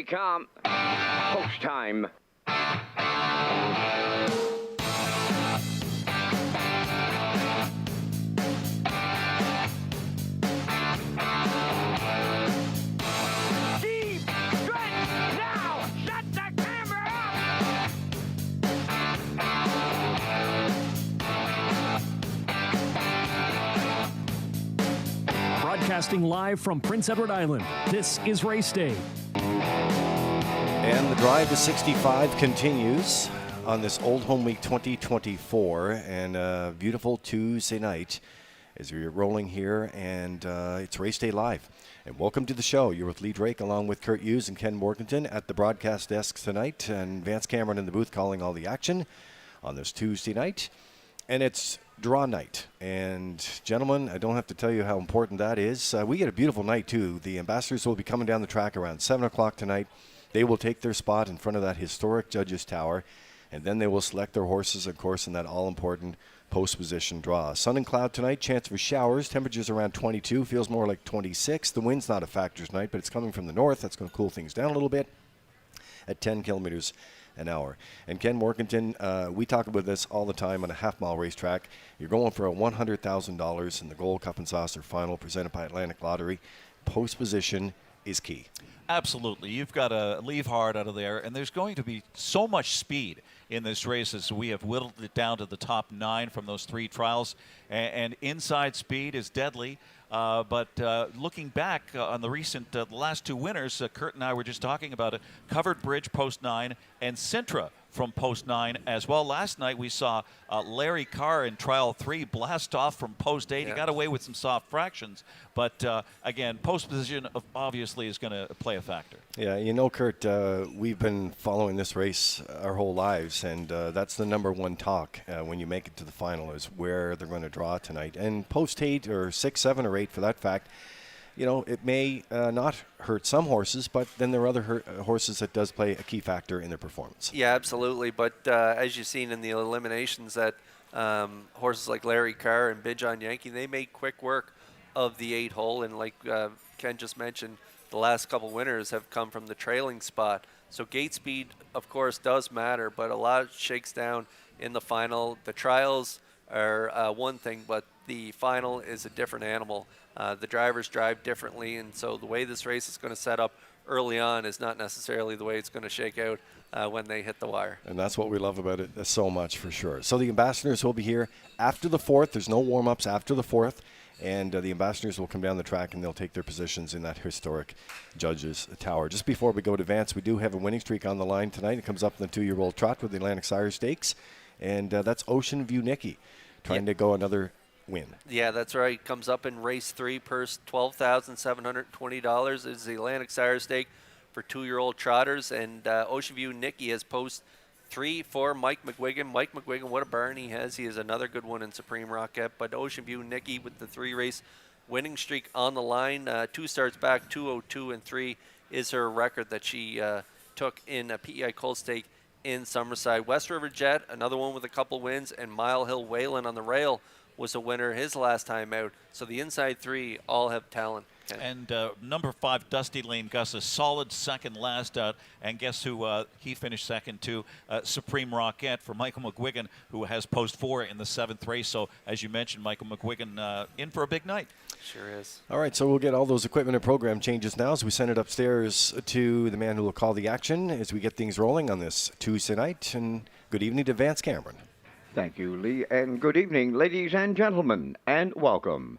come. Post time. Deep stretch now. Shut the camera off. Broadcasting live from Prince Edward Island, this is Race Day. And the drive to 65 continues on this Old Home Week 2024, and a beautiful Tuesday night as we're rolling here, and it's Race Day Live. And welcome to the show. You're with Lee Drake along with Kurt Hughes and Ken Morganton at the broadcast desk tonight, and Vance Cameron in the booth calling all the action on this Tuesday night. And it's draw night. And gentlemen, I don't have to tell you how important that is. We get a beautiful night too. The ambassadors will be coming down the track around 7 o'clock tonight. They will take their spot in front of that historic judges tower, and then they will select their horses, of course, in that all-important post position draw. Sun and cloud tonight, chance for showers, temperatures around 22, feels more like 26. The wind's not a factor tonight, but it's coming from the north. That's going to cool things down a little bit at 10 kilometers an hour. And Ken Morganton, we talk about this all the time on a half-mile racetrack. You're going for a $100,000 in the Gold Cup and Saucer final presented by Atlantic Lottery. Post position is key. Absolutely. You've got to leave hard out of there, and there's going to be so much speed in this race as we have whittled it down to the top 9 from those 3 trials, and inside speed is deadly. But looking back on the recent, the last 2 winners, Kurt and I were just talking about it, Covered Bridge post 9 and Sintra from post 9 as well. Last night we saw Larry Carr in trial 3 blast off from post 8. Yeah. He got away with some soft fractions, but again, post position obviously is going to play a factor. Yeah, you know, Kurt, we've been following this race our whole lives, and that's the number one talk when you make it to the final is where they're going to draw tonight. And post 8 or 6, 7, or 8 for that fact, you know, it may not hurt some horses, but then there are other horses that does play a key factor in their performance. Yeah, absolutely. But as you've seen in the eliminations, that horses like Larry Carr and Bijan Yankee, they made quick work of the 8 hole. And like Ken just mentioned, the last couple winners have come from the trailing spot. So gate speed, of course, does matter, but a lot shakes down in the final. The trials are one thing, but the final is a different animal. The drivers drive differently, and so the way this race is going to set up early on is not necessarily the way it's going to shake out when they hit the wire. And that's what we love about it so much, for sure. So the ambassadors will be here after the 4th. There's no warm-ups after the 4th, and the ambassadors will come down the track, and they'll take their positions in that historic judges tower. Just before we go to Vance, we do have a winning streak on the line tonight. It comes up in the 2-year-old trot with the Atlantic Sire Stakes, and that's Ocean View Nicky trying to go another win. Yeah, that's right. Comes up in race 3, purse $12,720 is the Atlantic Sire Stake for 2-year-old trotters, and Ocean View Nicky has post 3 for Mike McGuigan. Mike McGuigan, what a barn he has. He is another good one in Supreme Rocket, but Ocean View Nicky with the 3-race winning streak on the line. 2 starts back, 202 and 3 is her record that she took in a PEI Colt Stake in Summerside. West River Jet, another one with a couple wins, and Mile Hill Whalen on the rail was a winner his last time out. So the inside 3 all have talent. And number 5, Dusty Lane Gus, a solid second last out. And guess who he finished second to? Supreme Rocket for Michael McGuigan, who has post 4 in the 7th race. So as you mentioned, Michael McGuigan in for a big night. Sure is. All right, so we'll get all those equipment and program changes now as we send it upstairs to the man who will call the action as we get things rolling on this Tuesday night. And good evening to Vance Cameron. Thank you, Lee, and good evening, ladies and gentlemen, and welcome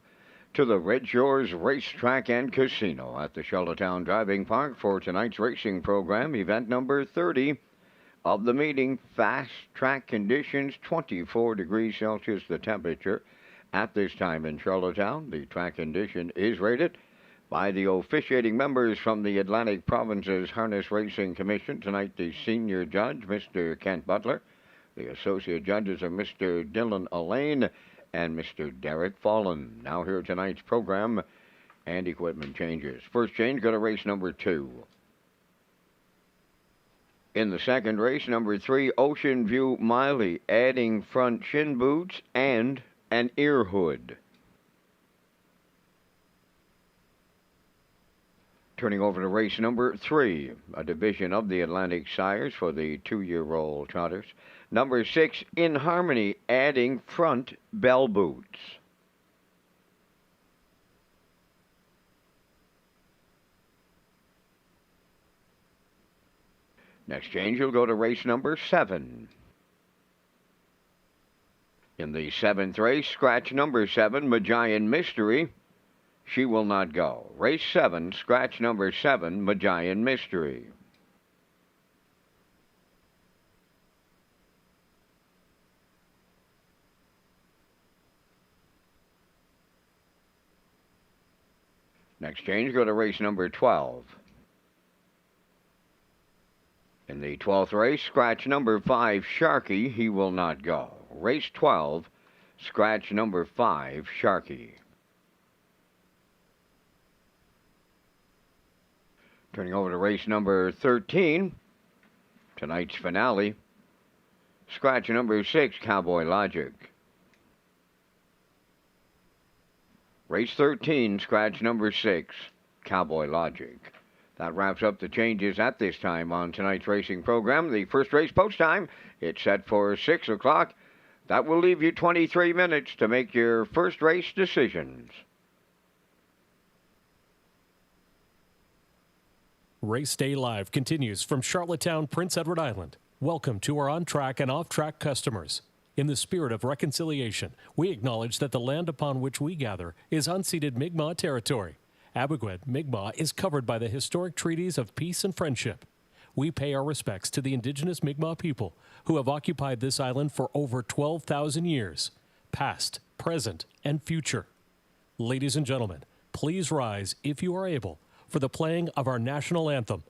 to the Redshores Racetrack and Casino at the Charlottetown Driving Park for tonight's racing program, event number 30 of the meeting. Fast track conditions, 24 degrees Celsius the temperature at this time in Charlottetown. The track condition is rated by the officiating members from the Atlantic Province's Harness Racing Commission. Tonight, the senior judge, Mr. Kent Butler. The associate judges are Mr. Dylan Allain and Mr. Derek Fallon. Now here tonight's program and equipment changes. First change, go to race number 2. In the second race, number 3, Ocean View Miley, adding front shin boots and an ear hood. Turning over to race number 3, a division of the Atlantic Sires for the 2-year-old trotters. Number 6, In Harmony, adding front bell boots. Next change will go to race number 7. In the 7th race, scratch number 7, Magian Mystery. She will not go. Race 7, scratch number 7, Magian Mystery. Next change, go to race number 12. In the 12th race, scratch number 5, Sharky. He will not go. Race 12, scratch number 5, Sharky. Turning over to race number 13, tonight's finale. Scratch number 6, Cowboy Logic. Race 13, scratch number 6, Cowboy Logic. That wraps up the changes at this time on tonight's racing program. The first race post time, it's set for 6 o'clock. That will leave you 23 minutes to make your first race decisions. Race Day Live continues from Charlottetown, Prince Edward Island. Welcome to our on-track and off-track customers. In the spirit of reconciliation, we acknowledge that the land upon which we gather is unceded Mi'kmaq territory. Abogwed, Mi'kmaq is covered by the historic treaties of peace and friendship. We pay our respects to the indigenous Mi'kmaq people who have occupied this island for over 12,000 years, past, present, and future. Ladies and gentlemen, please rise, if you are able, for the playing of our national anthem.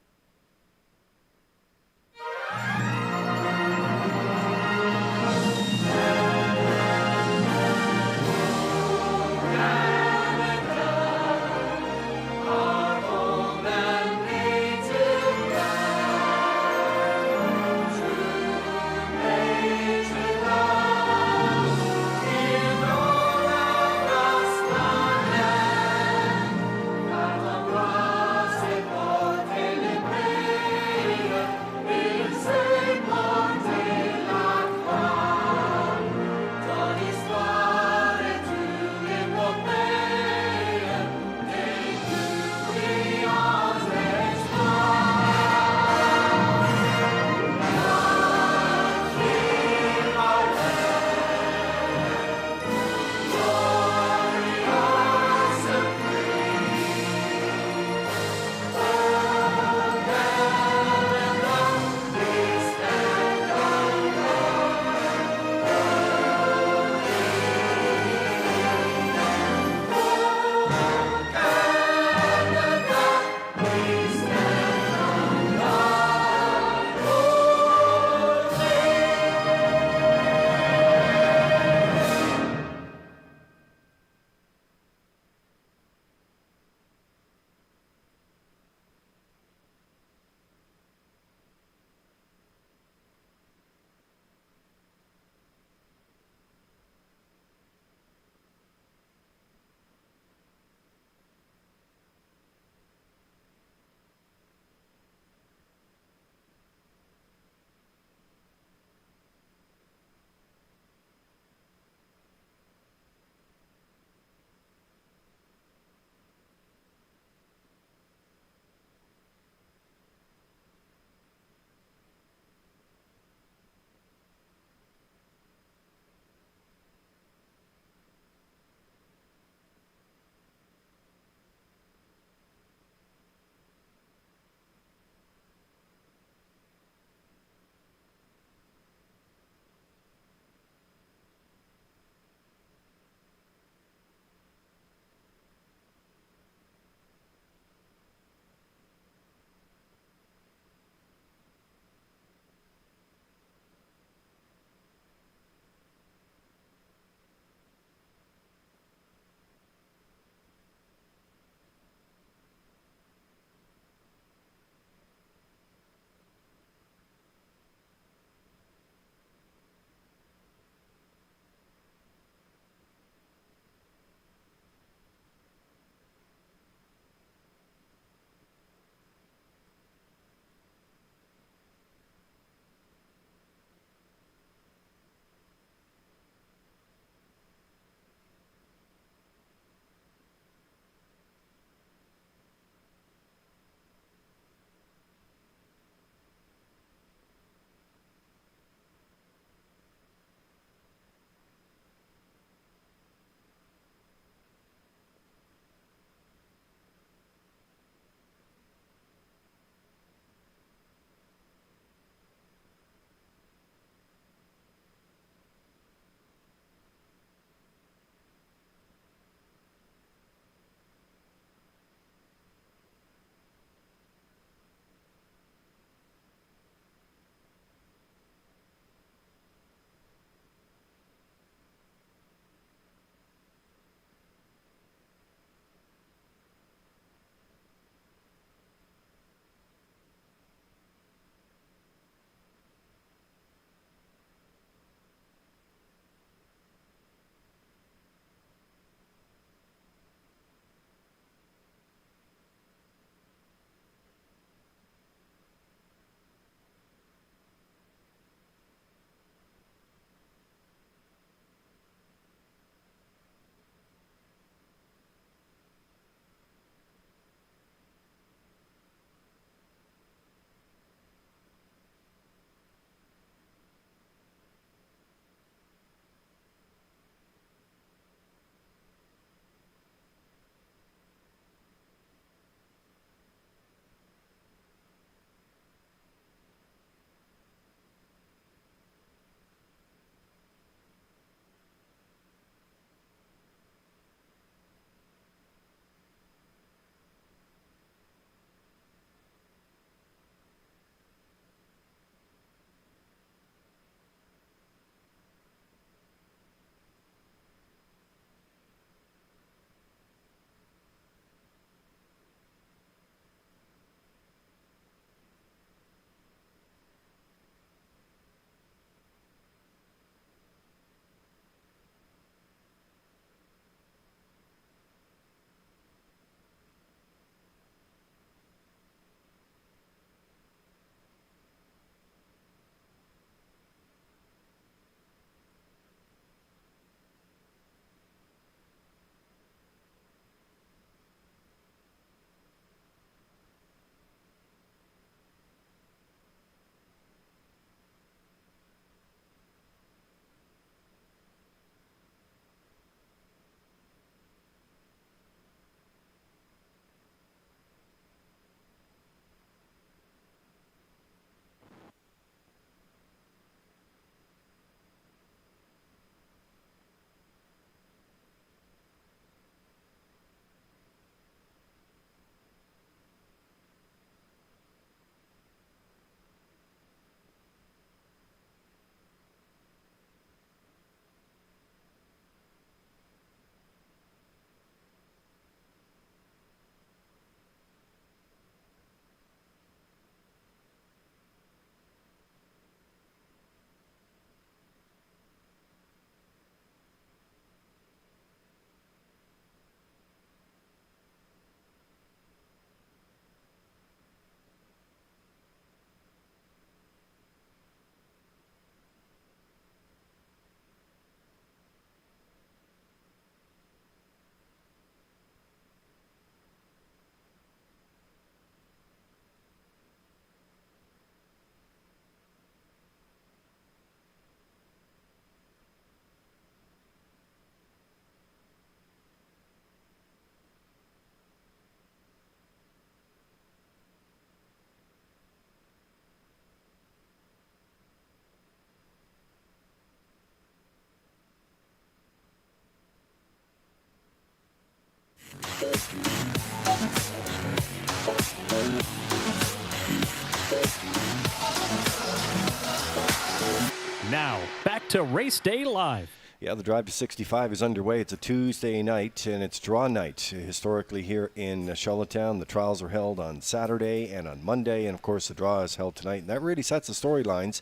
Now, back to Race Day Live. Yeah, the Drive to 65 is underway. It's a Tuesday night, and it's draw night. Historically here in Charlottetown, the trials are held on Saturday and on Monday, and of course the draw is held tonight. And that really sets the storylines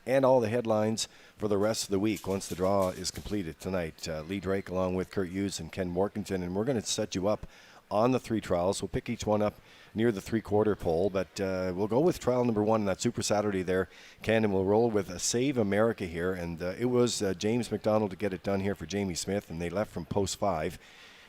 and all the headlines for the rest of the week once the draw is completed tonight. Lee Drake along with Kurt Hughes and Ken Morkington, and we're going to set you up on the 3 trials. We'll pick each one up near the 3/4 pole, but we'll go with trial number 1, that Super Saturday there, Ken, and we'll roll with a Save America here, and it was James McDonald to get it done here for Jamie Smith, and they left from post 5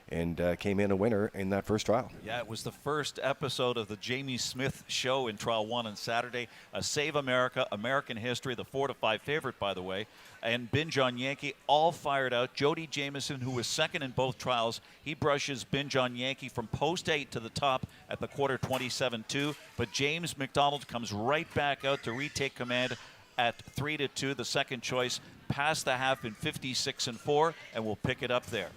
and came in a winner in that first trial. Yeah, it was the first episode of the Jamie Smith show in Trial 1 on Saturday. A Save America, American History, the 4-5 favorite, by the way, and Binge on Yankee, all fired out. Jody Jamieson, who was second in both trials, he brushes Binge on Yankee from post 8 to the top at the quarter 27-2, but James McDonald comes right back out to retake command at 3-2, the second choice, past the half in 56-4, and we'll pick it up there.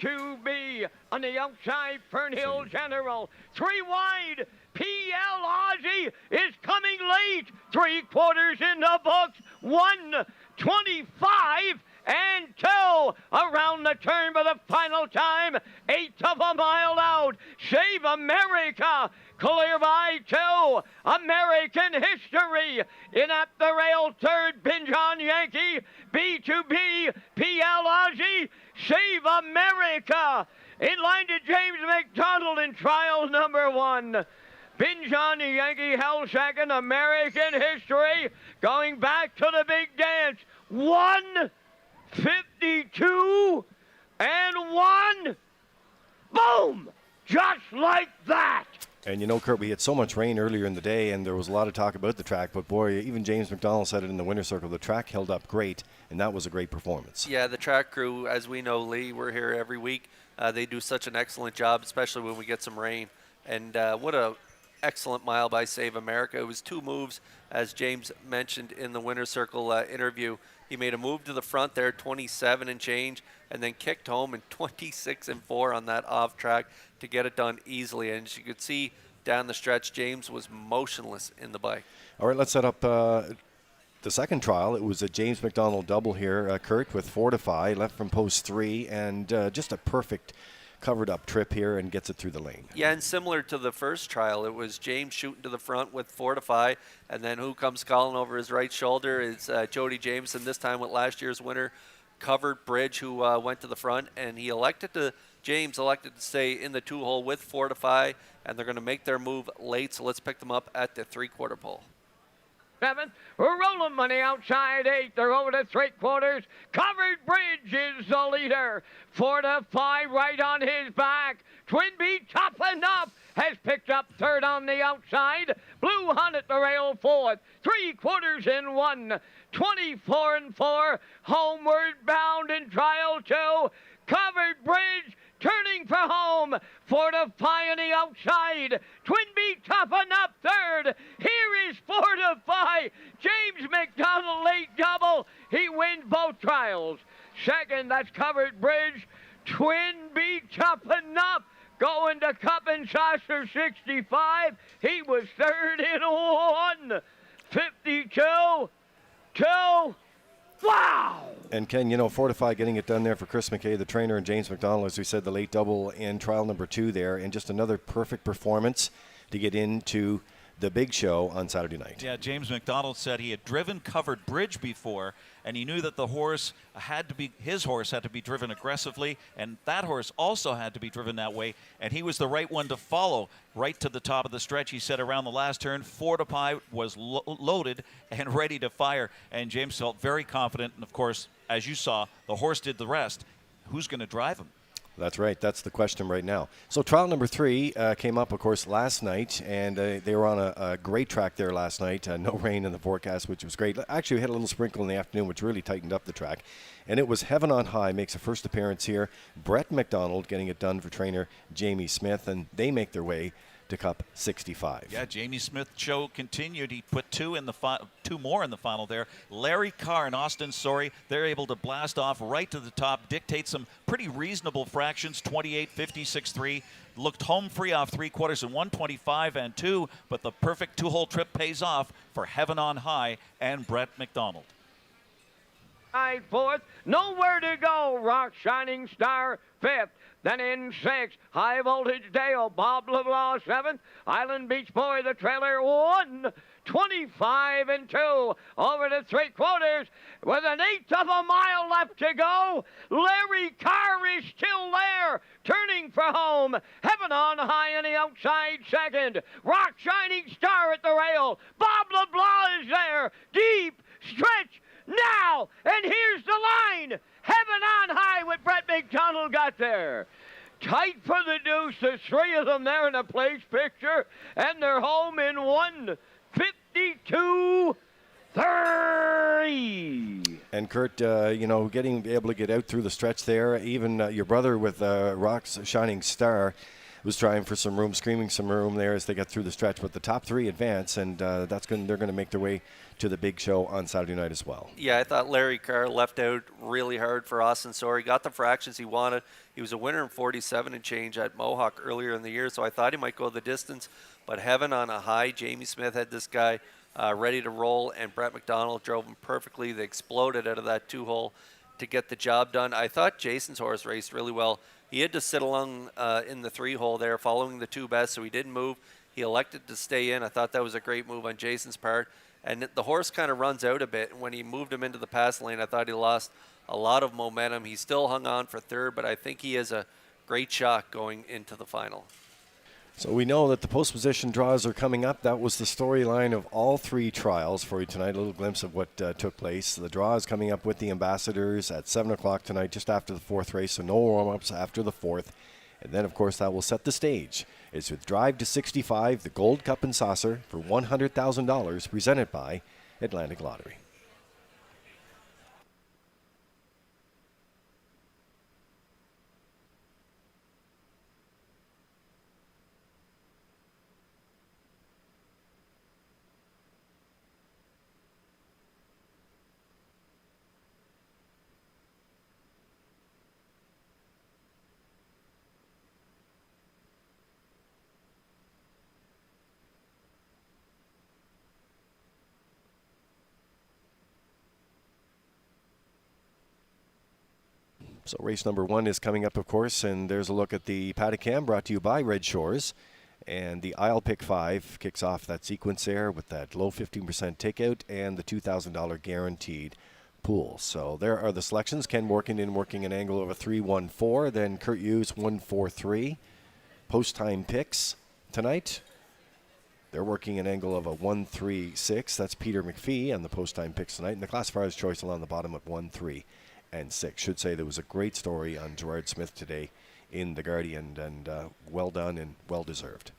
2B on the outside, Fernhill General. 3 wide, PL Ozzy is coming late. 3/4 in the books. 1:25 and 2 around the turn for the final time. 1/8 of a mile out. Save America. Clear by 2. American History in at the rail. Third, Binge on Yankee. B2B, PL Ozzy. Save America. In line to James McDonald in trial number 1. Binge on Yankee held second. American History going back to the big dance. 1:52 and 1. Boom! Just like that. And you know, Kurt, we had so much rain earlier in the day, and there was a lot of talk about the track, but boy, even James McDonald said it in the winner's circle, the track held up great, and that was a great performance. Yeah, the track crew, as we know, Lee, we're here every week. They do such an excellent job, especially when we get some rain. And what a excellent mile by Save America. It was 2 moves, as James mentioned in the winner's circle interview. He made a move to the front there, 27 and change, and then kicked home in 26-4 on that off track to get it done easily. And as you could see down the stretch, James was motionless in the bike. All right, let's set up the second trial. It was a James McDonald double here, Kurt, with 4-5, left from post 3, and just a perfect covered up trip here and gets it through the lane. Yeah, and similar to the first trial, it was James shooting to the front with 4-5, and then who comes calling over his right shoulder is Jody Jameson, this time with last year's winner, Covered Bridge, who went to the front, and James elected to stay in the 2-hole with 4-5, and they're going to make their move late, so let's pick them up at the 3/4 pole. 7. Rolling money outside 8. They're over to 3/4. Covered Bridge is the leader. 4-5 right on his back. Twin B topping up. Has picked up third on the outside. Blue Hunt at the rail 4th. 3/4 in 1. 24-4. Homeward bound in trial 2. Covered Bridge turning for home. 4-5 on the outside. Twin B topping up third. Here is 4-5. James McDonald late double. He wins both trials. Second, that's Covered Bridge. Twin B topping up. Going to Cup and Saucer 65. He was third in 1:52. 2. Wow! And Ken, you know, 4-5 getting it done there for Chris McKay, the trainer, and James McDonald, as we said, the late double in trial number 2 there, and just another perfect performance to get into the big show on Saturday night. Yeah, James McDonald said he had driven Covered Bridge before, and he knew that his horse had to be driven aggressively, and that horse also had to be driven that way, and he was the right one to follow right to the top of the stretch. He said around the last turn, 4-5 was loaded and ready to fire, and James felt very confident, and of course, as you saw, the horse did the rest. Who's going to drive him? That's right. That's the question right now. So trial number 3 came up, of course, last night, and they were on a great track there last night. No rain in the forecast, which was great. Actually, we had a little sprinkle in the afternoon, which really tightened up the track. And it was Heaven on High makes a first appearance here. Brett McDonald getting it done for trainer Jamie Smith, and they make their way to Cup 65. Yeah, Jamie Smith show continued. He put 2 more in the final there. Larry Carr and Austin Sorey, they're able to blast off right to the top, dictate some pretty reasonable fractions, 28, 56, 3. looked home free off 3/4 and 125 and 2, but the perfect 2-hole trip pays off for Heaven on High and Brett McDonald. Fourth, nowhere to go. Rock Shining Star fifth. Then in sixth, High Voltage Dale, Bob LeBlanc seventh. Island Beach Boy, the trailer, 125 and 2 over to 3/4 with an eighth of a mile left to go. Larry Carr is still there, turning for home. Heaven on High on the outside second. Rock Shining Star at the rail. Bob LeBlanc is there. Deep stretch now, and here's the line. Heaven on High with Brett McDonald got there. Tight for the deuce, the three of them there in a place picture, and they're home in 1:52:30. And Kurt, getting able to get out through the stretch there, even your brother with Rock's Shining Star was trying for some room, screaming some room there as they got through the stretch. But the top three advance, and they're going to make their way to the big show on Saturday night as well. Yeah, I thought Larry Carr left out really hard for Austin Soar. He got the fractions he wanted. He was a winner in 47 and change at Mohawk earlier in the year, so I thought he might go the distance. But Heaven on a High, Jamie Smith had this guy ready to roll, and Brett McDonald drove him perfectly. They exploded out of that 2-hole to get the job done. I thought Jason's horse raced really well. He had to sit along in the 3-hole there, following the 2 best, so he didn't move. He elected to stay in. I thought that was a great move on Jason's part. And the horse kind of runs out a bit. When he moved him into the pass lane, I thought he lost a lot of momentum. He still hung on for third, but I think he has a great shot going into the final. So we know that the post position draws are coming up. That was the storyline of all 3 trials for you tonight. A little glimpse of what took place. The draw is coming up with the Ambassadors at 7 o'clock tonight, just after the 4th race, so no warm-ups after the 4th. And then, of course, that will set the stage. It's with Drive to 65, the Gold Cup and Saucer for $100,000, presented by Atlantic Lottery. So race number 1 is coming up, of course, and there's a look at the paddock cam brought to you by Red Shores. And the I'll Pick 5 kicks off that sequence there with that low 15% takeout and the $2,000 guaranteed pool. So there are the selections. Ken Morkington working an angle of a 3-1-4, then Kurt Hughes 1-4-3. Post-time picks tonight. They're working an angle of a 1-3-6. That's Peter McPhee and the post-time picks tonight. And the classifier's choice along the bottom at 1-3 and 6. Should say there was a great story on Gerard Smith today in The Guardian, and well done and well deserved.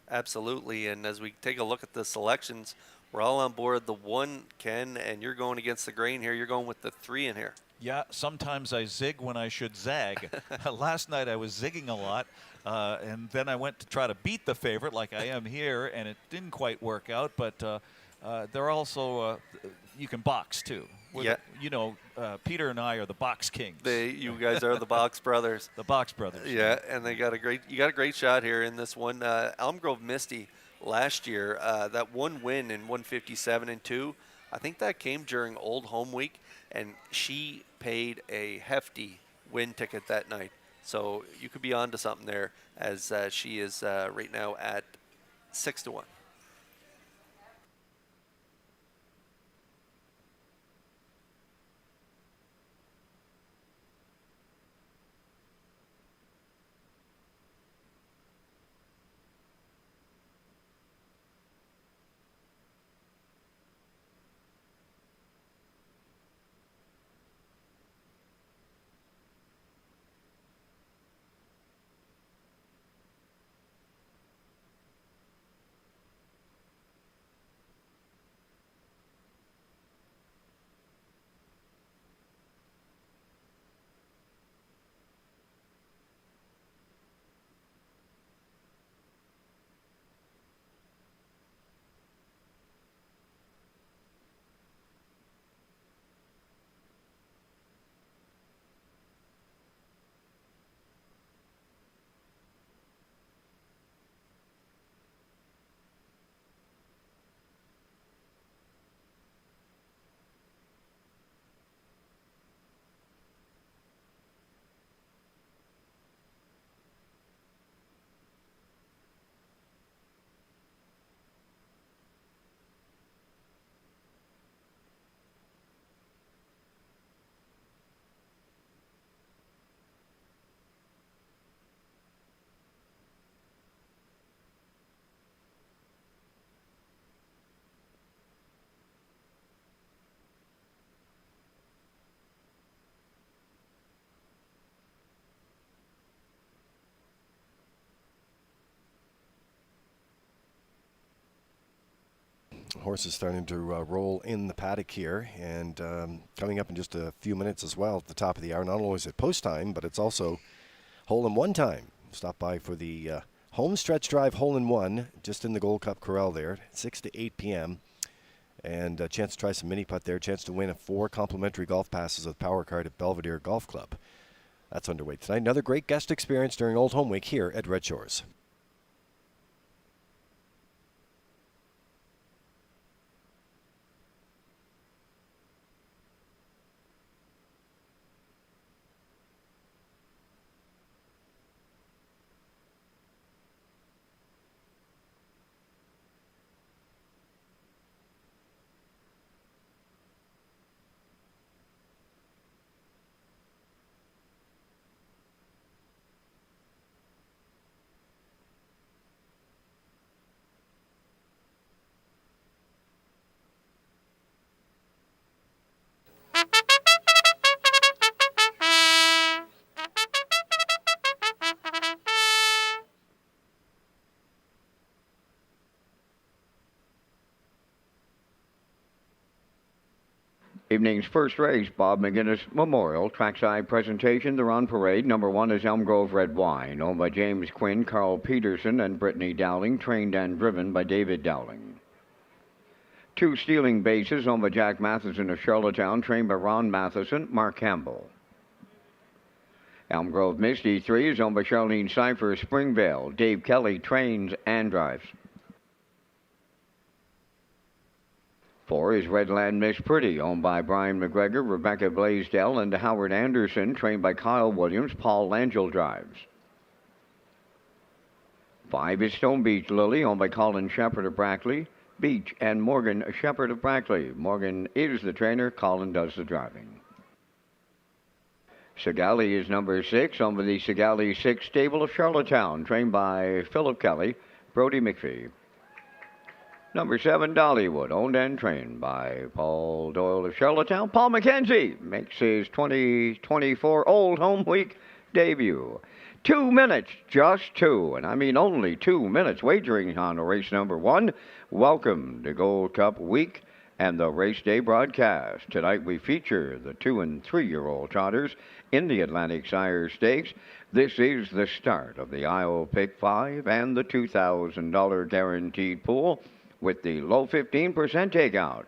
Absolutely, and as we take a look at the selections, we're all on board the 1, Ken, and you're going against the grain here. You're going with the 3 in here. Yeah, sometimes I zig when I should zag. Last night I was zigging a lot, and then I went to try to beat the favorite like I am here, and it didn't quite work out, but they're also, you can box too. Yeah. Peter and I are the box kings. You guys are the box brothers. The box brothers. Yeah, and you got a great shot here in this one. Elm Grove Misty last year, that one win in 157 and 2, I think that came during Old Home Week, and she paid a hefty win ticket that night. So you could be on to something there, as she is right now at 6-1. Horse is starting to roll in the paddock here, and coming up in just a few minutes as well at the top of the hour. Not only is it post time, but it's also hole-in-one time. Stop by for the home stretch drive hole-in-one just in the Gold Cup Corral there, 6 to 8 p.m. And a chance to try some mini putt there, chance to win 4 complimentary golf passes with Power Card at Belvedere Golf Club. That's underway tonight. Another great guest experience during Old Home Week here at Red Shores. Evening's first race, Bob McGinnis Memorial Trackside Presentation. They're on parade. Number 1 is Elm Grove Red Wine, owned by James Quinn, Carl Peterson, and Brittany Dowling, trained and driven by David Dowling. 2 Stealing Bases, owned by Jack Matheson of Charlottetown, trained by Ron Matheson, Mark Campbell. Elm Grove Misty 3 is owned by Charlene Cipher, Springvale. Dave Kelly trains and drives. 4 is Redland Miss Pretty, owned by Brian McGregor, Rebecca Blaisdell, and Howard Anderson, trained by Kyle Williams. Paul Langell drives. 5 is Stone Beach Lily, owned by Colin Shepard of Brackley. Beach and Morgan Shepard of Brackley. Morgan is the trainer, Colin does the driving. Segali is number 6, owned by the Segali 6 Stable of Charlottetown, trained by Philip Kelly, Brody McPhee. Number 7, Dollywood, owned and trained by Paul Doyle of Charlottetown. Paul McKenzie makes his 2024 Old Home Week debut. 2 minutes, just 2, and I mean only 2 minutes wagering on race number 1. Welcome to Gold Cup Week and the race day broadcast. Tonight we feature the 2- and 3-year-old trotters in the Atlantic Sire Stakes. This is the start of the Iowa Pick 5 and the $2,000 guaranteed pool, with the low 15% takeout.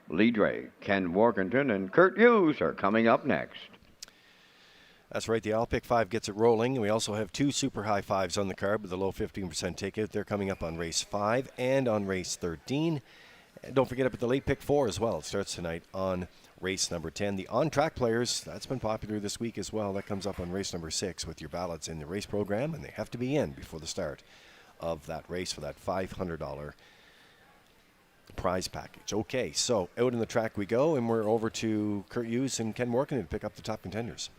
Lee Drake, Ken Workington, and Kurt Hughes are coming up next. That's right, the Pick 5 gets it rolling. We also have 2 super high fives on the card with the low 15% takeout. They're coming up on race 5 and on race 13. And don't forget about the late pick 4 as well. It starts tonight on race number 10. The on-track players, that's been popular this week as well. That comes up on race number 6 with your ballots in the race program, and they have to be in before the start of that race for that $500 prize package. Okay, so out in the track we go, and we're over to Kurt Hughes and Ken Workington to pick up the top contenders.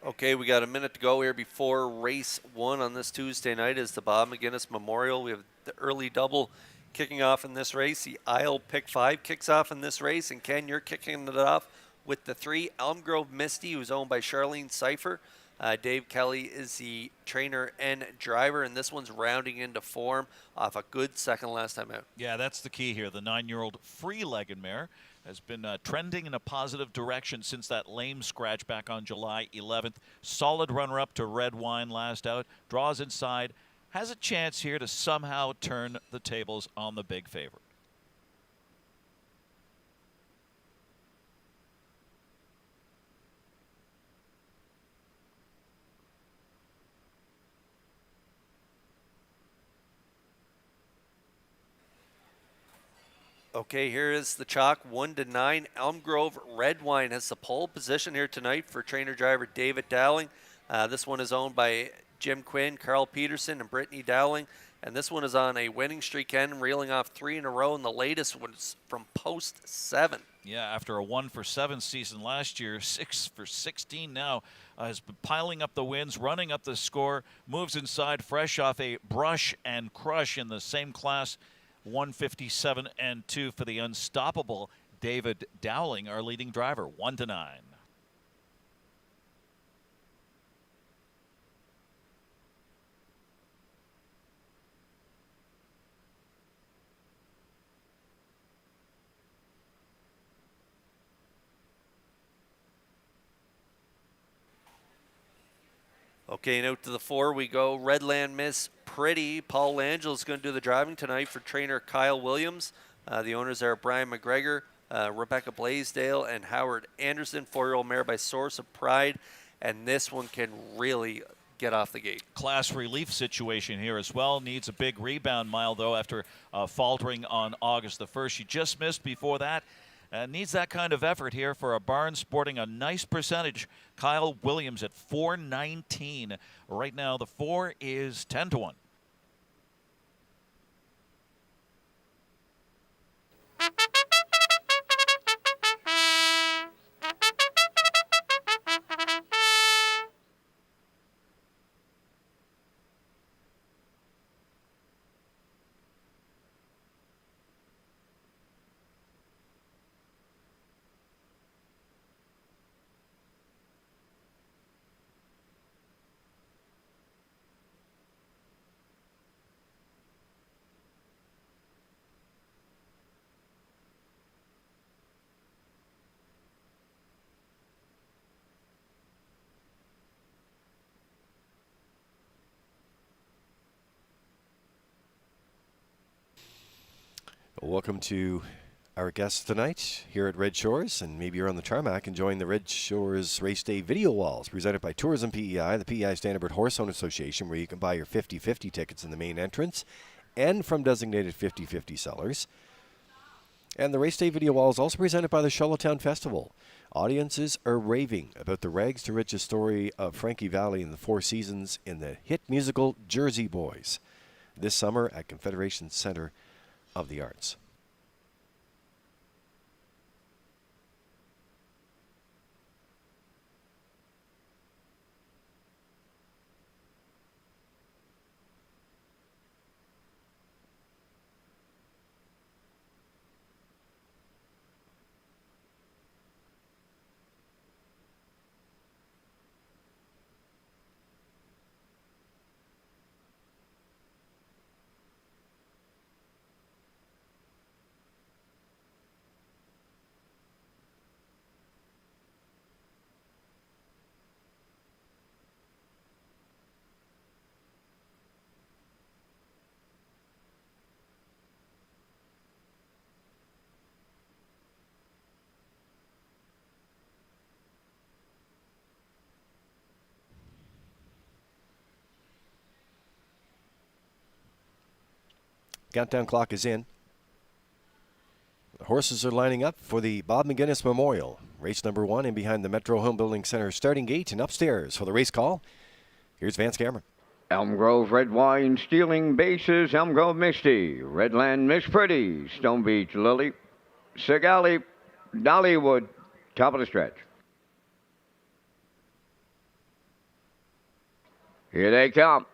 Okay, we got a minute to go here before race 1 on this Tuesday night is the Bob McGinnis Memorial. We have the early double kicking off in this race. The Isle Pick 5 kicks off in this race, and Ken, you're kicking it off with the 3 Elm Grove Misty, who's owned by Charlene Cipher. Dave Kelly is the trainer and driver, and this one's rounding into form off a good second last time out. Yeah, that's the key here. The 9-year-old free-legged mare has been trending in a positive direction since that lame scratch back on July 11th. Solid runner-up to Red Wine last out. Draws inside. Has a chance here to somehow turn the tables on the big favorite. Okay, here is the chalk, 1 to 9. Elm Grove Red Wine has the pole position here tonight for trainer driver David Dowling. This one is owned by Jim Quinn, Carl Peterson, and Brittany Dowling. And this one is on a winning streak end, reeling off 3 in a row, and the latest was from post 7. Yeah, after a 1 for 7 season last year, 6 for 16 now, has been piling up the wins, running up the score, moves inside fresh off a brush and crush in the same class. 157 and 2 for the unstoppable David Dowling, our leading driver, 1 to 9. Okay, and out to the 4 we go. Redland Miss Pretty. Paul Langell is going to do the driving tonight for trainer Kyle Williams. The owners are Brian McGregor, Rebecca Blaisdell, and Howard Anderson. 4-year-old mare by Source of Pride. And this one can really get off the gate. Class relief situation here as well. Needs a big rebound mile, though, after faltering on August the 1st. She just missed before that. Needs that kind of effort here for a barn sporting a nice percentage. Kyle Williams at 419. Right now, the 4 is 10-1. Welcome to our guests tonight here at Red Shores, and maybe you're on the tarmac enjoying the Red Shores Race Day video walls presented by Tourism PEI, the PEI Standard Horse Owners Association, where you can buy your 50/50 tickets in the main entrance and from designated 50/50 sellers. And the Race Day video wall is also presented by the Charlottetown Festival. Audiences are raving about the rags to riches story of Frankie Valli and the Four Seasons in the hit musical Jersey Boys this summer at Confederation Center of the Arts. Countdown clock is in. The horses are lining up for the Bob McGuinness Memorial. Race number 1 in behind the Metro Home Building Center starting gate, and upstairs for the race call, here's Vance Cameron. Elm Grove Red Wine stealing bases. Elm Grove Misty. Redland Miss Pretty. Stone Beach Lily. Sigali. Dollywood. Top of the stretch. Here they come.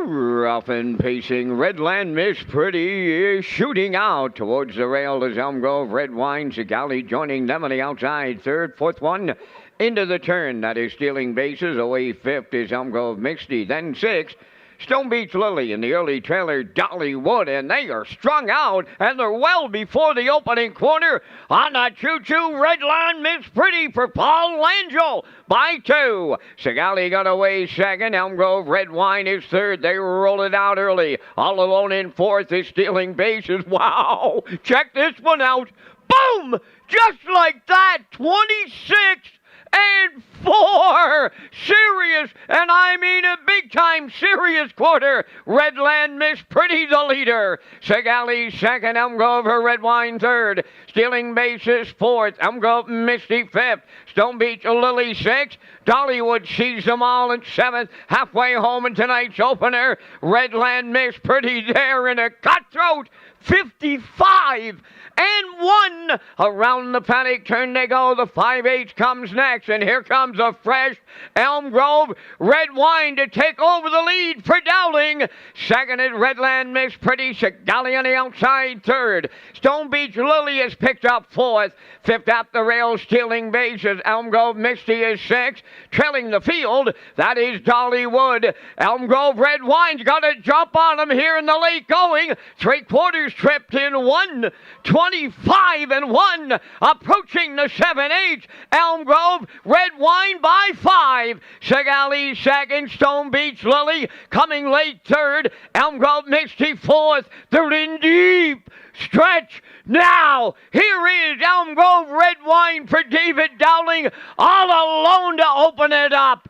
Rough and pacing, Redland Miss Pretty is shooting out towards the rail as Elm Grove Red Wine. Sigali joining them on the outside. Third, fourth one into the turn. That is stealing bases. Away fifth is Elm Grove Misty. Then sixth, Stone Beach Lily in the early trailer, Dollywood, and they are strung out, and they're well before the opening quarter on the choo-choo Redland Miss Pretty for Paul Langell by 2. Sigali got away second. Elm Grove Red Wine is third. They roll it out early. All alone in fourth is stealing bases. Wow! Check this one out. Boom! Just like that, 26 and 4. Serious, and I mean a big-time serious quarter. Redland Miss Pretty the leader. Sigali second. Elm Grove her Red Wine third. Stealing bases fourth. Elm Grove Misty fifth. Stone Beach Lily sixth. Dollywood sees them all in seventh. Halfway home in tonight's opener. Redland Miss Pretty there in a cutthroat 55 and 1. Around the paddock turn they go. The 5/8 comes next, and here comes a fresh Elm Grove Red Wine to take over the lead for Dowling. Second is Redland Miss Pretty. Sigali on the outside third. Stone Beach Lily has picked up fourth. Fifth at the rail, stealing bases. as Elm Grove Misty is 6. Trailing the field, that is Dollywood. Elm Grove Red Wine's got a jump on him here in the late going. 3/4 tripped in 1:25 and 1. Approaching the 7/8. Elm Grove Red Wine by 5. Segali second. Stone Beach Lily coming late third. Elm Grove Misty fourth. They're in deep stretch now. Here is Elm Grove Red Wine for David Dowling, all alone to open it up.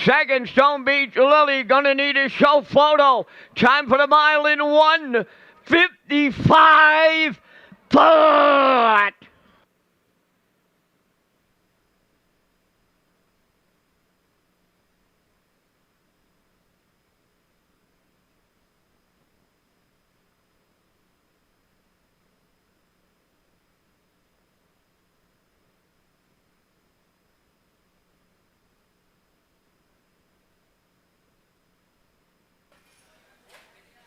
Second, Stone Beach Lily gonna need a show photo. Time for the mile in 1:55. But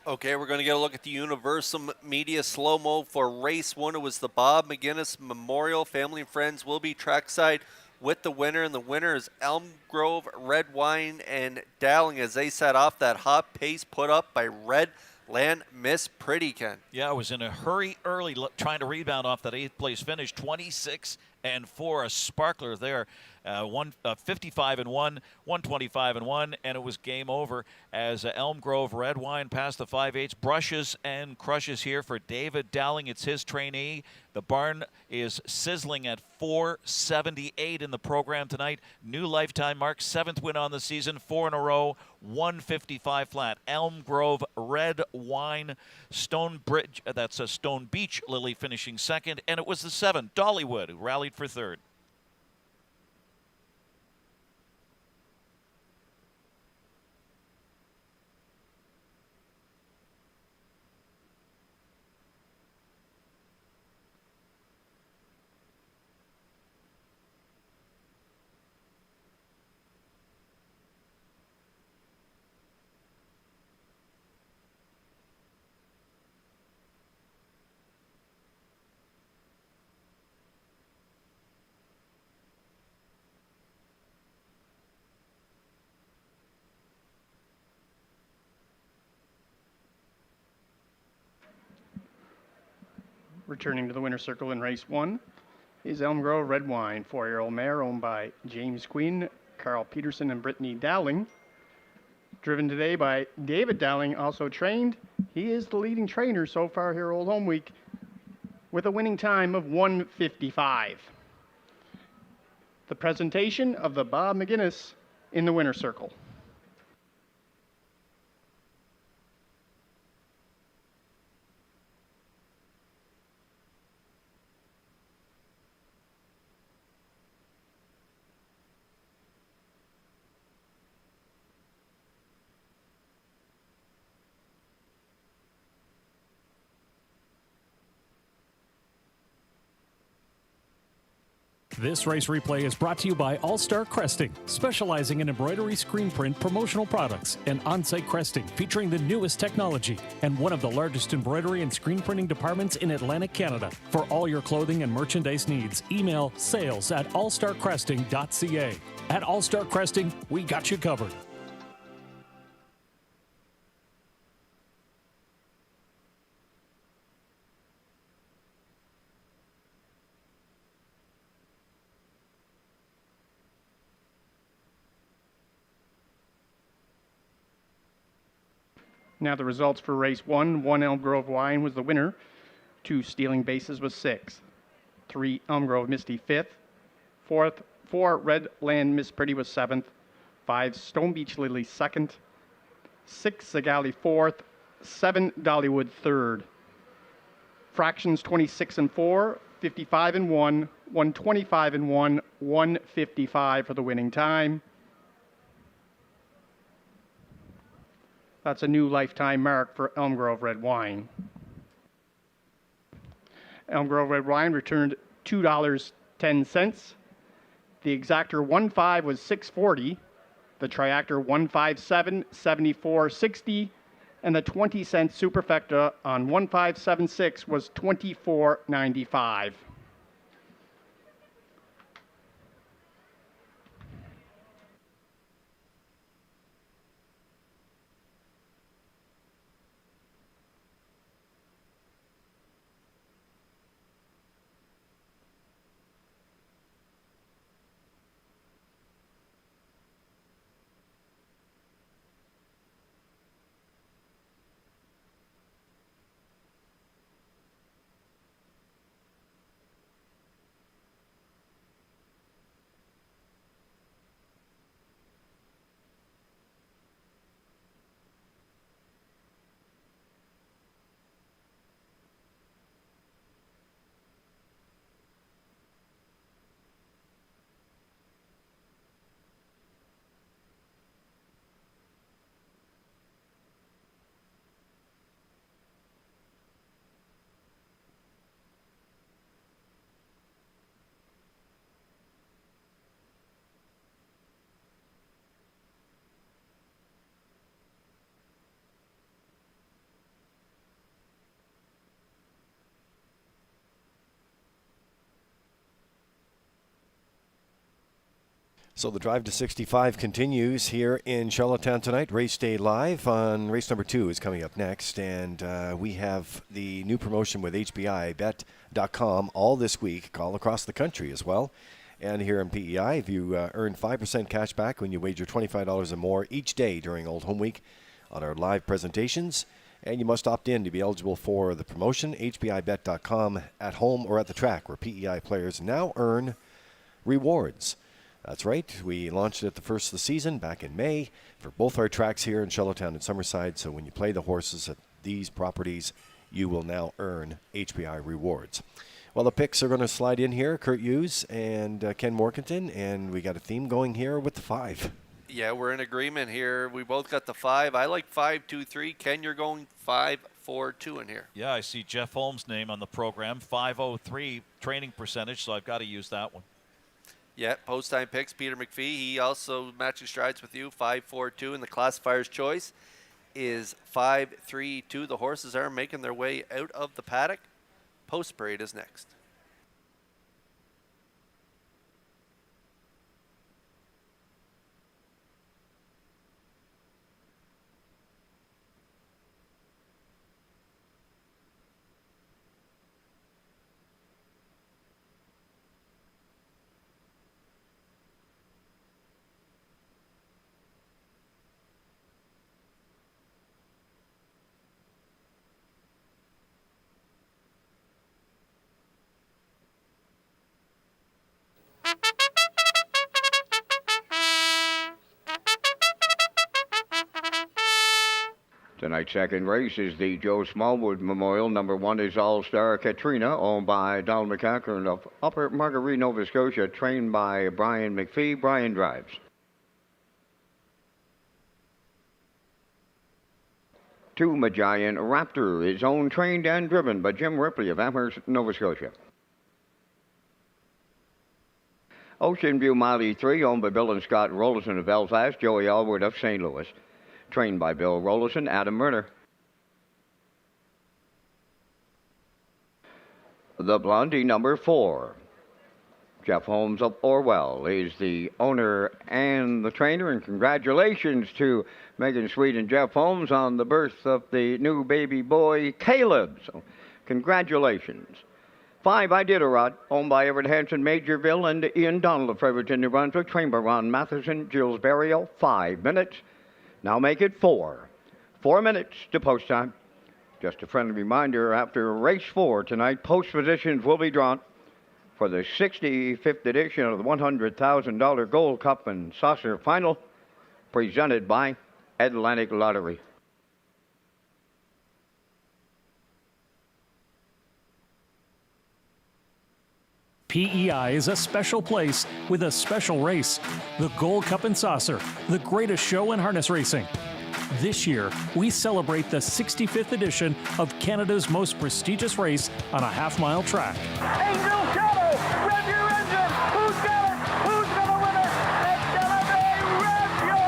Okay, we're going to get a look at the Universal Media slow-mo for race 1. It was the Bob McGinnis Memorial. Family and friends will be trackside with the winner, and the winner is Elm Grove Red Wine and Dowling as they set off that hot pace put up by Red Land Miss Pretty, Ken. Yeah, I was in a hurry early trying to rebound off that 8th place finish. 26 and 4, a sparkler there. 55 and 1, 125 and 1, and it was game over as Elm Grove Red Wine passed the 5/8, brushes and crushes here for David Dowling. It's his trainee. The barn is sizzling at 478 in the program tonight. New lifetime mark, 7th win on the season, 4 in a row, 155 flat. Elm Grove Red Wine, Stone Beach Lily finishing second, and it was the 7, Dollywood, who rallied for third. Returning to the winner's circle in race 1 is Elm Grove Red Wine, 4-year-old mare owned by James Quinn, Carl Peterson, and Brittany Dowling. Driven today by David Dowling, also trained. He is the leading trainer so far here Old Home Week with a winning time of 1:55. The presentation of the Bob McGinnis in the winner's circle. This race replay is brought to you by All Star Cresting, specializing in embroidery, screen print, promotional products, and on-site cresting featuring the newest technology and one of the largest embroidery and screen printing departments in Atlantic Canada. For all your clothing and merchandise needs, email sales@allstarcresting.ca. At All Star Cresting, we got you covered. Now the results for race 1. 1 Elm Grove Wine was the winner. 2 Stealing Bases was 6th. 3 Elm Grove Misty 5th. 4 Red Land Miss Pretty was 7th. 5 Stone Beach Lily 2nd. 6 Segali 4th. 7 Dollywood 3rd. Fractions 26 and 4, 55 and 1, 125 and 1, 155 for the winning time. That's a new lifetime mark for Elm Grove Red Wine. Elm Grove Red Wine returned $2.10. The exactor 1.5 was $6.40. The triactor 157, 74.60, and the 20-cent superfecta on 1576 was $24.95. So the drive to 65 continues here in Charlottetown tonight. Race day live on race number 2 is coming up next. And we have the new promotion with HBI, bet.com, all this week, all across the country as well. And here in PEI, if you earn 5% cash back when you wager $25 or more each day during Old Home Week on our live presentations. And you must opt in to be eligible for the promotion, HBIBet.com, at home or at the track, where PEI players now earn rewards. That's right. We launched it at the first of the season back in May for both our tracks here in Charlottetown and Summerside. So when you play the horses at these properties, you will now earn HBI rewards. Well, the picks are going to slide in here. Kurt Hughes and Ken Morganton, and we got a theme going here with the 5. Yeah, we're in agreement here. We both got the 5. I like 5-2-3. Ken, you're going 5-4-2 in here. Yeah, I see Jeff Holmes' name on the program, 503 training percentage, so I've got to use that one. Yeah, post-time picks, Peter McPhee. He also matching strides with you, 5-4-2, and the classifier's choice is 5-3-2. The horses are making their way out of the paddock. Post-parade is next. Tonight's second race is the Joe Smallwood Memorial. Number 1 is All-Star Katrina, owned by Donald McCackern of Upper Marguerite, Nova Scotia, trained by Brian McPhee. Brian drives. Two Magian Raptor is owned, trained, and driven by Jim Ripley of Amherst, Nova Scotia. Ocean View Mile 3, owned by Bill and Scott Rollison of Belfast, Joey Alward of St. Louis, trained by Bill Rollison, Adam Murner. The Blondie, number 4. Jeff Holmes of Orwell is the owner and the trainer, and congratulations to Megan Sweet and Jeff Holmes on the birth of the new baby boy, Caleb. So, congratulations. 5, Iditarod, owned by Everett Hanson, Majorville, and Ian Donald of Fredericton, New Brunswick, trained by Ron Matheson, Gilles Barrio. 5 minutes. Now make it 4. 4 minutes to post time. Just a friendly reminder, after race 4 tonight, post positions will be drawn for the 65th edition of the $100,000 Gold Cup and Saucer Final, presented by Atlantic Lottery. PEI is a special place with a special race. The Gold Cup and Saucer, the greatest show in harness racing. This year, we celebrate the 65th edition of Canada's most prestigious race on a half-mile track. Angel Shadow, rev your engine. Who's got it? Who's gonna win it? It's gonna be rev your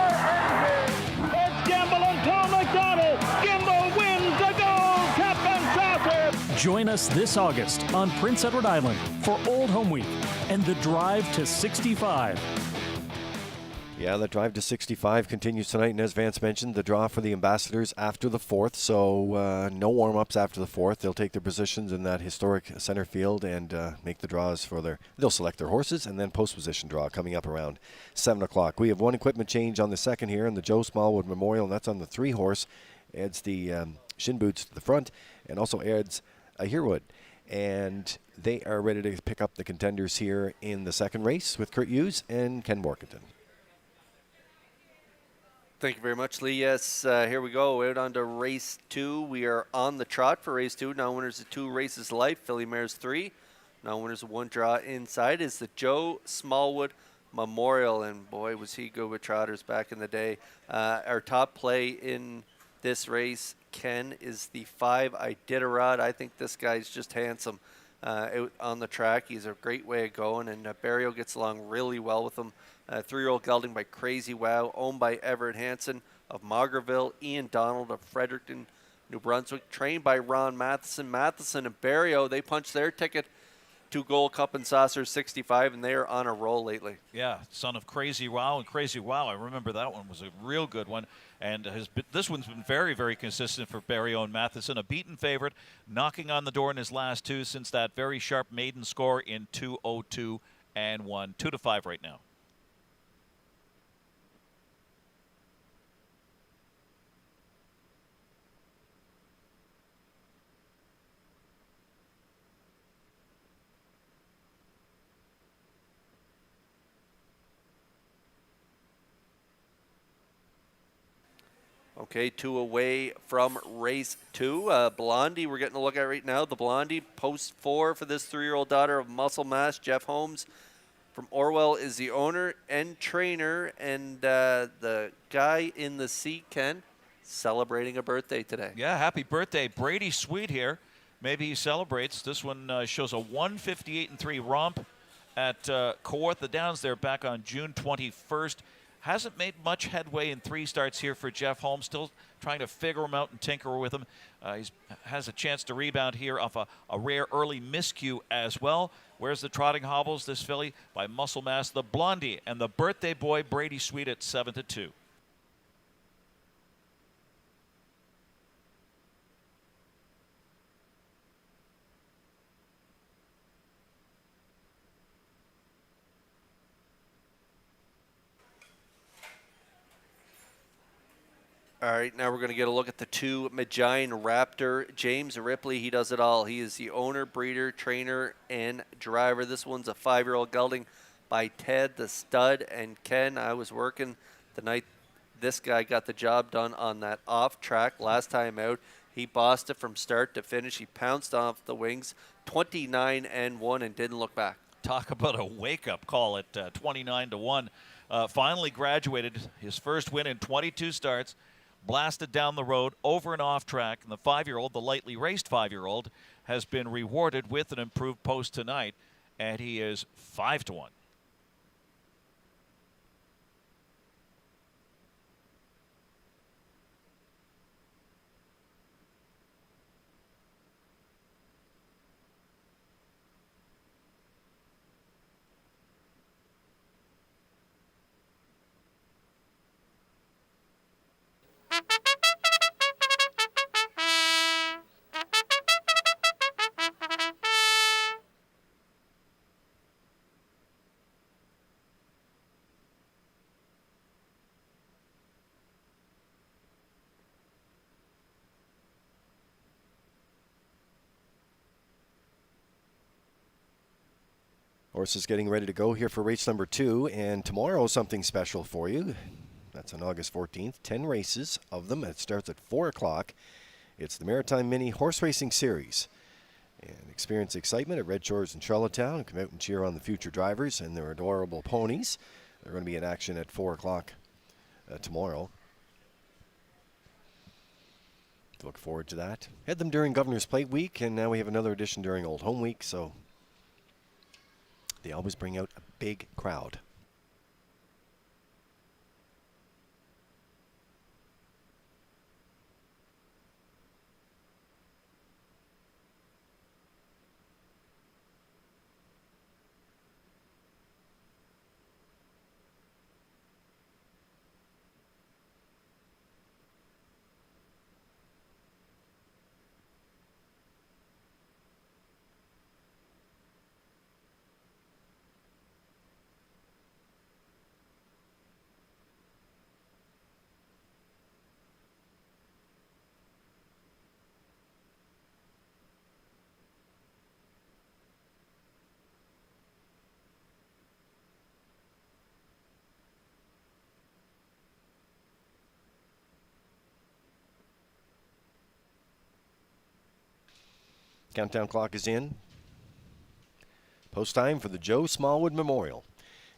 engine. It's Gamble and Tom McDonald. Gamble wins the Gold Cup and Saucer. Join us this August on Prince Edward Island for Old Home Week and the Drive to 65. Yeah, the drive to 65 continues tonight, and as Vance mentioned, the draw for the ambassadors after the 4th, so no warm-ups after the 4th. They'll take their positions in that historic center field and make the draws for they'll select their horses, and then post-position draw coming up around 7 o'clock. We have one equipment change on the second here in the Joe Smallwood Memorial, and that's on the 3-horse. Adds the shin boots to the front, and also adds a Herwood. And they are ready to pick up the contenders here in the second race with Kurt Hughes and Ken Morganton. Thank you very much, Lee. Yes, here we go. Out on to race 2. We are on the trot for race 2. Now winners of 2 races life. Filly Mares 3. Now winners of 1 draw inside is the Joe Smallwood Memorial. And boy, was he good with trotters back in the day. Our top play in this race, Ken, is the 5 Iditarod. I think this guy's just handsome out on the track. He's a great way of going, and Barrio gets along really well with him. 3-year-old gelding by Crazy Wow, owned by Everett Hanson of Maugerville, Ian Donald of Fredericton, New Brunswick, trained by Ron Matheson. Matheson and Barrio, they punched their ticket 2 Gold Cup and Saucer 65, and they are on a roll lately. Yeah, son of Crazy Wow, and Crazy Wow, I remember that one was a real good one. And this one's been very, very consistent for Barry Owen Matheson, a beaten favorite, knocking on the door in his last 2 since that very sharp maiden score in 2:02 and 1. 2-5 right now. Okay, 2 away from race 2. Blondie, we're getting a look at right now. The Blondie, post 4 for this 3-year-old daughter of Muscle Mass. Jeff Holmes from Orwell is the owner and trainer, and the guy in the seat, Ken, celebrating a birthday today. Yeah, happy birthday. Brady Sweet here. Maybe he celebrates. This one shows a 158-3 romp at Kawartha Downs there back on June 21st. Hasn't made much headway in 3 starts here for Jeff Holmes. Still trying to figure him out and tinker with him. He has a chance to rebound here off a rare early miscue as well. Where's the trotting hobbles? This filly by Muscle Mass, the Blondie, and the birthday boy Brady Sweet at 7-2. All right, now we're going to get a look at the 2 Magian Raptor. James Ripley, he does it all. He is the owner, breeder, trainer, and driver. This one's a 5-year-old gelding by Ted the Stud. And Ken, I was working the night this guy got the job done on that off track last time out. He bossed it from start to finish. He pounced off the wings, 29-1, and didn't look back. Talk about a wake-up call at 29-1. Finally graduated his first win in 22 starts. Blasted down the road, over and off track, and the 5-year-old, the lightly raced 5-year-old, has been rewarded with an improved post tonight, and he is 5-1. Horses getting ready to go here for race number 2, and tomorrow something special for you. That's on August 14th. 10 races of them. It starts at 4 o'clock. It's the Maritime Mini Horse Racing Series. And experience excitement at Redshores in Charlottetown. Come out and cheer on the future drivers and their adorable ponies. They're going to be in action at 4 o'clock tomorrow. Look forward to that. Had them during Governor's Plate Week, and now we have another edition during Old Home Week, so they always bring out a big crowd. Countdown clock is in. Post time for the Joe Smallwood Memorial.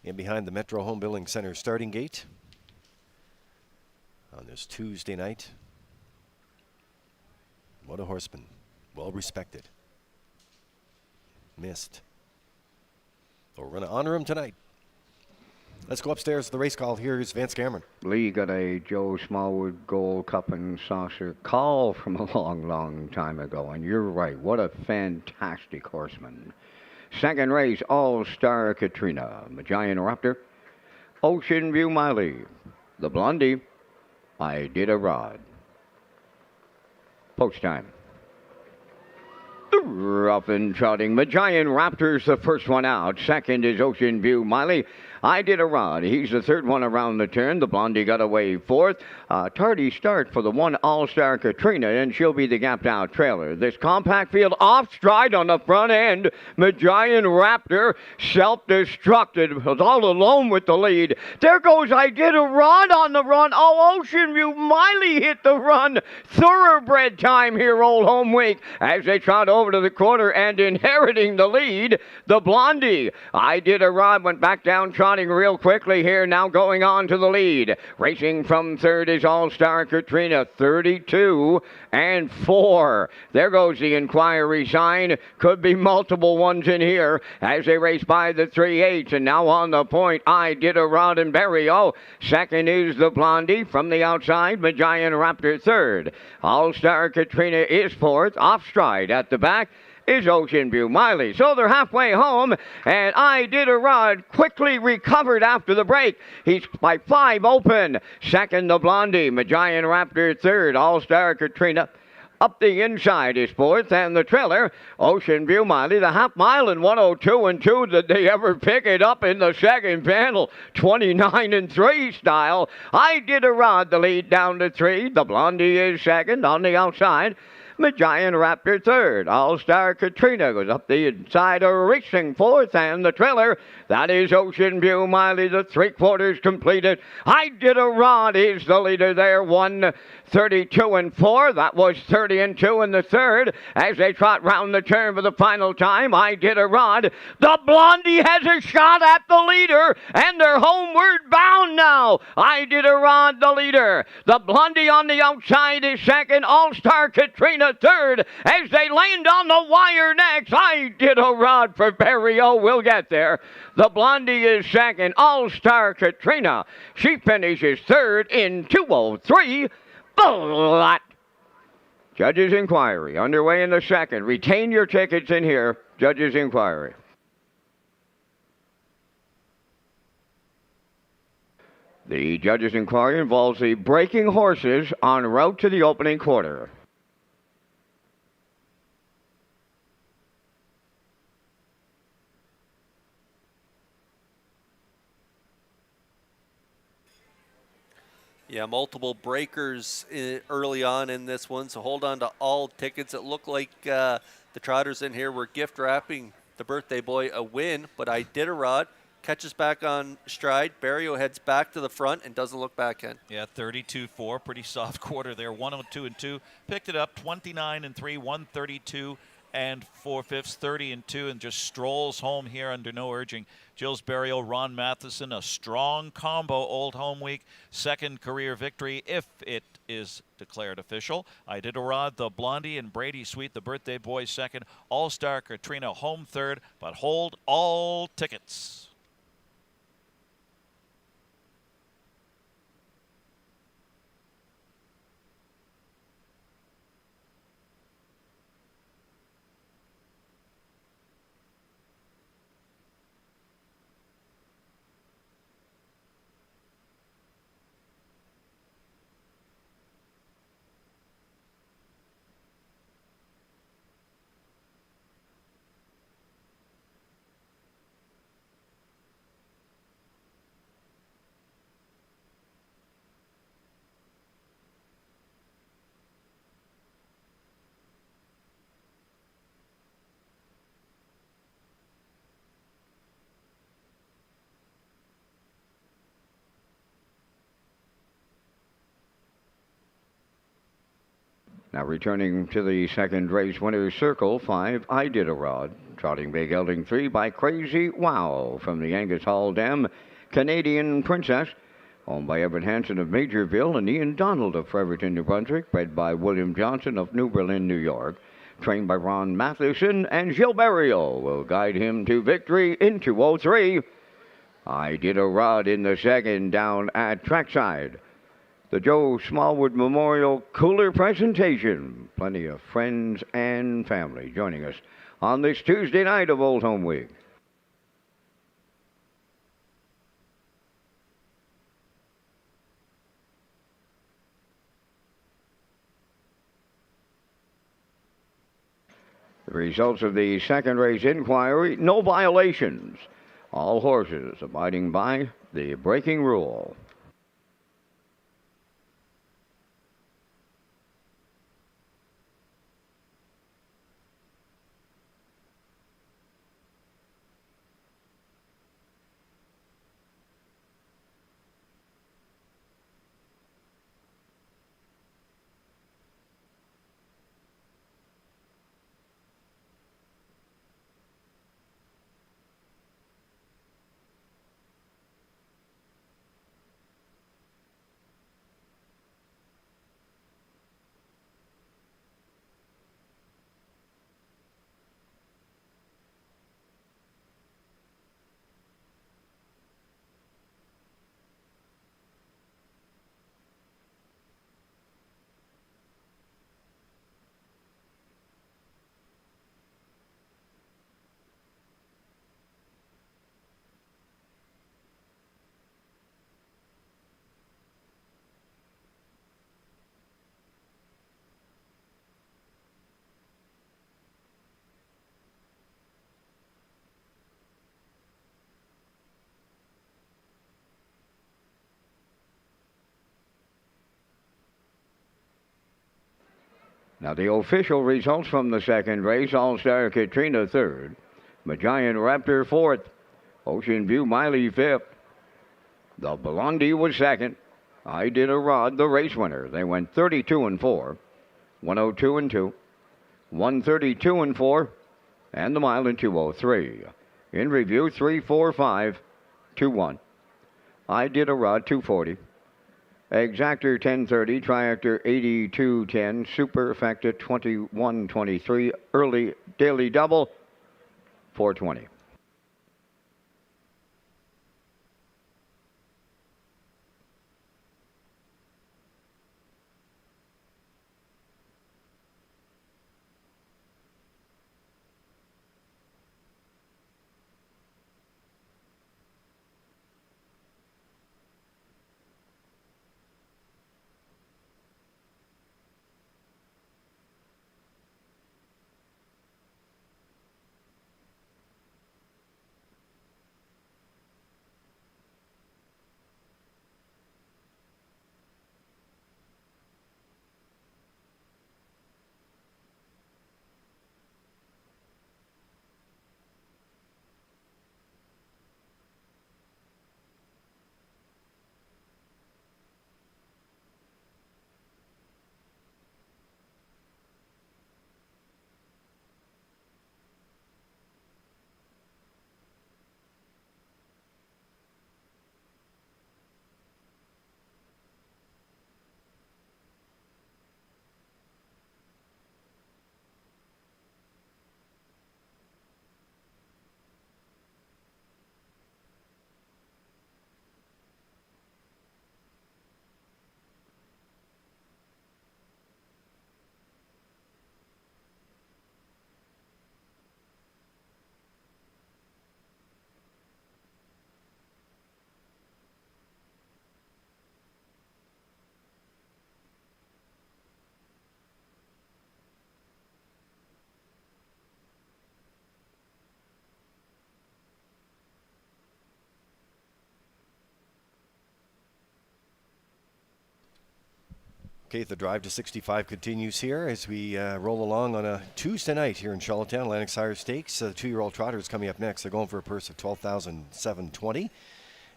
In behind the Metro Home Building Center starting gate on this Tuesday night. What a horseman. Well respected. Missed. So we're going to honor him tonight. Let's go upstairs to the race call. Here's Vance Cameron. Lee got a Joe Smallwood Gold Cup and Saucer call from a long, long time ago, and you're right. What a fantastic horseman. Second race, All-Star Katrina, Giant Raptor, Ocean View Miley, the Blondie, I Did a Rod. Post time. Rough and trotting. Giant Raptor's the first one out. Second is Ocean View Miley. I Did a Rod. He's the third one around the turn. The Blondie got away fourth. Tardy start for the one All-Star Katrina, and she'll be the gapped out trailer. This compact field off stride on the front end. Giant Raptor self-destructed. Was all alone with the lead. There goes I Did a Rod on the run. Oh, Ocean View Miley hit the run. Thoroughbred time here, Old Home Week, as they trot over to the quarter and inheriting the lead. The Blondie, I Did a Rod, went back down trotting real quickly here, now going on to the lead. Racing from third is All-Star Katrina, 32-4. There goes the inquiry sign. Could be multiple ones in here as they race by the 3/8, and now on the point, I Did a Rod and Barrio. Second is the Blondie from the outside, Giant Raptor third. All-Star Katrina is fourth, off stride at the back is Ocean View Miley. So they're halfway home, and I Did a Rod quickly recovered after the break. He's by 5 open. Second, the Blondie, Giant Raptor third, All-Star Katrina. Up the inside is fourth, and the trailer, Ocean View Miley, the half mile in 102-2. Did they ever pick it up in the second panel? 29-3 style. I Did a Rod, the lead down to 3. The Blondie is second on the outside. Giant Raptor third. All-Star Katrina goes up the inside, racing fourth, and the trailer, that is Ocean View Miley, the 3/4 completed. I Did a Rod is the leader there, 1:32-4. That was 30-2 in the third as they trot round the turn for the final time. I Did a Rod. The Blondie has a shot at the leader, and they're homeward bound now. I Did a Rod, the leader. The Blondie on the outside is second. All-Star Katrina third as they land on the wire next. I Did a Rod for Barrio. We'll get there. The Blondie is second. All-Star Katrina, she finishes third in 2:03. But Judges' inquiry underway in the second. Retain your tickets in here. Judges' inquiry. The judges' inquiry involves the breaking horses en route to the opening quarter. Yeah, multiple breakers early on in this one, so hold on to all tickets. It looked like the trotters in here were gift wrapping the birthday boy a win, but I Did a Rod catches back on stride. Barrio heads back to the front and doesn't look back in. Yeah, 32-4, pretty soft quarter there. 102-2, picked it up 29-3, 132 4/5, 30-2, and just strolls home here under no urging. Jill's Barrio, Ron Matheson, a strong combo, Old Home Week, second career victory if it is declared official. I Did a Rod, the Blondie, and Brady Sweet, the birthday boy, second. All-Star Katrina, home third, but hold all tickets. Now returning to the second race winner's circle, 5, I Did a Rod. Trotting big, gelding 3 by Crazy Wow from the Angus Hall Dam. Canadian Princess, owned by Everett Hansen of Majorville and Ian Donald of Fredericton, New Brunswick, bred by William Johnson of New Berlin, New York. Trained by Ron Matheson, and Gil Barrio will guide him to victory in 2:03. I Did a Rod in the second down at trackside. The Joe Smallwood Memorial Cooler presentation. Plenty of friends and family joining us on this Tuesday night of Old Home Week. The results of the second race inquiry, no violations. All horses abiding by the braking rule. Now the official results from the second race, All-Star Katrina third, Magiant Raptor fourth, Ocean View Miley fifth, the Blondie was second, I Did a Rod the race winner. They went 32 and 4, 102 and 2, 132 and 4, and the mile in 203. In review 345 21. I Did a Rod 240. Exactor 1030, Triactor 8210, Superfecta 2123, Early Daily Double 420. Okay, the drive to 65 continues here as we roll along on a Tuesday night here in Charlottetown. Atlantic Sire Stakes. The 2-year-old trotters coming up next. They're going for a purse of $12,720,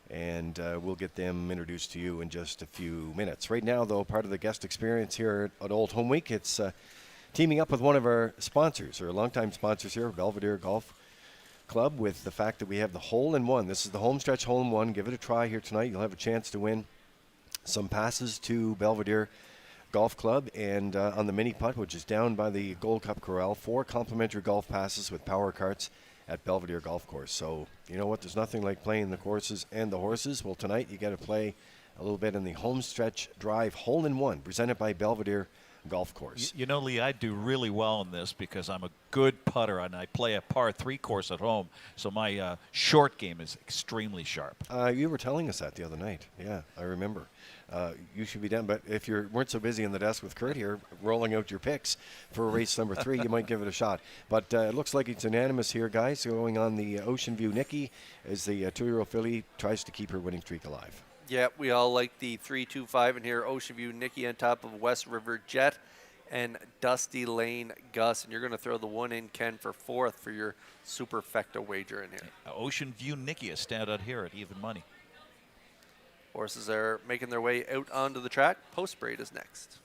and we'll get them introduced to you in just a few minutes. Right now, though, part of the guest experience here at Old Home Week, it's teaming up with one of our sponsors, or longtime sponsors here, Belvedere Golf Club, with the fact that we have the hole-in-one. This is the homestretch hole-in-one. Give it a try here tonight. You'll have a chance to win some passes to Belvedere Golf Club, and on the mini putt, which is down by the Gold Cup Corral, 4 complimentary golf passes with power carts at Belvedere Golf Course. So, you know what? There's nothing like playing the courses and the horses. Well, tonight you got to play a little bit in the Homestretch Drive Hole-in-One, presented by Belvedere golf course. You know, Lee, I do really well in this because I'm a good putter and I play a par 3 course at home. So my short game is extremely sharp. You were telling us that the other night. Yeah, I remember. You should be done. But if you weren't so busy on the desk with Kurt here, rolling out your picks for race number 3, you might give it a shot. But it looks like it's unanimous here, guys. Going on the Ocean View Nikki as the 2-year-old filly tries to keep her winning streak alive. Yeah, we all like the 3-2-5 in here. Ocean View Nikki on top of West River Jet and Dusty Lane Gus. And you're going to throw the one in, Ken, for 4th for your superfecta wager in here. Ocean View Nikki, a standout here at even money. Horses are making their way out onto the track. Post Parade is next.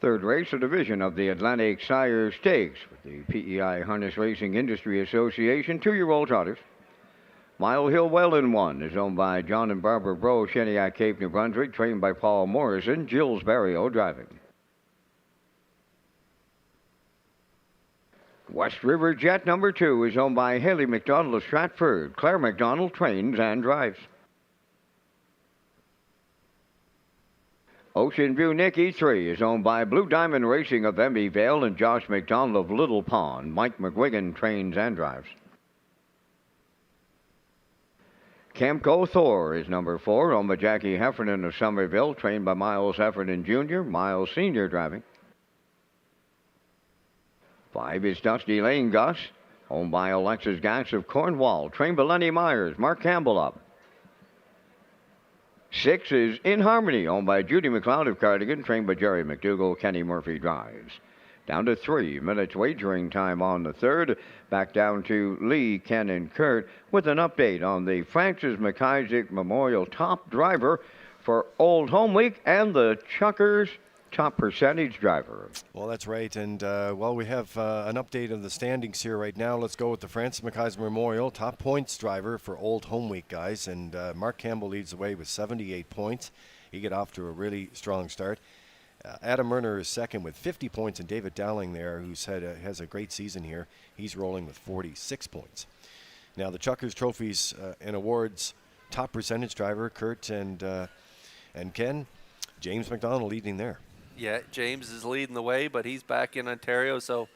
Third race, a division of the Atlantic Sire Stakes with the PEI Harness Racing Industry Association, 2-year-old trotters. Mile Hill Wellen 1 is owned by John and Barbara Bro, Sheniac, Cape, New Brunswick, trained by Paul Morrison, Gilles Barrio driving. West River Jet number 2 is owned by Haley McDonald of Stratford. Claire McDonald trains and drives. Ocean View Nikki 3 is owned by Blue Diamond Racing of Emmy Vale and Josh McDonald of Little Pond. Mike McGuigan trains and drives. Camco Thor is number 4, owned by Jackie Heffernan of Somerville, trained by Miles Heffernan Jr., Miles Sr. driving. 5 is Dusty Lane Gus, owned by Alexis Gass of Cornwall, trained by Lenny Myers, Mark Campbell up. 6 is In Harmony, owned by Judy McLeod of Cardigan, trained by Jerry McDougall, Kenny Murphy drives. Down to 3 minutes wagering time on the 3rd. Back down to Lee, Ken, and Kurt with an update on the Francis McIsaac Memorial top driver for Old Home Week and the Chuckers top percentage driver. Well, that's right. And while we have an update of the standings here right now, let's go with the Francis McIsaac Memorial top points driver for Old Home Week, guys. And Mark Campbell leads the way with 78 points. He got off to a really strong start. Adam Murner is second with 50 points, and David Dowling there, who's has a great season here, he's rolling with 46 points. Now the Chuckers Trophies and Awards top percentage driver, Kurt and Ken, James McDonald leading there. Yeah, James is leading the way, but he's back in Ontario, so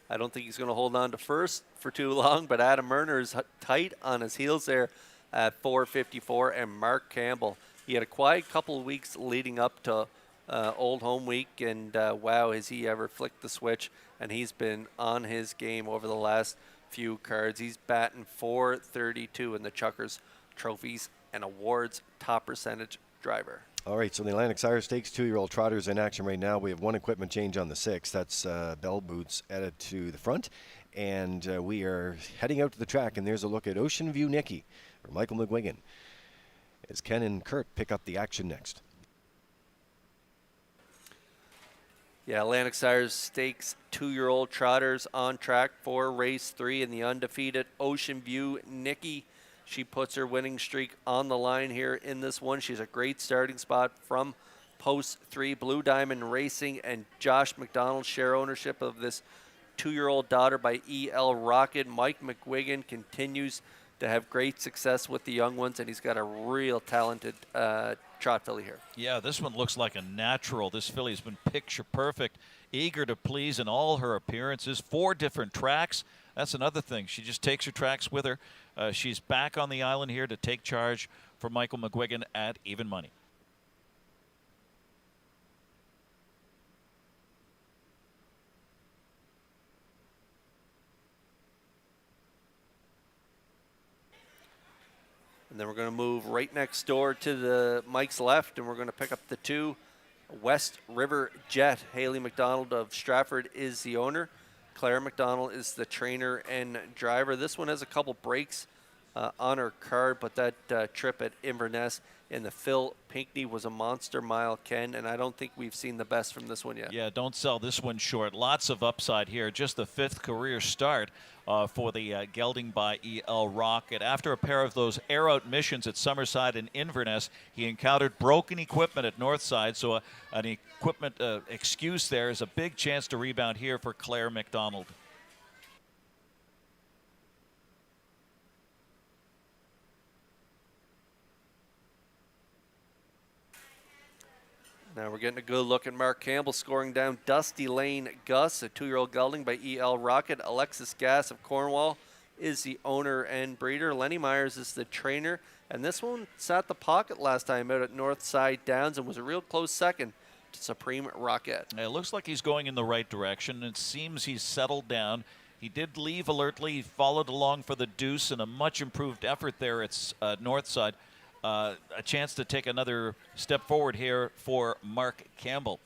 I don't think he's going to hold on to first for too long. But Adam Murner is tight on his heels there at 454, and Mark Campbell, he had a quiet couple of weeks leading up to Old Home Week, and wow, has he ever flicked the switch, and he's been on his game over the last few cards. He's batting .432 in the Chuckers Trophies and Awards top percentage driver. All right, so the Atlantic Sire Stakes 2-year-old trotters in action right now. We have one equipment change on the 6. That's bell boots added to the front, and we are heading out to the track, and there's a look at Ocean View Nikki for Michael McGuigan as Ken and Kurt pick up the action next. Yeah, Atlantic Sire Stakes 2-year-old trotters on track for race 3 in the undefeated Ocean View Nikki. She puts her winning streak on the line here in this one. She's a great starting spot from post 3. Blue Diamond Racing and Josh McDonald share ownership of this 2-year-old daughter by E.L. Rocket. Mike McGuigan continues to have great success with the young ones, and he's got a real talented trot filly here. Yeah, this one looks like a natural. This filly's been picture perfect, eager to please in all her appearances. 4 different tracks. That's another thing. She just takes her tracks with her. She's back on the island here to take charge for Michael McGuigan at even money. And then we're going to move right next door to the Mike's left, and we're going to pick up the 2 West River Jet. Haley McDonald of Stratford is the owner. Claire McDonald is the trainer and driver. This one has a couple breaks on her card, but that trip at Inverness And the Phil Pinckney was a monster mile, Ken, and I don't think we've seen the best from this one yet. Yeah, don't sell this one short. Lots of upside here. Just the 5th career start for the gelding by E.L. Rocket. After a pair of those air-out missions at Summerside and Inverness, he encountered broken equipment at Northside, so an equipment excuse there is a big chance to rebound here for Claire McDonald. Now we're getting a good look at Mark Campbell scoring down Dusty Lane Gus, a 2-year-old gelding by E.L. Rocket. Alexis Gass of Cornwall is the owner and breeder. Lenny Myers is the trainer. And this one sat the pocket last time out at Northside Downs and was a real close second to Supreme Rocket. It looks like he's going in the right direction. It seems he's settled down. He did leave alertly. He followed along for the deuce and a much improved effort there at Northside. A chance to take another step forward here for Mark Campbell.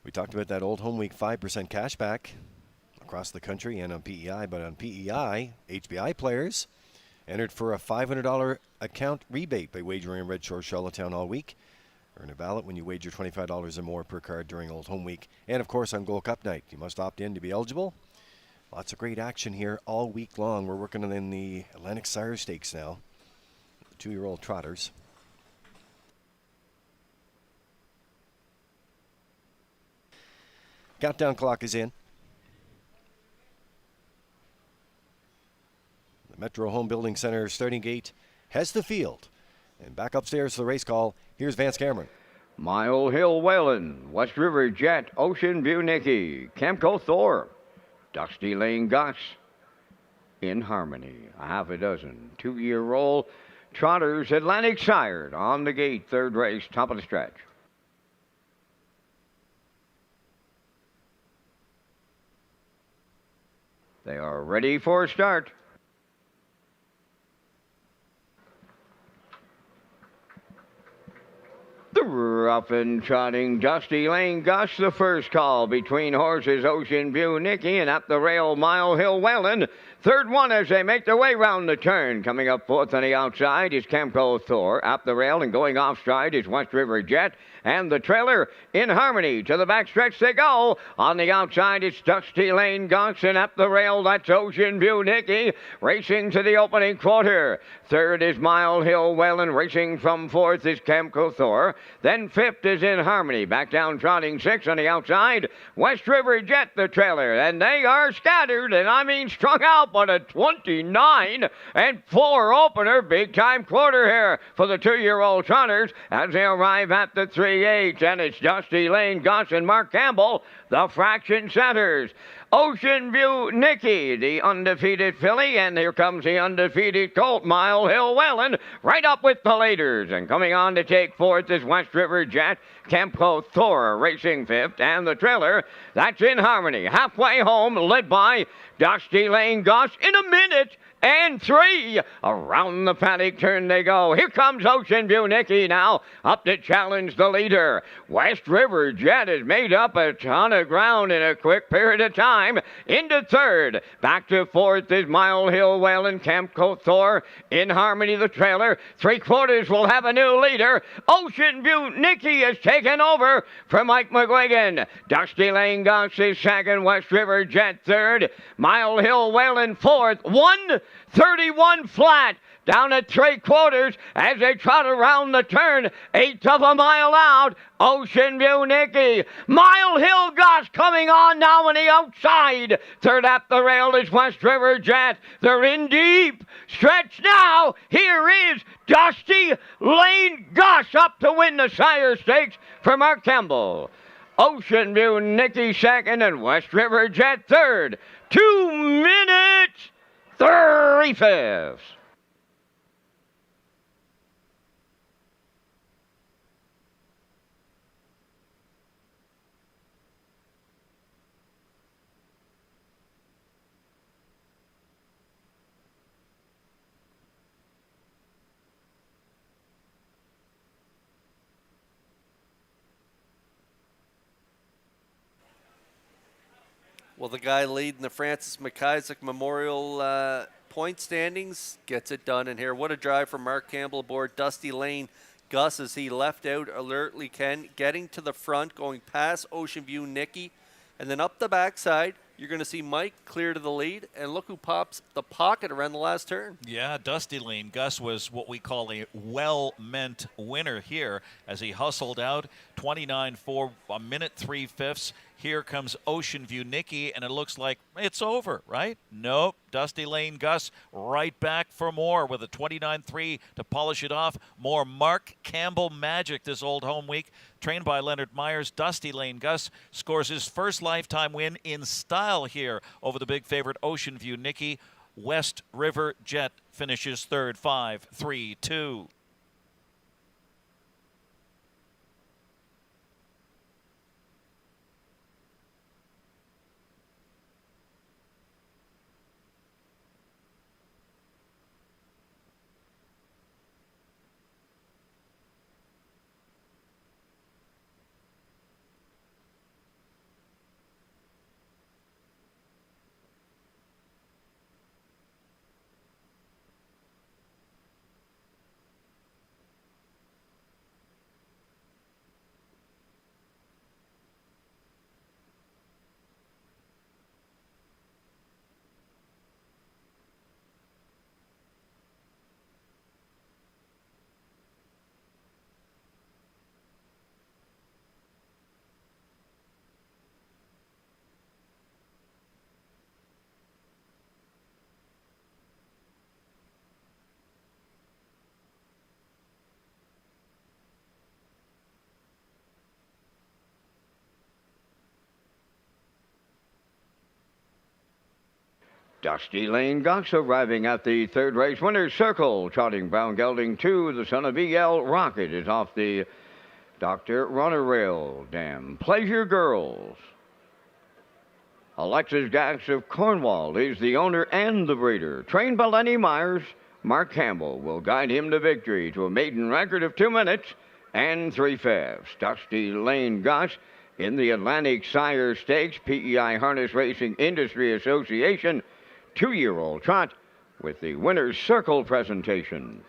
We talked about that old home week 5% cash back across the country and on PEI, but on PEI, HBI players entered for a $500 account rebate by wagering in Red Shores Charlottetown all week. Earn a ballot when you wager $25 or more per card during Old Home Week. And, of course, on Gold Cup night. You must opt in to be eligible. Lots of great action here all week long. We're working in the Atlantic Sire Stakes now. The 2-year-old trotters. Countdown clock is in. The Metro Home Building Center starting gate has the field. And back upstairs for the race call, here's Vance Cameron. Mile Hill Whalen, West River Jet, Ocean View Nicky, Camco Thor, Dusty Lane Gus, In Harmony, a half a dozen, 2-year-old trotters, Atlantic Sired on the gate, 3rd race, top of the stretch. They are ready for a start. The rough and trotting Dusty Lane Gus, the first call between horses Ocean View Nicky and up the rail Mile Hill Whalen. 3rd one as they make their way round the turn. Coming up 4th on the outside is Camco Thor. Up the rail and going off stride is West River Jet. And the trailer In Harmony. To the backstretch they go. On the outside it's Dusty Lane Gus, and up the rail that's Ocean View Nicky. Racing to the opening quarter. 3rd is Mile Hill Whalen. Racing from 4th is Camco Thor. Then 5th is In Harmony. Back down trotting 6th on the outside. West River Jet, the trailer. And they are scattered, and I mean strung out, but a 29-4 opener. Big time quarter here for the 2-year-old trotters as they arrive at the 3-8. And it's Dusty Lane Gus and Mark Campbell, the fraction setters. Ocean View Nicky, the undefeated filly, and here comes the undefeated colt, Mile Hill Whalen, right up with the leaders. And coming on to take 4th is West River Jet, Camco Thor racing 5th, and the trailer, that's In Harmony. Halfway home, led by Dusty Lane Gus in a minute and 3. Around the paddock turn they go. Here comes Ocean View Nicky now up to challenge the leader. West River Jet has made up a ton of ground in a quick period of time. Into 3rd. Back to 4th is Mile Hill Whalen, Camco Thor in harmony the trailer. 3/4 will have a new leader. Ocean View Nicky has taken over from Mike McGuigan. Dusty Lane Gus is 2nd. West River Jet 3rd. Mile Hill Whalen 4th. 1:31 flat. Down at 3/4 as they trot around the turn. 1/8 of a mile out. Ocean View Nicky. Mile Hill Gus coming on now on the outside. 3rd at the rail is West River Jet. They're in deep. Stretch now. Here is Dusty Lane Gus up to win the Sire Stakes for Mark Campbell. Ocean View Nicky 2nd and West River Jet 3rd. 2 minutes 3/5. Well, the guy leading the Francis McIsaac Memorial point standings gets it done in here. What a drive from Mark Campbell aboard Dusty Lane Gus as he left out alertly Ken, getting to the front, going past Ocean View Nicky, and then up the backside. You're going to see Mike clear to the lead, and look who pops the pocket around the last turn. Yeah, Dusty Lane Gus was what we call a well-meant winner here as he hustled out 29.4, a minute 3/5. Here comes Ocean View Nicky, and it looks like it's over, right? Nope. Dusty Lane Gus right back for more with a 29.3 to polish it off. More Mark Campbell magic this old home week. Trained by Leonard Myers, Dusty Lane Gus scores his first lifetime win in style here over the big favorite Ocean View Nicky. West River Jet finishes 3rd, 5-3-2. Dusty Lane Gus arriving at the 3rd race winner's circle. Trotting Brown Gelding 2, the son of E.L. Rocket, is off the Dr. Runner Rail Dam. Pleasure Girls. Alexis Dax of Cornwall is the owner and the breeder. Trained by Lenny Myers, Mark Campbell will guide him to victory to a maiden record of 2 minutes and 3/5. Dusty Lane Gus in the Atlantic Sire Stakes, PEI Harness Racing Industry Association 2-year-old trot with the winner's circle presentation.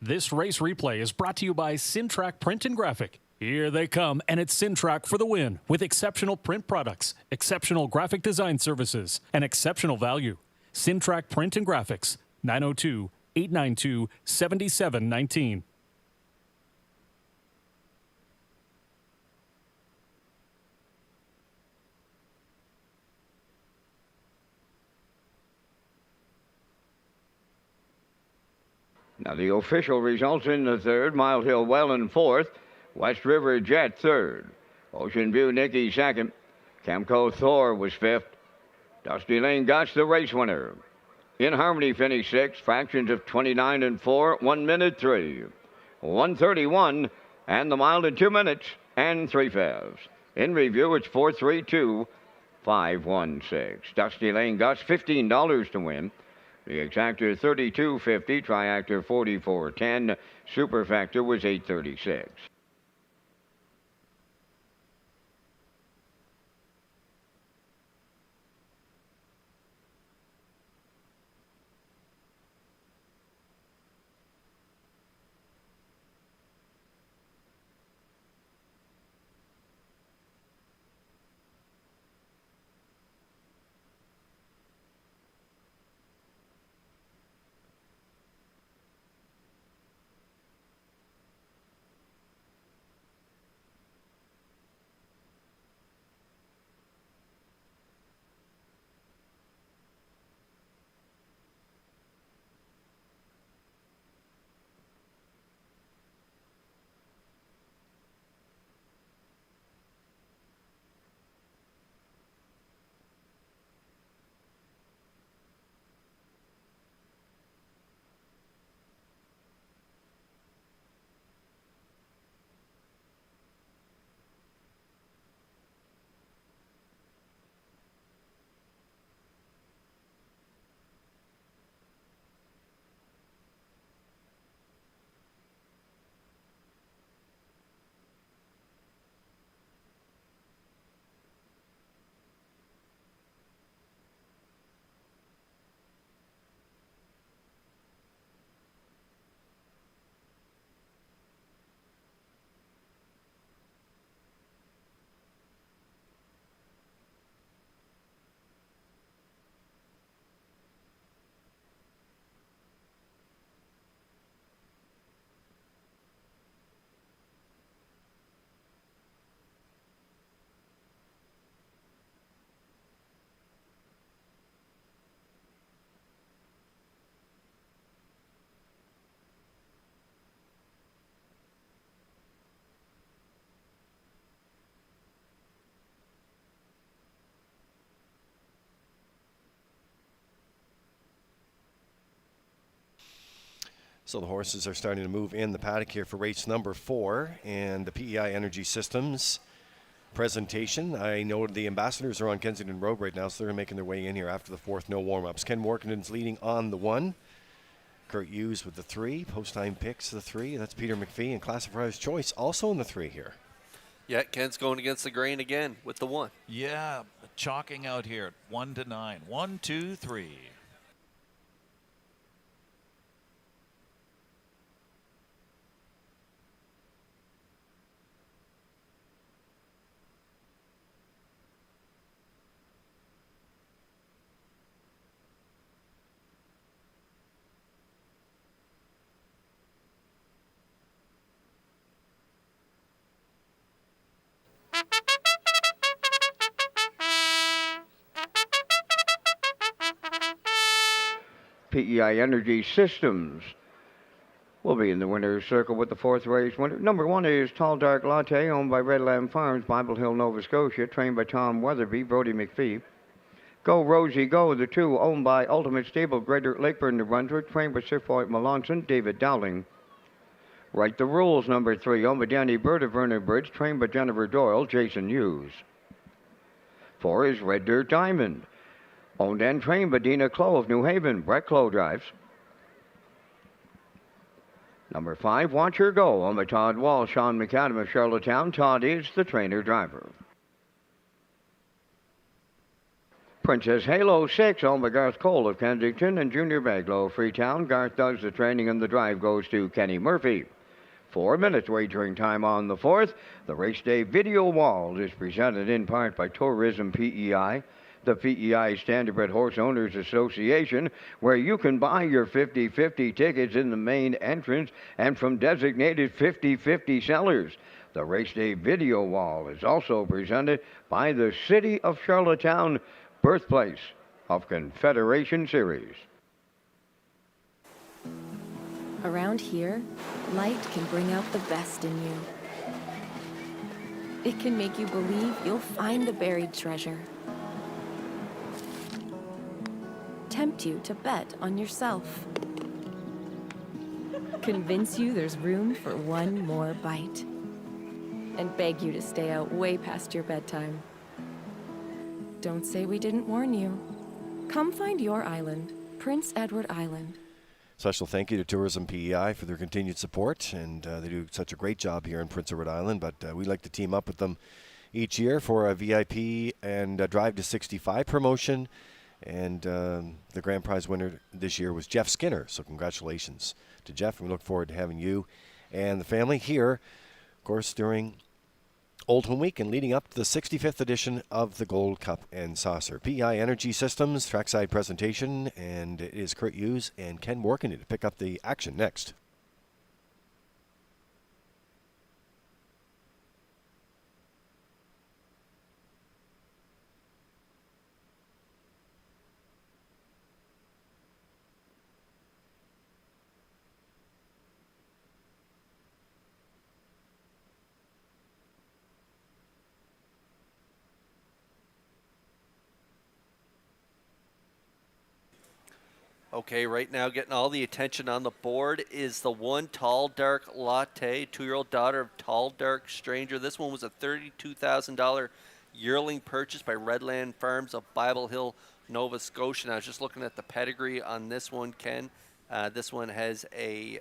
This race replay is brought to you by Sintrack Print and Graphic. Here they come, and it's Sintrack for the win with exceptional print products, exceptional graphic design services, and exceptional value. Sintrack Print and Graphics, 902-892-7719. Now the official results in the 3rd, Mile Hill Whalen 4th, West River Jet 3rd, Ocean View Nicky 2nd, Camco Thor was 5th, Dusty Lane Gus the race winner. In Harmony finished 6th, fractions of 29 and 4, 1 minute 3. 131 and the mile in 2 minutes and 3/5. In review, it's 4:32.516. Dusty Lane Gus, $15 to win. The exactor 32.50, triactor 44.10, superfactor was 8.36. So the horses are starting to move in the paddock here for race number 4 and the PEI Energy Systems presentation. I know the ambassadors are on Kensington Road right now, so they're making their way in here after the 4th, no warm-ups. Ken Morkinen's leading on the 1. Kurt Hughes with the 3. Post-time picks the 3. That's Peter McPhee and Classifier's Choice also in the 3 here. Yeah, Ken's going against the grain again with the 1. Yeah, chalking out here at 1 to 9. 1, 2, 3. PEI Energy Systems will be in the winner's circle with the 4th race winner. Number 1 is Tall Dark Latte, owned by Red Lamb Farms, Bible Hill, Nova Scotia, trained by Tom Weatherby, Brody McPhee. Go Rosie Go, the 2, owned by Ultimate Stable, Greater Lakeburn, New Brunswick, trained by Sir Floyd Melanson, David Dowling. Right the Rules, number 3, owned by Danny Bird of Vernon Bridge, trained by Jennifer Doyle, Jason Hughes. 4 is Red Dirt Diamond, owned and trained by Dina Clow of New Haven, Brett Clow drives. Number 5, Watch Her Go, owned by Todd Wall, Sean McAdam of Charlottetown. Todd is the trainer-driver. Princess Halo 6, owned by Garth Cole of Kensington and Junior Baglow of Freetown. Garth does the training and the drive goes to Kenny Murphy. 4 minutes wagering time on the 4th. The race day video wall is presented in part by Tourism PEI, the PEI Standardbred Horse Owners Association, where you can buy your 50/50 tickets in the main entrance and from designated 50/50 sellers. The race day video wall is also presented by the City of Charlottetown, birthplace of Confederation Series. Around here, light can bring out the best in you. It can make you believe you'll find the buried treasure. tempt you to bet on yourself. Convince you there's room for one more bite. And beg you to stay out way past your bedtime. Don't say we didn't warn you. Come find your island, Prince Edward Island. Special thank you to Tourism PEI for their continued support, and they do such a great job here in Prince Edward Island, but we like to team up with them each year for a VIP and a Drive to 65 promotion, and the grand prize winner this year was Jeff Skinner, so congratulations to Jeff, and we look forward to having you and the family here, of course, during Old Home Week and leading up to the 65th edition of the Gold Cup and Saucer. PEI Energy Systems trackside presentation, and it is Kurt Hughes and Ken Morkany to pick up the action next. Okay, right now getting all the attention on the board is the one Tall Dark Latte, 2-year-old daughter of Tall Dark Stranger. This one was a $32,000 yearling purchase by Redland Farms of Bible Hill, Nova Scotia. And I was just looking at the pedigree on this one, Ken. This one has a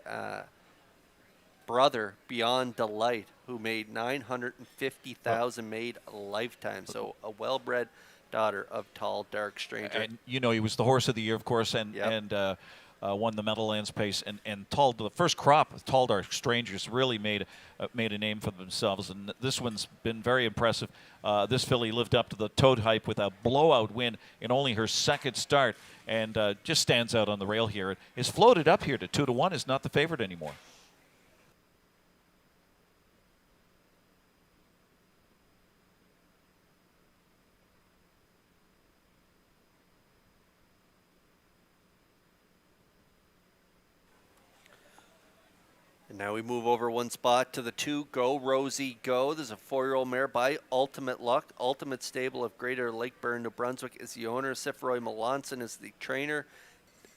brother, Beyond Delight, who made $950,000 made a lifetime. So a well-bred daughter of Tall Dark Stranger. And you know, he was the horse of the year, of course, and won the Meadowlands Pace. And the first crop of Tall Dark Strangers really made a name for themselves. And this one's been very impressive. This filly lived up to the toad hype with a blowout win in only her second start, and just stands out on the rail here. It is floated up here to 2-1. Is not the favorite anymore. Now we move over one spot to the 2, Go Rosie Go. There's a 4-year-old mare by Ultimate Luck. Ultimate Stable of Greater Lakeburn, New Brunswick is the owner. Sifroy Melanson is the trainer.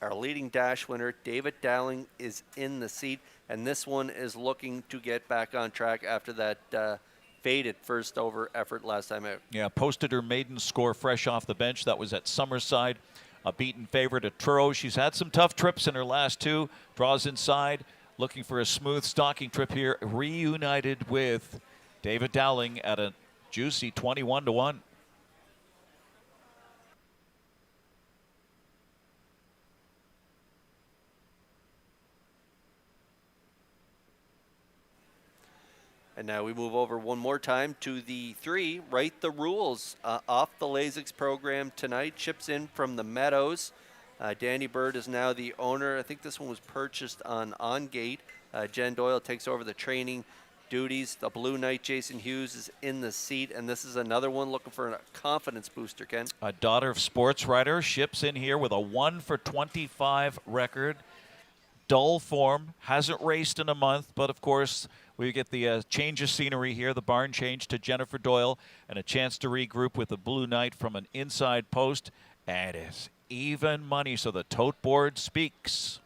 Our leading dash winner, David Dowling, is in the seat. And this one is looking to get back on track after that faded first over effort last time out. Yeah, posted her maiden score fresh off the bench. That was at Summerside. A beaten favorite at Truro. She's had some tough trips in her last 2. Draws inside. Looking for a smooth stalking trip here, reunited with David Dowling at a juicy 21-1. And now we move over one more time to the 3, Right the Rules, off the Lasix program tonight. Chips in from the Meadows. Danny Bird is now the owner. I think this one was purchased on Gate. Jen Doyle takes over the training duties. The Blue Knight, Jason Hughes, is in the seat. And this is another one looking for a confidence booster, Ken. A daughter of sports writer ships in here with a 1-for-25 record. Dull form. Hasn't raced in a month, but of course we get the change of scenery here. The barn change to Jennifer Doyle and a chance to regroup with the Blue Knight from an inside post. And it's even money, so the tote board speaks.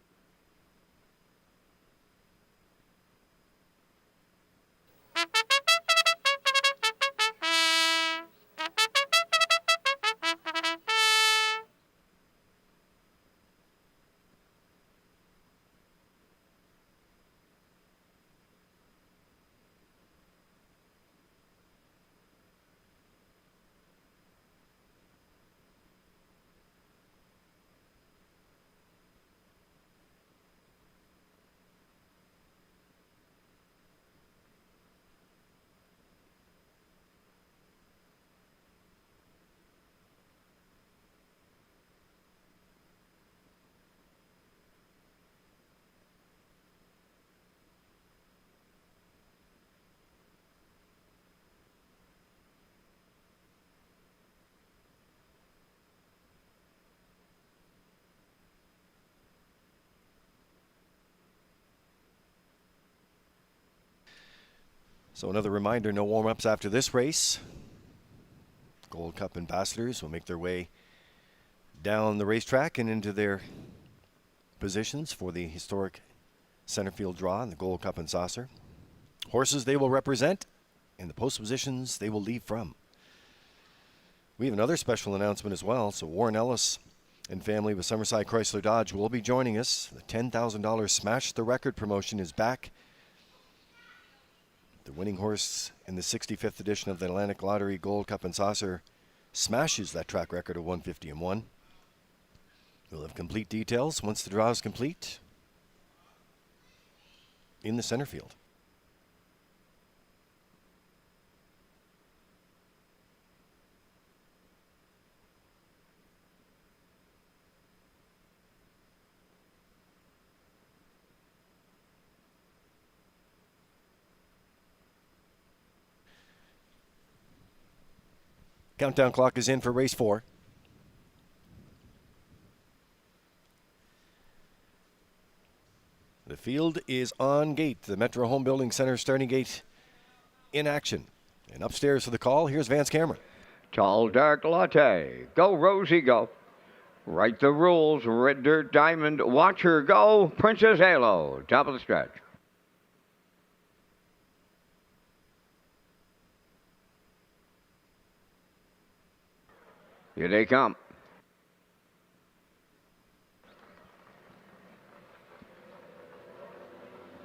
So another reminder, no warm-ups after this race. Gold Cup ambassadors will make their way down the racetrack and into their positions for the historic center field draw in the Gold Cup and Saucer. Horses they will represent and the post positions they will leave from. We have another special announcement as well. So Warren Ellis and family with Summerside Chrysler Dodge will be joining us. The $10,000 Smash the Record promotion is back. The winning horse in the 65th edition of the Atlantic Lottery Gold Cup and Saucer smashes that track record of 150-1. We'll have complete details once the draw is complete in the center field. Countdown clock is in for race 4. The field is on gate. The Metro Home Building Center starting gate in action. And upstairs for the call, here's Vance Cameron. Tall Dark Latte. Go, Rosie, go. Write the rules. Red Dirt Diamond. Watch her go. Princess Halo. Top of the stretch. Here they come.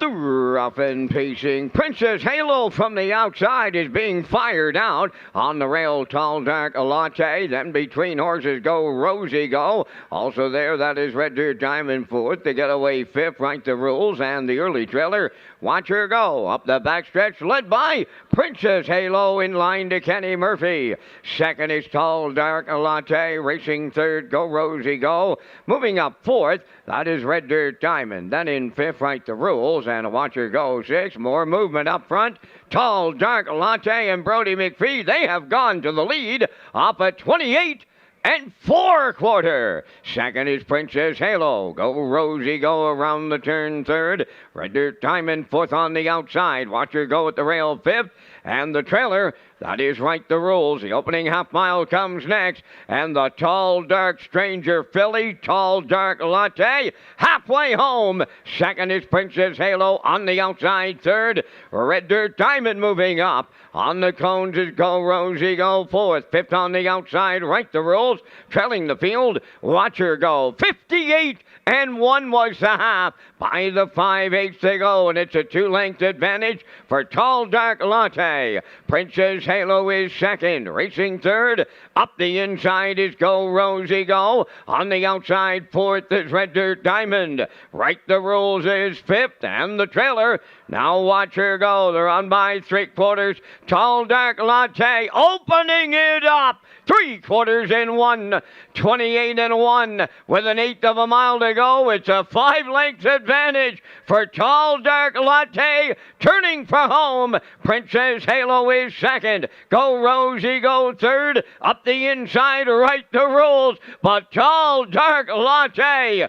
The rough and pacing Princess Halo from the outside is being fired out. On the rail, Tall Dark Latte. Then between horses go Rosie Go. Also there, that is Red Dirt Diamond fourth. The getaway fifth, Right the Rules. And the early trailer, Watch Her Go. Up the backstretch, led by Princess Halo in line to Kenny Murphy. Second is Tall Dark Latte. Racing third, Go Rosie Go. Moving up fourth, that is Red Dirt Diamond. Then in fifth, Right the Rules. And Watch Her Go six. More movement up front. Tall Dark Latte and Brody McPhee, they have gone to the lead up at 28 and 4/4. Second is Princess Halo. Go Rosie Go around the turn third. Red Dirt Diamond fourth on the outside. Watch Her Go at the rail fifth. And the trailer, that is Right the Rules. The opening half mile comes next. And the Tall Dark Stranger filly, Tall Dark Latte, halfway home. Second is Princess Halo on the outside third. Red Dirt Diamond moving up. On the cones is Go Rosie Go fourth. Fifth on the outside, Right the Rules. Trailing the field, Watch Her Go. 58 and 1 was the half. By the 5/8 they go, and it's a 2-length advantage for Tall Dark Latte. Princess Halo is second. Racing third. Up the inside is Go Rosie Go. On the outside fourth is Red Dirt Diamond. Right the Rules is fifth. And the trailer, now Watch Her Go. They're on by 3/4. Tall Dark Latte opening it up. 3/4 in 1. 28 and 1 with an 1/8 of a mile to go. It's a 5-length advantage for Tall Dark Latte. Turning for home. Princess Halo is second. Go Rosie Go third. Up the inside, Right the Rules. But Tall Dark Latte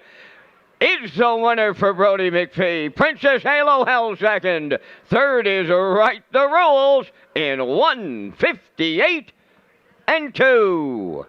is the winner for Brody McPhee. Princess Halo held second. Third is Right the Rules in 1:58 and 2.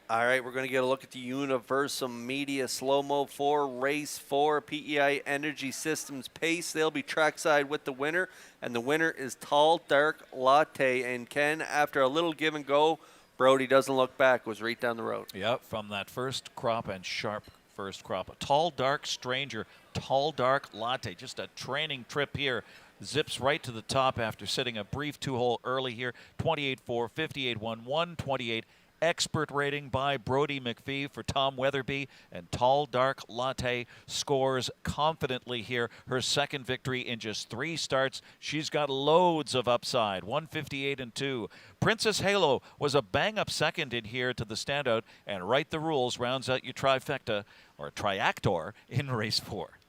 All right, we're going to get a look at the Universum Media Slow-Mo 4, Race 4, PEI Energy Systems Pace. They'll be trackside with the winner, and the winner is Tall Dark Latte. And Ken, after a little give and go, Brody doesn't look back, was right down the road. Yep, from that first crop and sharp first crop. Tall Dark Stranger, Tall Dark Latte, just a training trip here. Zips right to the top after sitting a brief 2-hole early here. 28-4, 58-1, 128. Expert rating by Brody McPhee for Tom Weatherby, and Tall Dark Latte scores confidently here. Her second victory in just 3 starts. She's got loads of upside, 158 and 2. Princess Halo was a bang-up second in here to the standout, and Right the Rules rounds out your trifecta, or triactor, in race 4.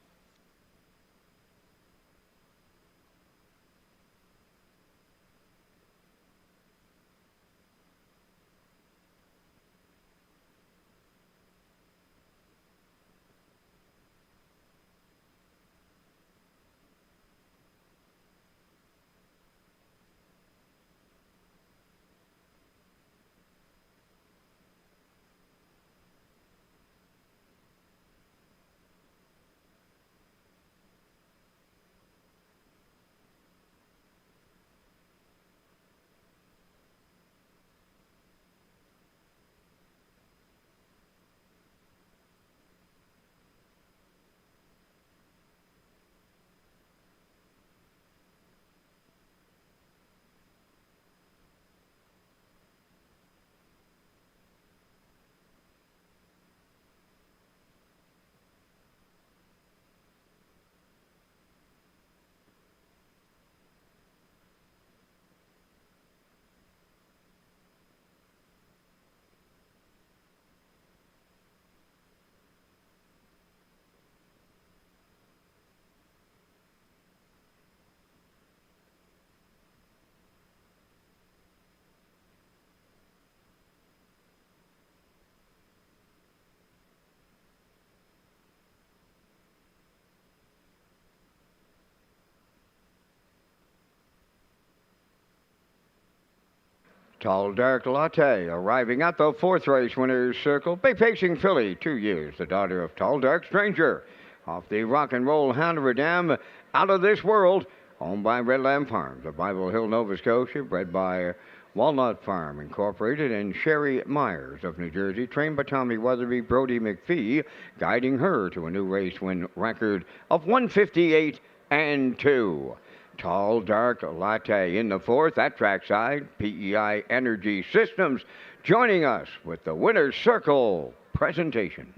Tall Dark Latte arriving at the fourth race winner's circle. Big Pacing Filly, 2 years, the daughter of Tall Dark Stranger. Off the Rock and Roll Hanover Dam, Out of This World, owned by Redland Farms of Bible Hill, Nova Scotia, bred by Walnut Farm Incorporated, and Sherry Myers of New Jersey, trained by Tommy Weatherby, Brody McPhee, guiding her to a new race win record of 158 and 2. Tall Dark Latte in the fourth at trackside. PEI Energy Systems joining us with the Winner's Circle presentation.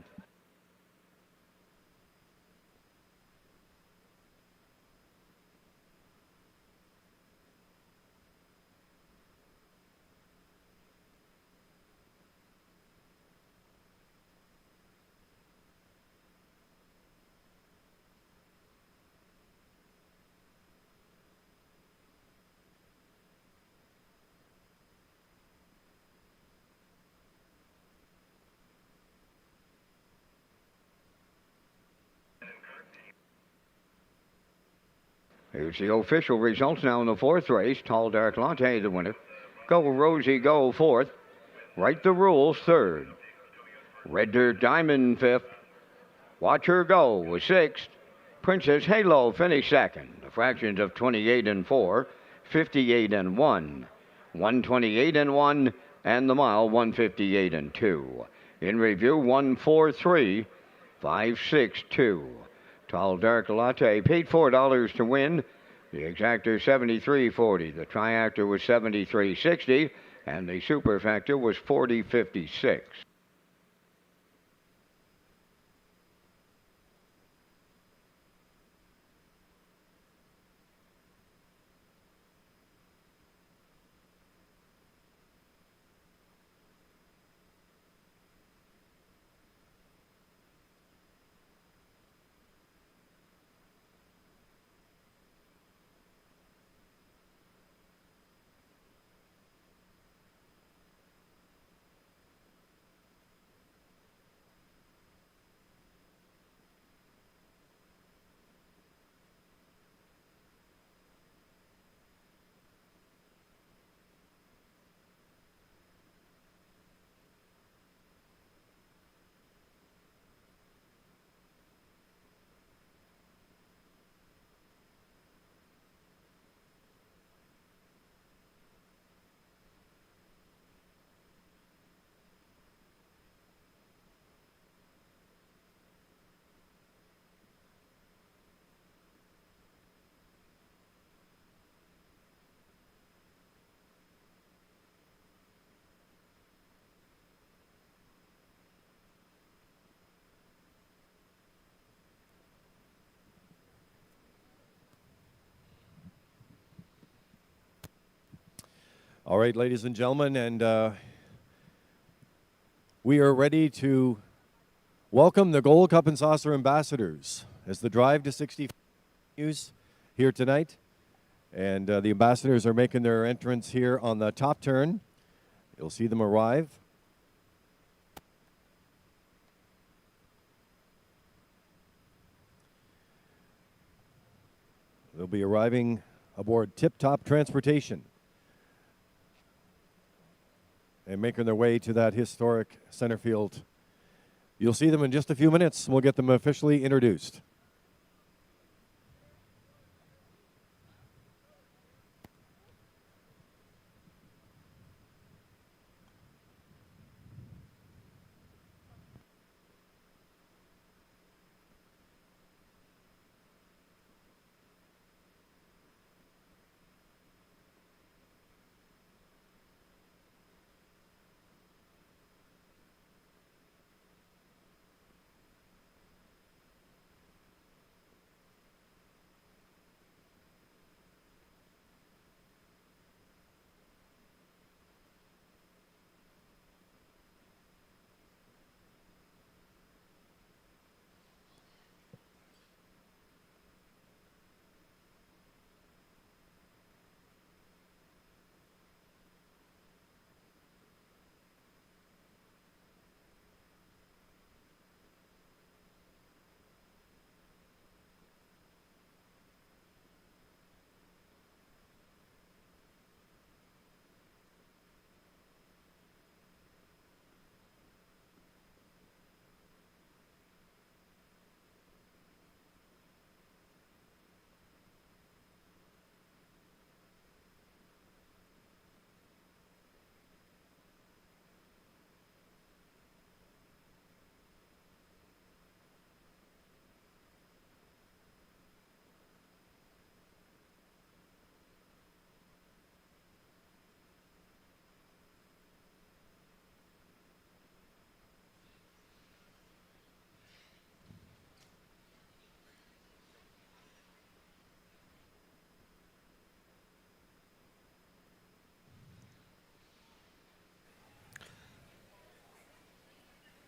Here's the official results now in the fourth race. Tall Dark Latte, the winner. Go Rosie Go, fourth. Right the Rules, third. Red Dirt Diamond, fifth. Watch Her Go was sixth. Princess Halo finished second. The fractions of 28 and 4, 58 and 1, 128 and 1, and the mile 158 and 2. In review, 143, 562. Tall Dark Latte paid $4 to win. The exactor $73.40. The triactor was $73.60, and the superfactor was $40.56. All right, ladies and gentlemen, and we are ready to welcome the Gold Cup and Saucer ambassadors as the drive to 60 continues here tonight. And the ambassadors are making their entrance here on the top turn. You'll see them arrive. They'll be arriving aboard Tip Top Transportation and making their way to that historic center field. You'll see them in just a few minutes. We'll get them officially introduced.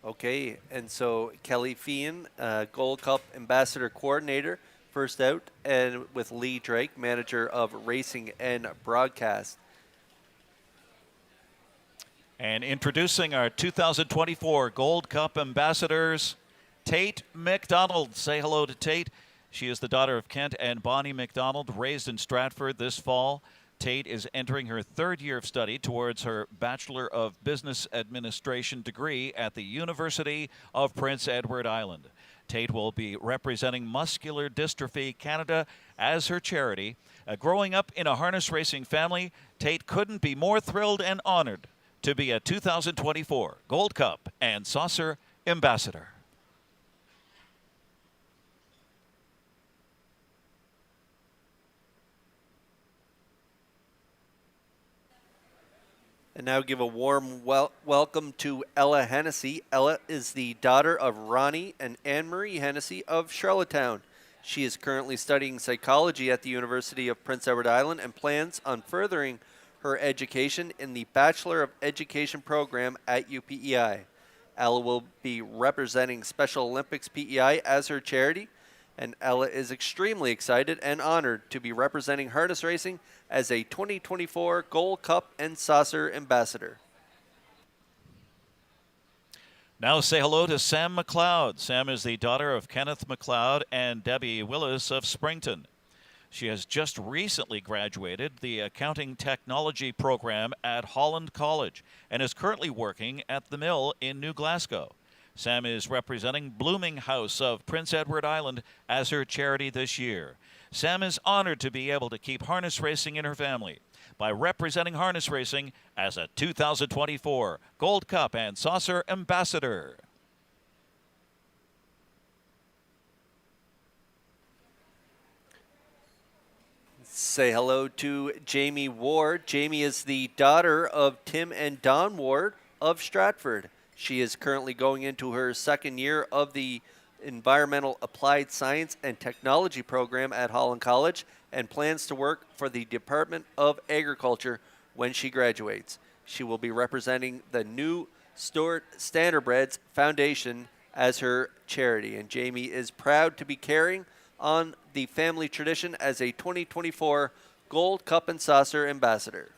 Okay, and so Kelly Feehan, Gold Cup Ambassador Coordinator, first out, and with Lee Drake, Manager of Racing and Broadcast. And introducing our 2024 Gold Cup ambassadors, Tate McDonald. Say hello to Tate. She is the daughter of Kent and Bonnie McDonald, raised in Stratford this fall. Tate is entering her third year of study towards her Bachelor of Business Administration degree at the University of Prince Edward Island. Tate will be representing Muscular Dystrophy Canada as her charity. Growing up in a harness racing family, Tate couldn't be more thrilled and honored to be a 2024 Gold Cup and Saucer Ambassador. And now give a warm welcome to Ella Hennessy. Ella is the daughter of Ronnie and Anne-Marie Hennessy of Charlottetown. She is currently studying psychology at the University of Prince Edward Island and plans on furthering her education in the Bachelor of Education program at UPEI. Ella will be representing Special Olympics PEI as her charity, and Ella is extremely excited and honored to be representing harness racing as a 2024 Gold Cup and Saucer Ambassador. Now say hello to Sam McLeod. Sam is the daughter of Kenneth McLeod and Debbie Willis of Springton. She has just recently graduated the Accounting Technology program at Holland College and is currently working at the mill in New Glasgow. Sam is representing Blooming House of Prince Edward Island as her charity this year. Sam is honored to be able to keep harness racing in her family by representing harness racing as a 2024 Gold Cup and Saucer Ambassador. Say hello to Jamie Ward. Jamie is the daughter of Tim and Don Ward of Stratford. She is currently going into her second year of the Environmental Applied Science and Technology program at Holland College and plans to work for the Department of Agriculture when she graduates. She will be representing the new Stuart Standardbreds Foundation as her charity, and Jamie is proud to be carrying on the family tradition as a 2024 Gold Cup and Saucer Ambassador.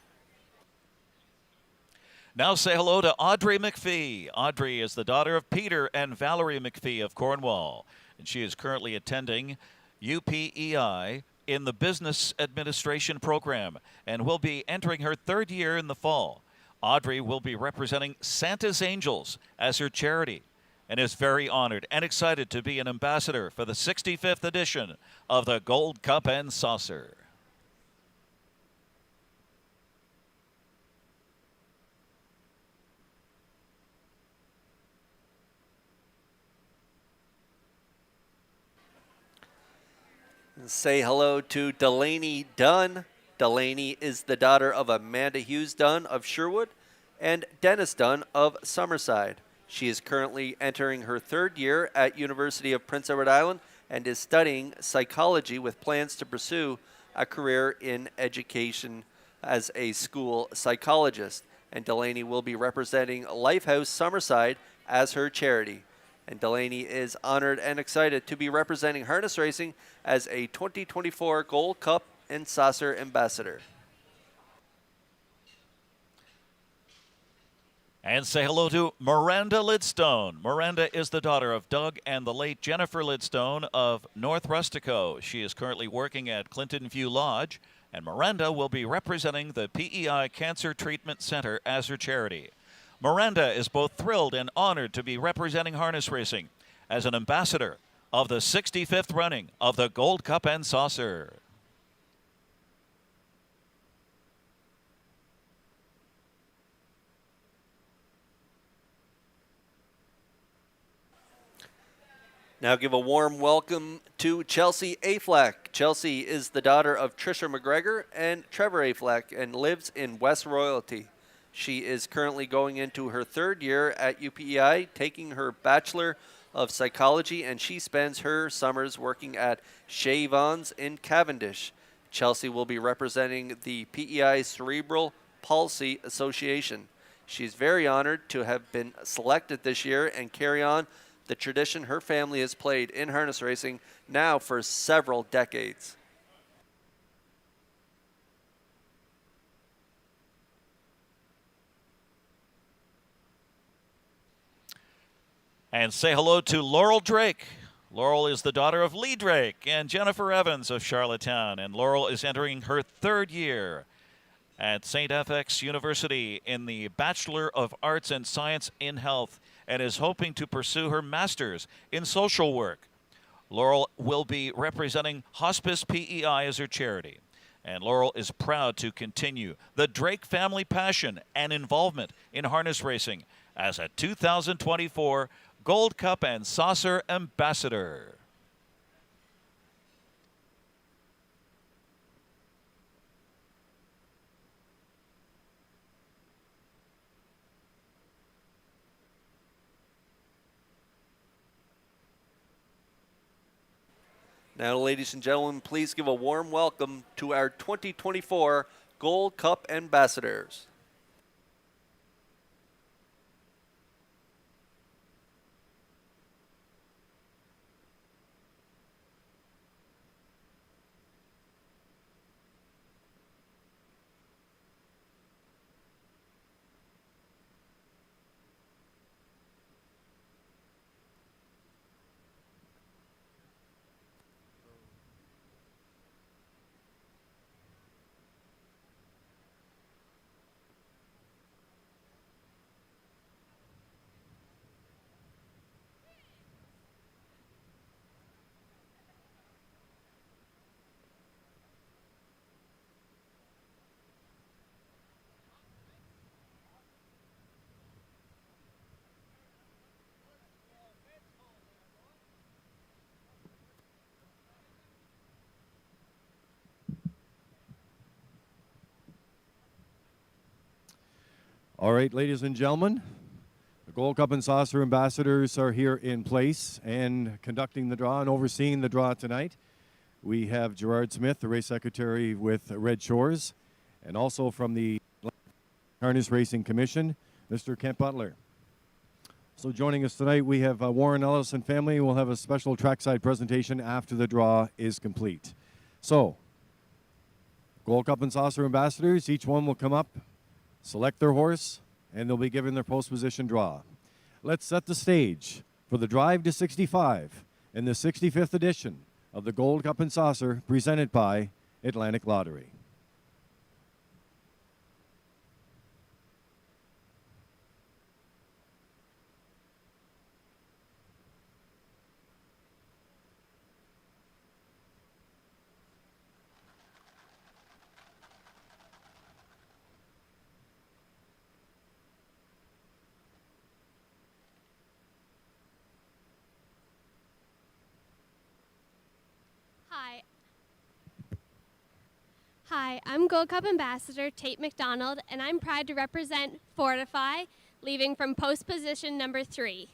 Now say hello to Audrey McPhee. Audrey is the daughter of Peter and Valerie McPhee of Cornwall, and she is currently attending UPEI in the Business Administration program and will be entering her third year in the fall. Audrey will be representing Santa's Angels as her charity and is very honored and excited to be an ambassador for the 65th edition of the Gold Cup and Saucer. Say hello to Delaney Dunn. Delaney is the daughter of Amanda Hughes Dunn of Sherwood and Dennis Dunn of Summerside. She is currently entering her third year at University of Prince Edward Island and is studying psychology with plans to pursue a career in education as a school psychologist. And Delaney will be representing Lifehouse Summerside as her charity. And Delaney is honored and excited to be representing harness racing as a 2024 Gold Cup and Saucer Ambassador. And say hello to Miranda Lidstone. Miranda is the daughter of Doug and the late Jennifer Lidstone of North Rustico. She is currently working at Clinton View Lodge, and Miranda will be representing the PEI Cancer Treatment Center as her charity. Miranda is both thrilled and honored to be representing harness racing as an ambassador of the 65th running of the Gold Cup and Saucer. Now give a warm welcome to Chelsea Aflack. Chelsea is the daughter of Trisha McGregor and Trevor Aflack and lives in West Royalty. She is currently going into her third year at UPEI, taking her Bachelor of Psychology, and she spends her summers working at Chez Vaughan's in Cavendish. Chelsea will be representing the PEI Cerebral Palsy Association. She's very honored to have been selected this year and carry on the tradition her family has played in harness racing now for several decades. And say hello to Laurel Drake. Laurel is the daughter of Lee Drake and Jennifer Evans of Charlottetown, and Laurel is entering her 3rd year at St. FX University in the Bachelor of Arts and Science in Health and is hoping to pursue her master's in social work. Laurel will be representing Hospice PEI as her charity. And Laurel is proud to continue the Drake family passion and involvement in harness racing as a 2024 Gold Cup and Saucer Ambassador. Now, ladies and gentlemen, please give a warm welcome to our 2024 Gold Cup ambassadors. All right, ladies and gentlemen, the Gold Cup and Saucer ambassadors are here in place and conducting the draw and overseeing the draw tonight. We have Gerard Smith, the race secretary with Red Shores, and also from the Harness Racing Commission, Mr. Kent Butler. So joining us tonight, we have Warren Ellis and family. We'll have a special trackside presentation after the draw is complete. So, Gold Cup and Saucer ambassadors, each one will come up, select their horse, and they'll be given their post position draw. Let's set the stage for the Drive to 65 in the 65th edition of the Gold Cup and Saucer presented by Atlantic Lottery. Hi, I'm Gold Cup Ambassador Tate McDonald, and I'm proud to represent Fortify, leaving from post position number 3.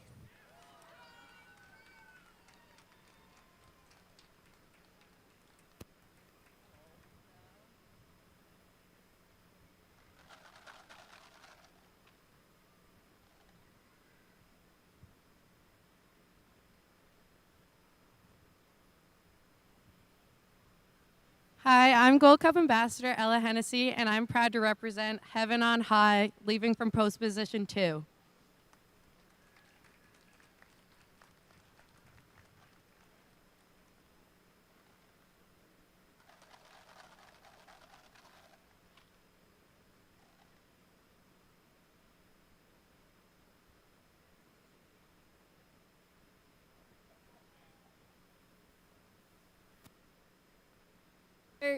Hi, I'm Gold Cup Ambassador Ella Hennessy, and I'm proud to represent Heaven on High, leaving from post position 2.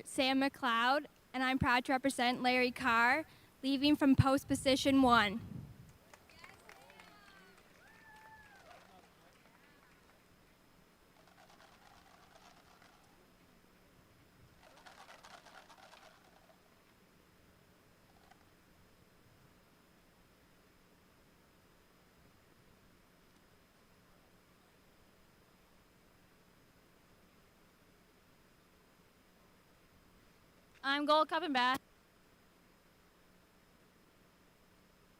Sam McLeod, and I'm proud to represent Larry Carr, leaving from post position 1. I'm Gold Cup Ambassador.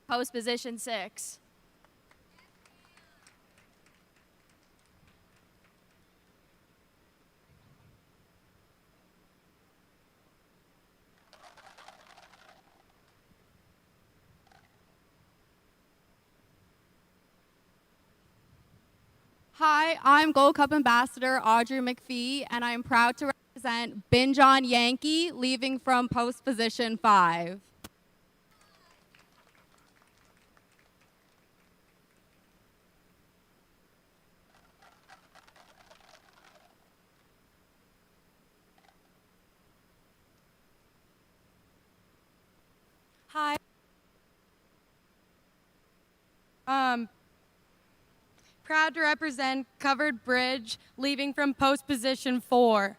Post position 6. Hi, I'm Gold Cup Ambassador Audrey McPhee, and I am proud to represent Binge on Yankee, leaving from post position 5. Hi. Proud to represent Covered Bridge, leaving from post position 4.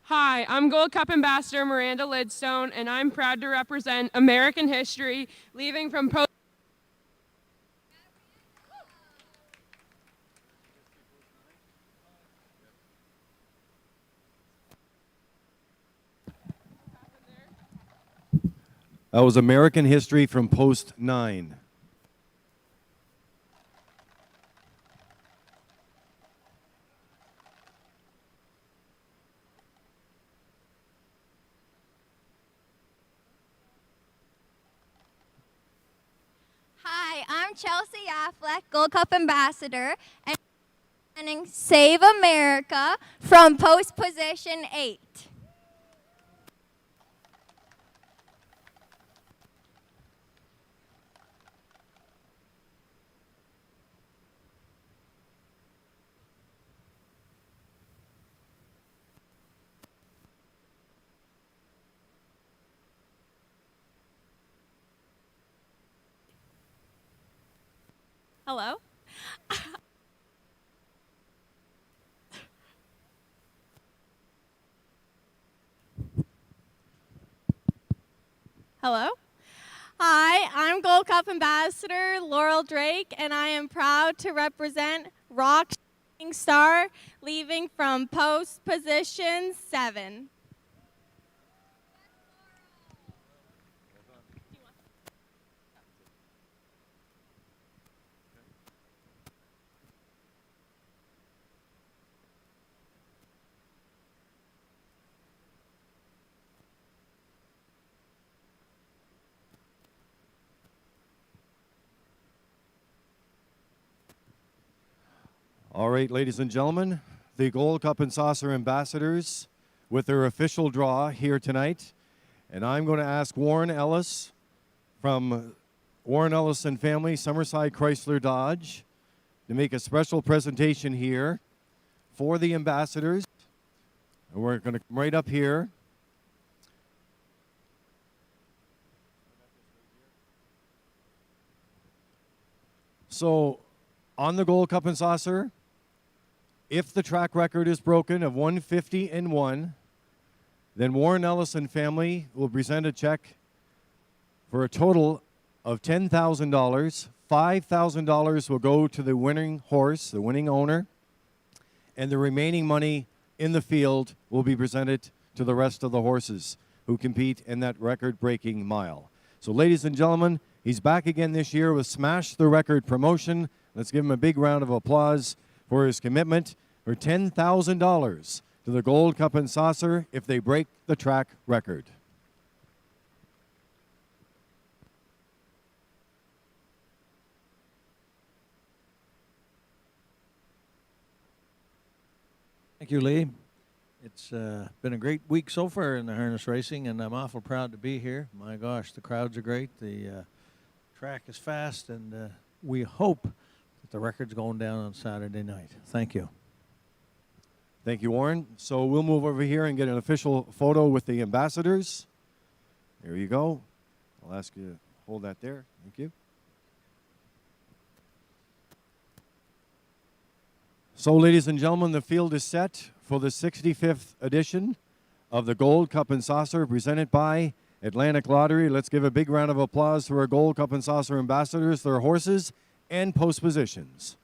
Hi, I'm Gold Cup Ambassador Miranda Lidstone, and I'm proud to represent American history, leaving from post. That was American history from post 9. Hi, I'm Chelsea Affleck, Gold Cup Ambassador, and representing Save America from post position 8. Hello? Hello? Hi, I'm Gold Cup Ambassador Laurel Drake, and I am proud to represent Rock Shining Star, leaving from post position 7. All right, ladies and gentlemen, the Gold Cup and Saucer ambassadors with their official draw here tonight. And I'm going to ask Warren Ellis from Warren Ellis and Family, Summerside Chrysler Dodge, to make a special presentation here for the ambassadors. And we're going to come right up here. So, on the Gold Cup and Saucer, if the track record is broken of 150-1, then Warren Ellis and Family will present a check for a total of $10,000. $5,000 will go to the winning horse, the winning owner, and the remaining money in the field will be presented to the rest of the horses who compete in that record-breaking mile. So, ladies and gentlemen, he's back again this year with Smash the Record promotion. Let's give him a big round of applause for his commitment for $10,000 to the Gold Cup and Saucer if they break the track record. Thank you, Lee. It's been a great week so far in the harness racing, and I'm awful proud to be here. My gosh, the crowds are great. The track is fast, and we hope that the record's going down on Saturday night. Thank you. Thank you, Warren. So we'll move over here and get an official photo with the ambassadors. There you go. I'll ask you to hold that there. Thank you. So, ladies and gentlemen, the field is set for the 65th edition of the Gold Cup and Saucer presented by Atlantic Lottery, let's give a big round of applause to our Gold Cup and Saucer ambassadors, their horses, and post positions.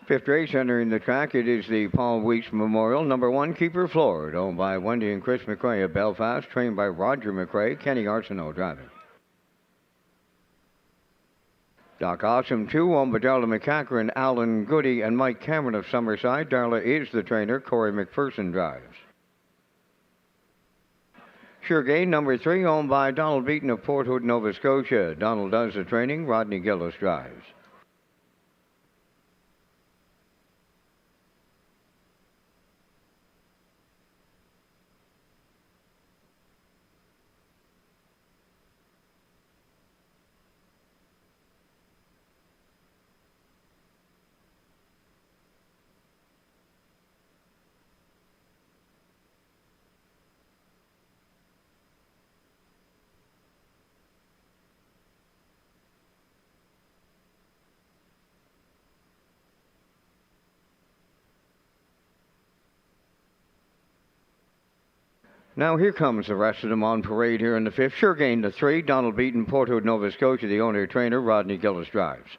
Fifth race entering the track, it is the Paul Weeks Memorial. Number 1, Keeper Floored, owned by Wendy and Chris McRae of Belfast, trained by Roger McRae, Kenny Arsenault driving. Doc Awesome 2, owned by Darla McCacker, Alan Goody, and Mike Cameron of Summerside. Darla is the trainer. Corey McPherson drives. Sure Gain, number 3, owned by Donald Beaton of Port Hood, Nova Scotia. Donald does the training. Rodney Gillis drives. Now here comes the rest of them on parade here in the 5th. Sure Gain the 3, Donald Beaton, Port Hood, Nova Scotia, the owner-trainer. Rodney Gillis drives.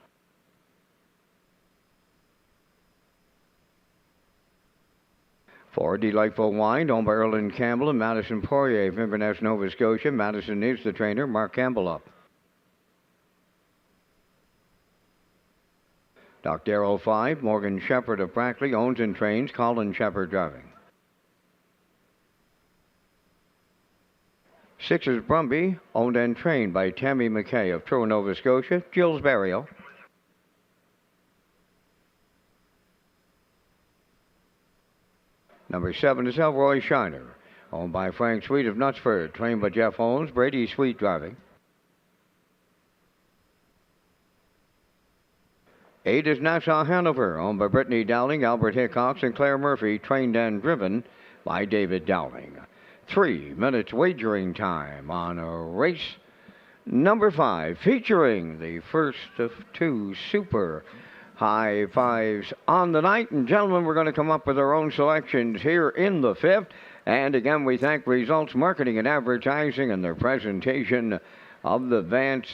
For Delightful Wine, owned by Erlen Campbell and Madison Poirier of Inverness, Nova Scotia. Madison is the trainer. Mark Campbell up. Doc Darrow 5, Morgan Shepherd of Brackley owns and trains. Colin Shepherd driving. 6 is Brumby, owned and trained by Tammy McKay of Truro, Nova Scotia. Jill's Barrio. Number 7 is Elroy Shiner, owned by Frank Sweet of Knutsford, trained by Jeff Holmes. Brady Sweet driving. 8 is Nassau Hanover, owned by Brittany Dowling, Albert Hickox, and Claire Murphy, trained and driven by David Dowling. 3 minutes wagering time on race number 5, featuring the first of 2 super high fives on the night. And gentlemen, we're going to come up with our own selections here in the 5th. And again, we thank Results Marketing and Advertising and their presentation of the Vance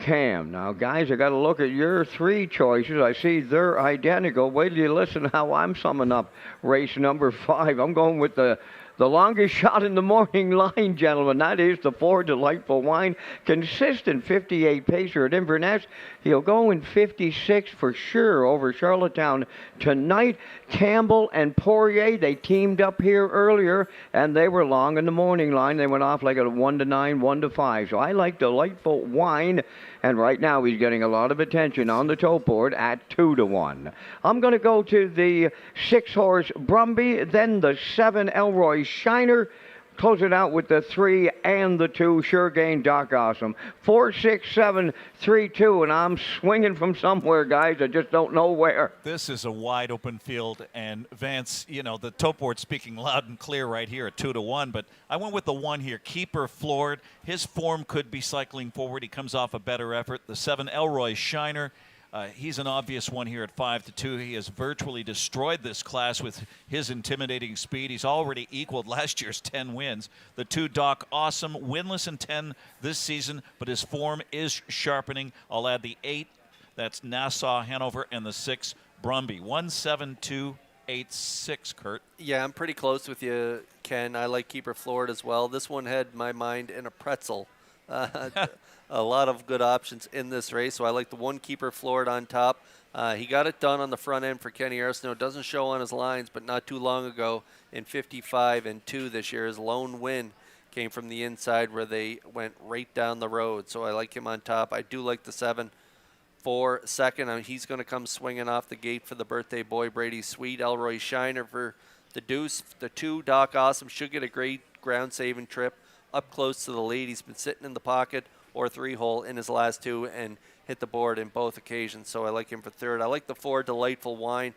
Cam. Now, guys, I got to look at your 3 choices. I see they're identical. Wait till you listen to how I'm summing up race number 5. I'm going with the longest shot in the morning line, gentlemen. That is the 4 Delightful Wine. Consistent 58 pacer at Inverness. He'll go in 56 for sure over Charlottetown tonight. Campbell and Poirier, they teamed up here earlier, and they were long in the morning line. They went off like a 1-9, 1-5. So I like Delightful Wine. And right now he's getting a lot of attention on the tote board at 2-1. I'm going to go to the 6-horse Brumby, then the 7 Elroy Shiner. Close it out with the 3 and the 2 Sure Gain Doc Awesome. 4, 6, 7, 3, 2, and I'm swinging from somewhere, guys. I just don't know where. This is a wide open field, and Vance, you know, the tote board speaking loud and clear right here at 2-1, but I went with the 1 here, Keeper Floored. His form could be cycling forward. He comes off a better effort. The 7 Elroy Shiner. He's an obvious one here at 5-2. He has virtually destroyed this class with his intimidating speed. He's already equaled last year's 10 wins. The 2 Doc Awesome, winless in 10 this season, but his form is sharpening. I'll add the 8, that's Nassau Hanover, and the 6 Brumby. 1-7-2-8-6, Kurt. Yeah, I'm pretty close with you, Ken. I like Keeper Floored as well. This one had my mind in a pretzel. A lot of good options in this race, so I like the 1 Keeper Floored on top. He got it done on the front end for Kenny Arsenault. It doesn't show on his lines, but not too long ago in 55-2 this year, his lone win came from the inside where they went right down the road. So I like him on top. I do like the 7 for second. He's going to come swinging off the gate for the birthday boy, Brady Sweet. Elroy Shiner for the deuce. The 2 Doc Awesome should get a great ground-saving trip up close to the lead. He's been sitting in the pocket or 3-hole in his last 2 and hit the board in both occasions, so I like him for third. I like the 4 Delightful Wine,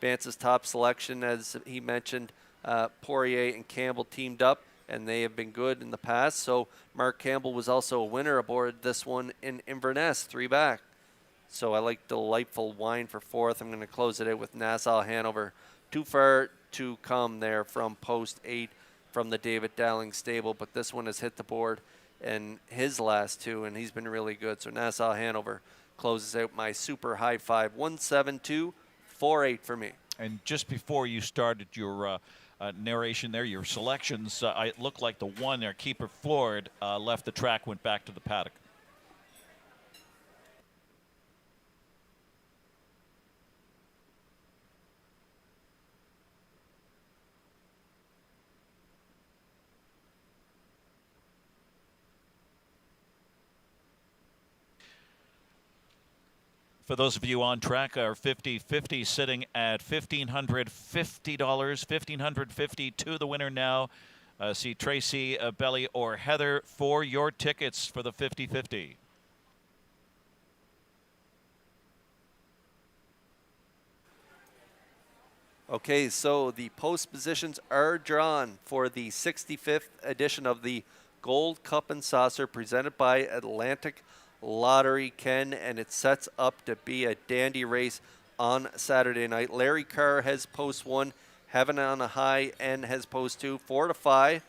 Vance's top selection. As he mentioned, Poirier and Campbell teamed up, and they have been good in the past, so Mark Campbell was also a winner aboard this one in Inverness, 3 back. So I like Delightful Wine for 4th. I'm going to close it out with Nassau Hanover. Too far to come there from post 8 from the David Dowling stable, but this one has hit the board in his last 2, and he's been really good. So Nassau Hanover closes out my super high 5, 1-7-2-4-8 for me. And just before you started your narration there, your selections, it looked like the 1 there, Keeper Floored, left the track, went back to the paddock. For those of you on track, our 50-50 sitting at $1,550. $1,550 to the winner now. See Tracy, Belly, or Heather for your tickets for the 50-50. Okay, so the post positions are drawn for the 65th edition of the Gold Cup and Saucer presented by Atlantic Lottery, Ken, and it sets up to be a dandy race on Saturday night. Larry Carr has post 1, Heaven on a High N has post 2, 4-5.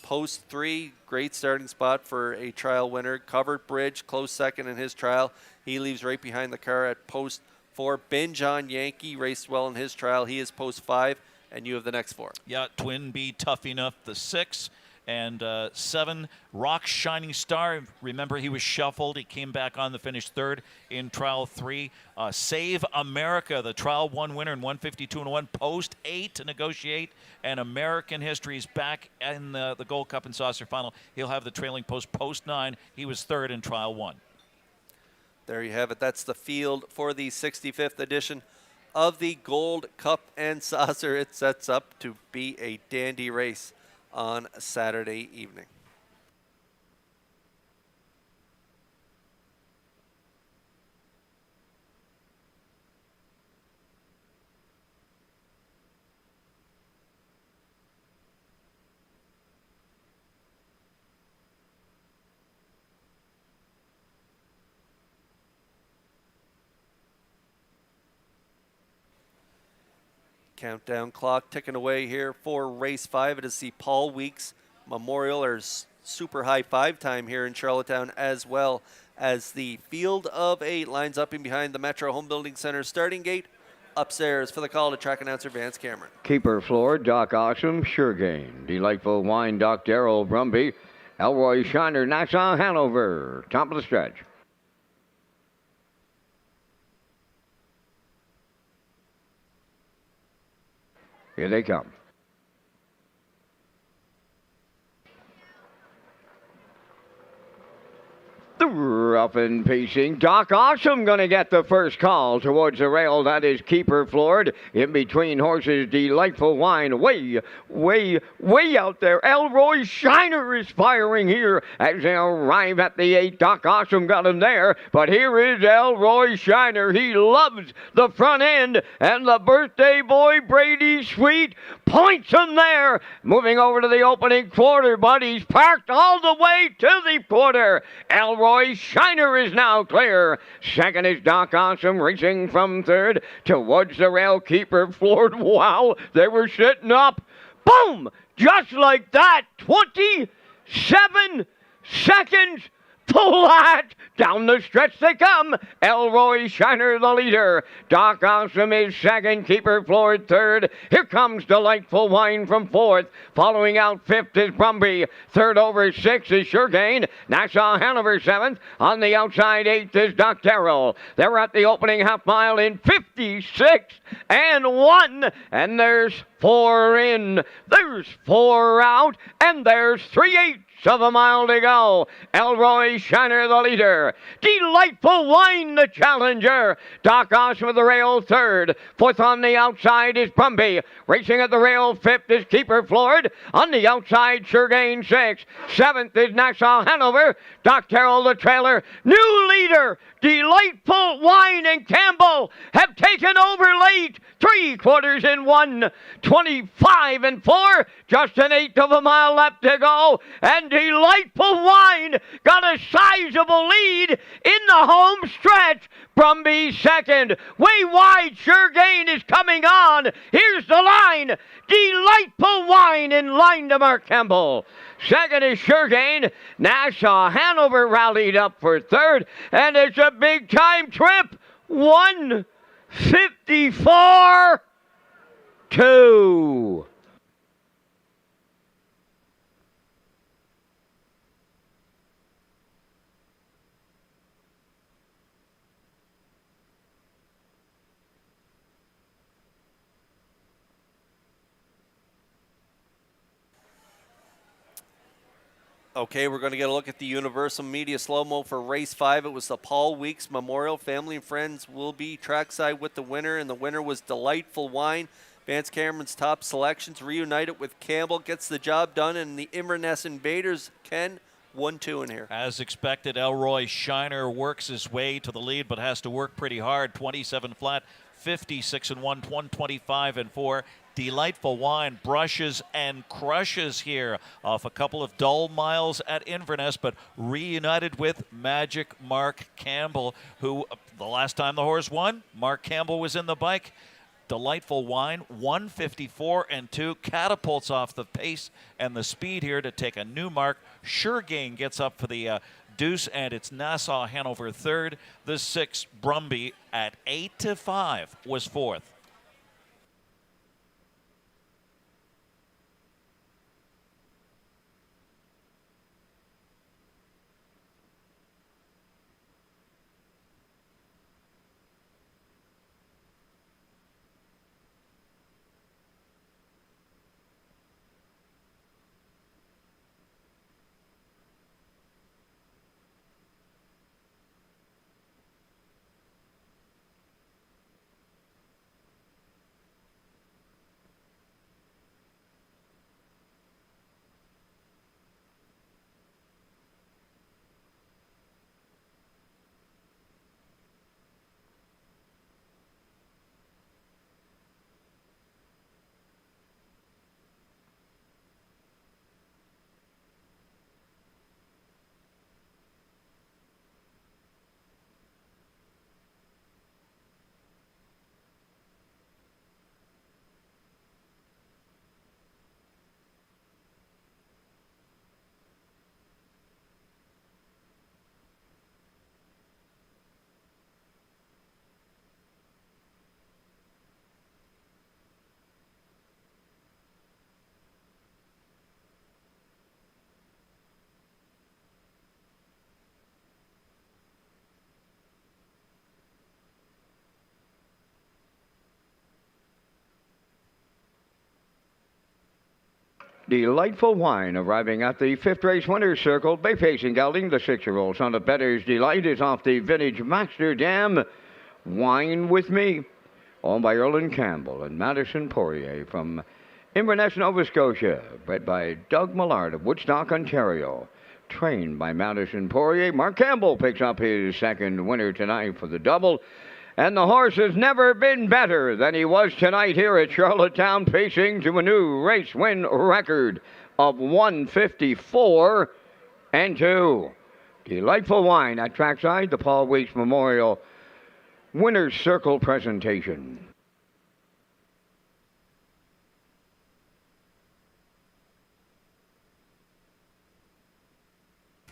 Post 3, great starting spot for a trial winner. Covered Bridge, close second in his trial. He leaves right behind the car at post 4. Binge on Yankee raced well in his trial. He is post 5. And you have the next 4. Yeah, Twin B, Tough Enough, the 6. And 7, Rock Shining Star. Remember, he was shuffled. He came back on to finish 3rd in Trial 3. Save America, the Trial 1 winner in 152-1. Post 8 to negotiate. And American History's back in the Gold Cup and Saucer final. He'll have the trailing post 9. He was 3rd in Trial 1. There you have it. That's the field for the 65th edition of the Gold Cup and Saucer. It sets up to be a dandy race on Saturday evening. Countdown clock ticking away here for race 5. It is the Paul Weeks Memorial, or super high 5 time here in Charlottetown, as well as the field of 8 lines up in behind the Metro Home Building Center starting gate. Upstairs for the call to track announcer Vance Cameron. Keeper Floor, Doc Awesome, Sure Gain. Delightful Wine, Doc Darrell Brumby. Elroy Shiner, Nassau Hanover. Top of the stretch. Here they come. The rough and pacing Doc Awesome going to get the first call towards the rail. That is Keeper Floored. In between horses, Delightful Wine. Way out there. Elroy Shiner is firing here as they arrive at the 8. Doc Awesome got him there. But here is Elroy Shiner. He loves the front end. And the birthday boy, Brady Sweet, points him there. Moving over to the opening quarter, but he's parked all the way to the quarter. Elroy Shiner is now clear. Second is Doc Awesome, racing from 3rd towards the rail. Keeper Floored. Wow, they were sitting up. Boom! Just like that. 27 seconds flat. Down the stretch they come. Elroy Shiner the leader. Doc Awesome is 2nd. Keeper Floored 3rd. Here comes Delightful Wine from 4th. Following out 5th is Brumby. 3rd over 6th is Sure Gain. Nassau Hanover 7th. On the outside 8th is Doc Darrell. They're at the opening half mile in 56 and 1. And there's 4 in. There's 4 out. And there's 3/8 of a mile to go. Elroy Shiner the leader. Delightful Wine the challenger. Doc Awesome with the rail 3rd. 4th on the outside is Brumby. Racing at the rail 5th is Keeper Floored. On the outside, Sure Gain 6th. 7th is Nassau Hanover. Doc Darrell the trailer. New leader. Delightful Wine and Campbell have taken over late. 3/4 in 1. 25 and 4. Just an 1/8 of a mile left to go. And Delightful Wine got a sizable lead in the home stretch. Brumby 2nd. Way wide, Sure Gain is coming on. Here's the line. Delightful Wine in line to Mark Campbell. 2nd is Sure Gain. Nassau Hanover rallied up for 3rd. And it's a big time trip. 1:54.2. Okay, we're going to get a look at the Universal Media slow-mo for race 5. It was the Paul Weeks Memorial. Family and friends will be trackside with the winner, and the winner was Delightful Wine. Vance Cameron's top selections reunited with Campbell, gets the job done, and the Inverness Invaders, Ken, 1-2 in here. As expected, Elroy Shiner works his way to the lead, but has to work pretty hard. 27 flat, 56 and 1, 125 and 4. Delightful Wine brushes and crushes here off a couple of dull miles at Inverness, but reunited with Magic Mark Campbell, who the last time the horse won, Mark Campbell was in the bike. Delightful Wine, 154 and 2, catapults off the pace and the speed here to take a new mark. Sure Gain gets up for the deuce, and it's Nassau Hanover 3rd. The 6 Brumby at 8-5 was 4th. Delightful Wine arriving at the fifth race winner's circle. Bay Facing Gelding, the 6-year-old son of Better's Delight, is off the vintage Amsterdam. Wine with Me, owned by Erlen Campbell and Madison Poirier from Inverness, Nova Scotia. Bred by Doug Millard of Woodstock, Ontario. Trained by Madison Poirier. Mark Campbell picks up his second winner tonight for the double. And the horse has never been better than he was tonight here at Charlottetown, pacing to a new race win record of 154-2. Delightful Wine at trackside, the Paul Weeks Memorial Winner's Circle presentation.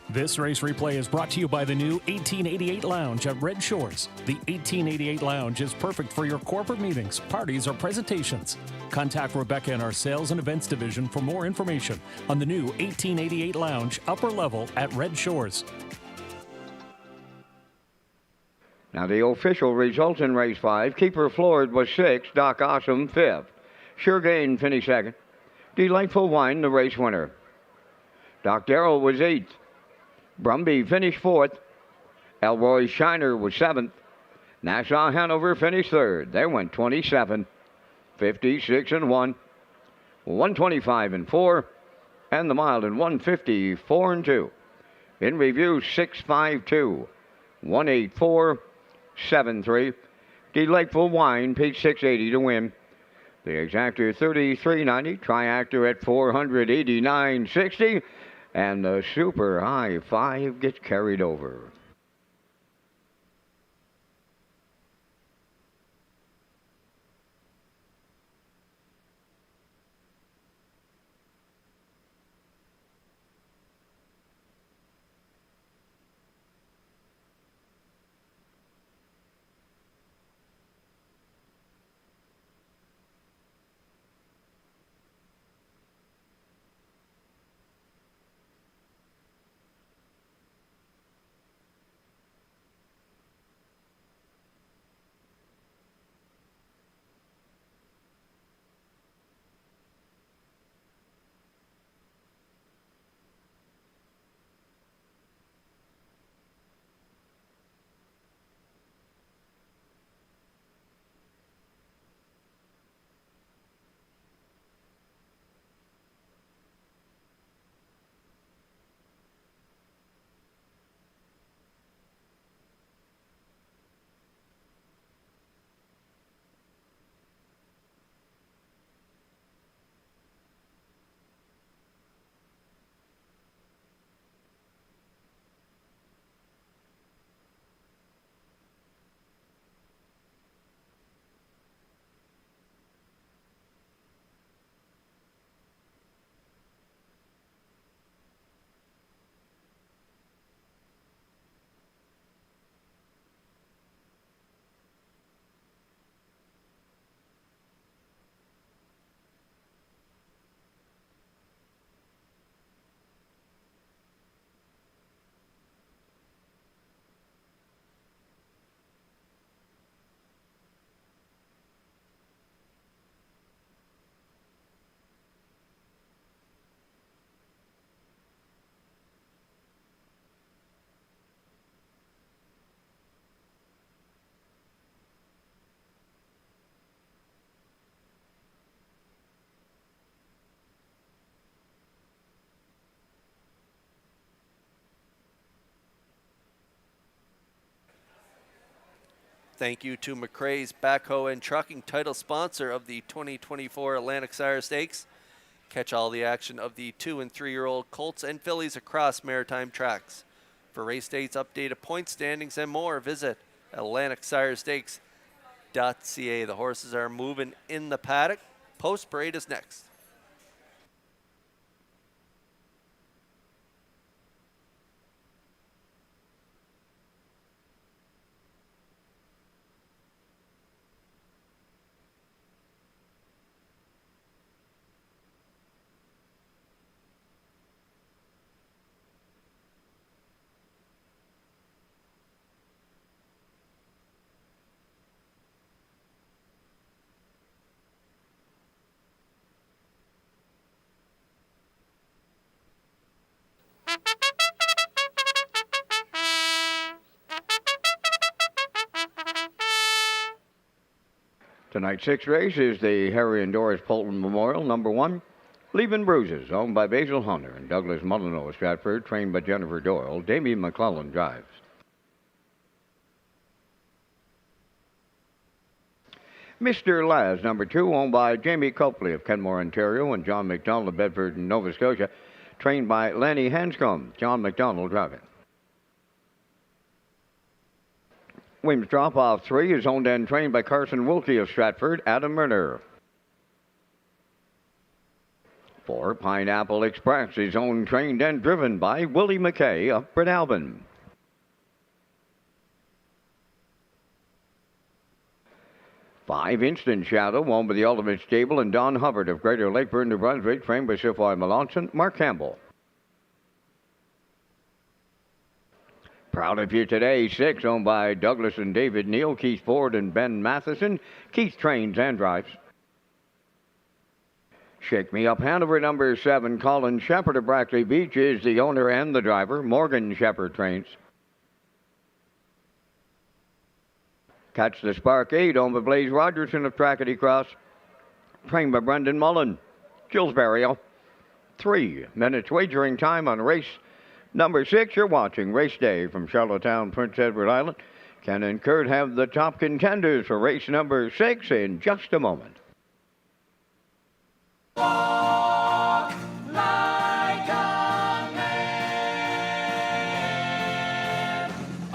This race replay is brought to you by the new 1888 Lounge at Red Shores. The 1888 Lounge is perfect for your corporate meetings, parties, or presentations. Contact Rebecca in our Sales and Events Division for more information on the new 1888 Lounge upper level at Red Shores. Now the official results in race 5. Keeper Floored was 6th, Doc Awesome 5th. Sure Gain finished 2nd. Delightful Wine, the race winner. Doc Darrell was 8th. Brumby finished 4th. Elroy Shiner was 7th. Nassau Hanover finished 3rd. They went 27, 56 and 1, 125 and 4, and the mile in 154 and 2. In review 652, 184, 73. Delightful Wine paid 680 to win. The exactor 33.90. Triactor at 489.60. And the super high 5 gets carried over. Thank you to McRae's Backhoe and Trucking, title sponsor of the 2024 Atlantic Sire Stakes. Catch all the action of the 2- and 3-year-old colts and fillies across maritime tracks. For race dates, updated point standings, and more, visit AtlanticSireStakes.ca. The horses are moving in the paddock. Post parade is next. Tonight's sixth race is the Harry and Doris Polton Memorial, number 1. Leaving Bruises, owned by Basil Hunter and Douglas Mullino of Stratford, trained by Jennifer Doyle. Damien McClellan drives. Mr. Laz, number 2, owned by Jamie Copley of Kenmore, Ontario, and John McDonald of Bedford, Nova Scotia, trained by Lanny Hanscom. John McDonald driving. Williams Drop Off 3 is owned and trained by Carson Wilkie of Stratford, Adam Murner. 4, Pineapple Express is owned, trained, and driven by Willie McKay of Brynalbin. 5, Instant Shadow, owned by the Ultimate Stable and Don Hubbard of Greater Lakeburn, New Brunswick, trained by Sifroy Melanson, Mark Campbell. Proud of you today, 6, owned by Douglas and David Neal, Keith Ford and Ben Matheson. Keith trains and drives. Shake Me Up Hanover, number 7, Colin Shepard of Brackley Beach is the owner and the driver. Morgan Shepard trains. Catch the Spark 8, owned by Blaze Rogerson of Trackety Cross, trained by Brendan Mullen. Gillsbury, 3 minutes wagering time on race number 6. You're watching Race Day from Charlottetown, Prince Edward Island. Ken and Kurt have the top contenders for race number 6 in just a moment. Walk like a man.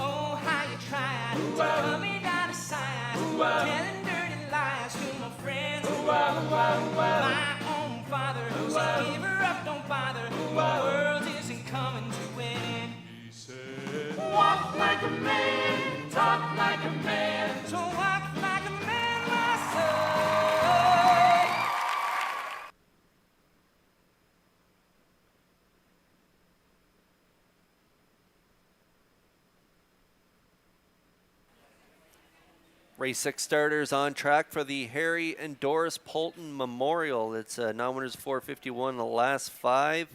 Oh, how you tried to put me down aside, telling dirty lies to my friends. My own father said, give her up, don't bother. The world isn't coming to an end. He said, walk like a man, talk like a man. So walk like a man, my son. Race 6 starters on track for the Harry and Doris Polton Memorial. It's non-winners 451 the last 5.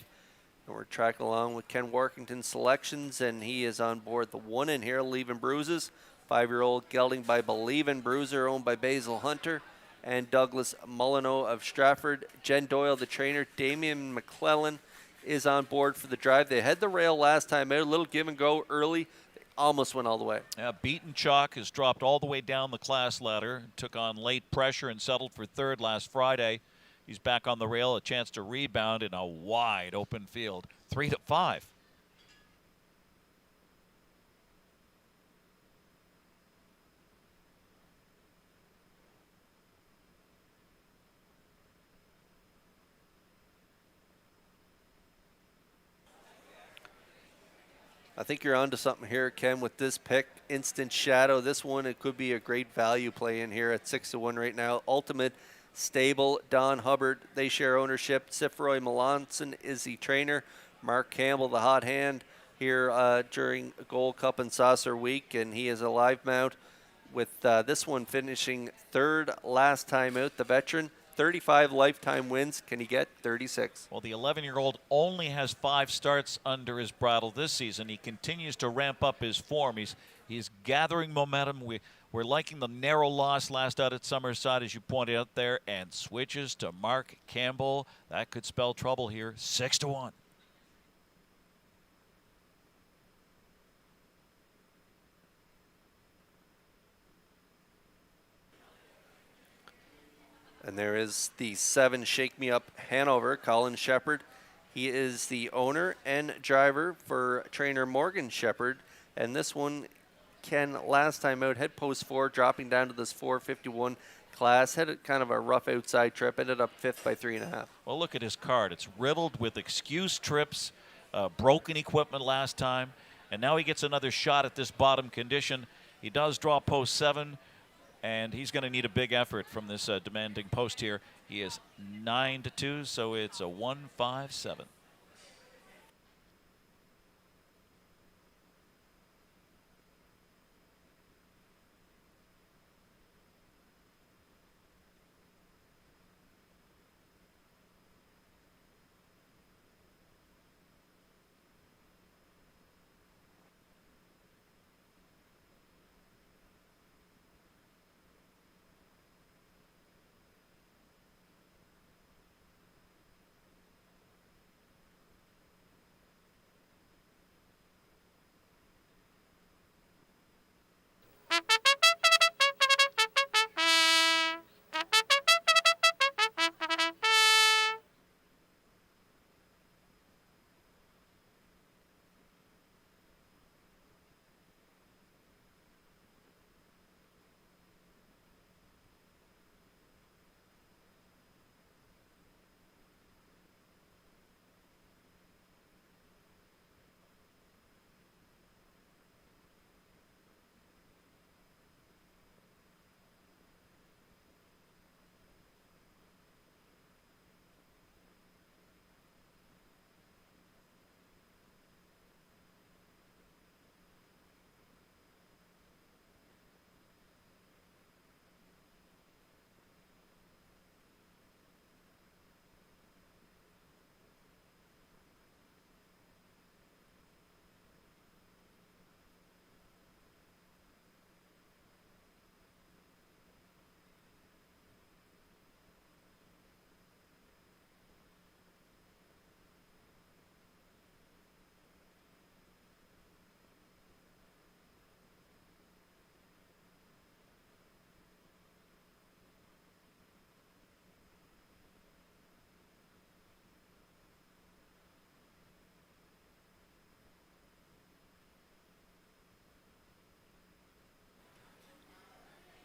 And we're tracking along with Ken Workington's selections, and he is on board the 1 in here, Leaving Bruises. 5-year-old gelding by Believin' Bruiser, owned by Basil Hunter and Douglas Mullino of Stratford. Jen Doyle, the trainer. Damien McClellan is on board for the drive. They had the rail last time out, a little give and go early. Almost went all the way. Yeah, Beaten Chalk has dropped all the way down the class ladder, took on late pressure and settled for 3rd last Friday. He's back on the rail, a chance to rebound in a wide open field. 3-5. I think you're onto something here, Ken, with this pick, Instant Shadow. This one, it could be a great value play in here at 6-1 right now. Ultimate Stable, Don Hubbard, they share ownership. Sifroy Melanson is the trainer. Mark Campbell, the hot hand here during Gold Cup and Saucer Week, and he is a live mount with this one finishing 3rd last time out, the veteran. 35 lifetime wins. Can he get 36? Well, the 11-year-old only has 5 starts under his bridle this season. He continues to ramp up his form. He's gathering momentum. We're liking the narrow loss last out at Summerside, as you pointed out there, and switches to Mark Campbell. That could spell trouble here. 6-1. And there is the 7 Shake Me Up Hanover, Colin Shepard. He is the owner and driver for trainer Morgan Shepard. And this one, Ken, last time out, had post 4, dropping down to this 451 class. Had a kind of a rough outside trip, ended up 5th by 3.5. Well, look at his card. It's riddled with excuse trips, broken equipment last time, and now he gets another shot at this bottom condition. He does draw post 7. And he's going to need a big effort from this demanding post here. He is 9-2, so it's a 1-5-7.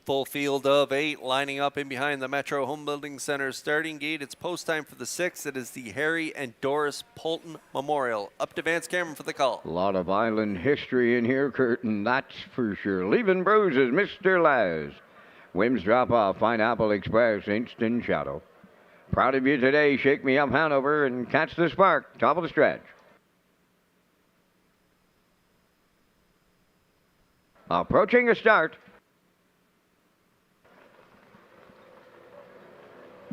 Full field of 8 lining up in behind the Metro Home Building Center starting gate. It's post time for the 6th. It is the Harry and Doris Polton Memorial. Up to Vance Cameron for the call. A lot of island history in here, Curtin, that's for sure. Leaving bruises, Mr. Laz. Wims drop off, Pineapple Express, Instant Shadow. Proud of you today, Shake Me Up Hanover, and Catch the Spark, top of the stretch. Approaching a start.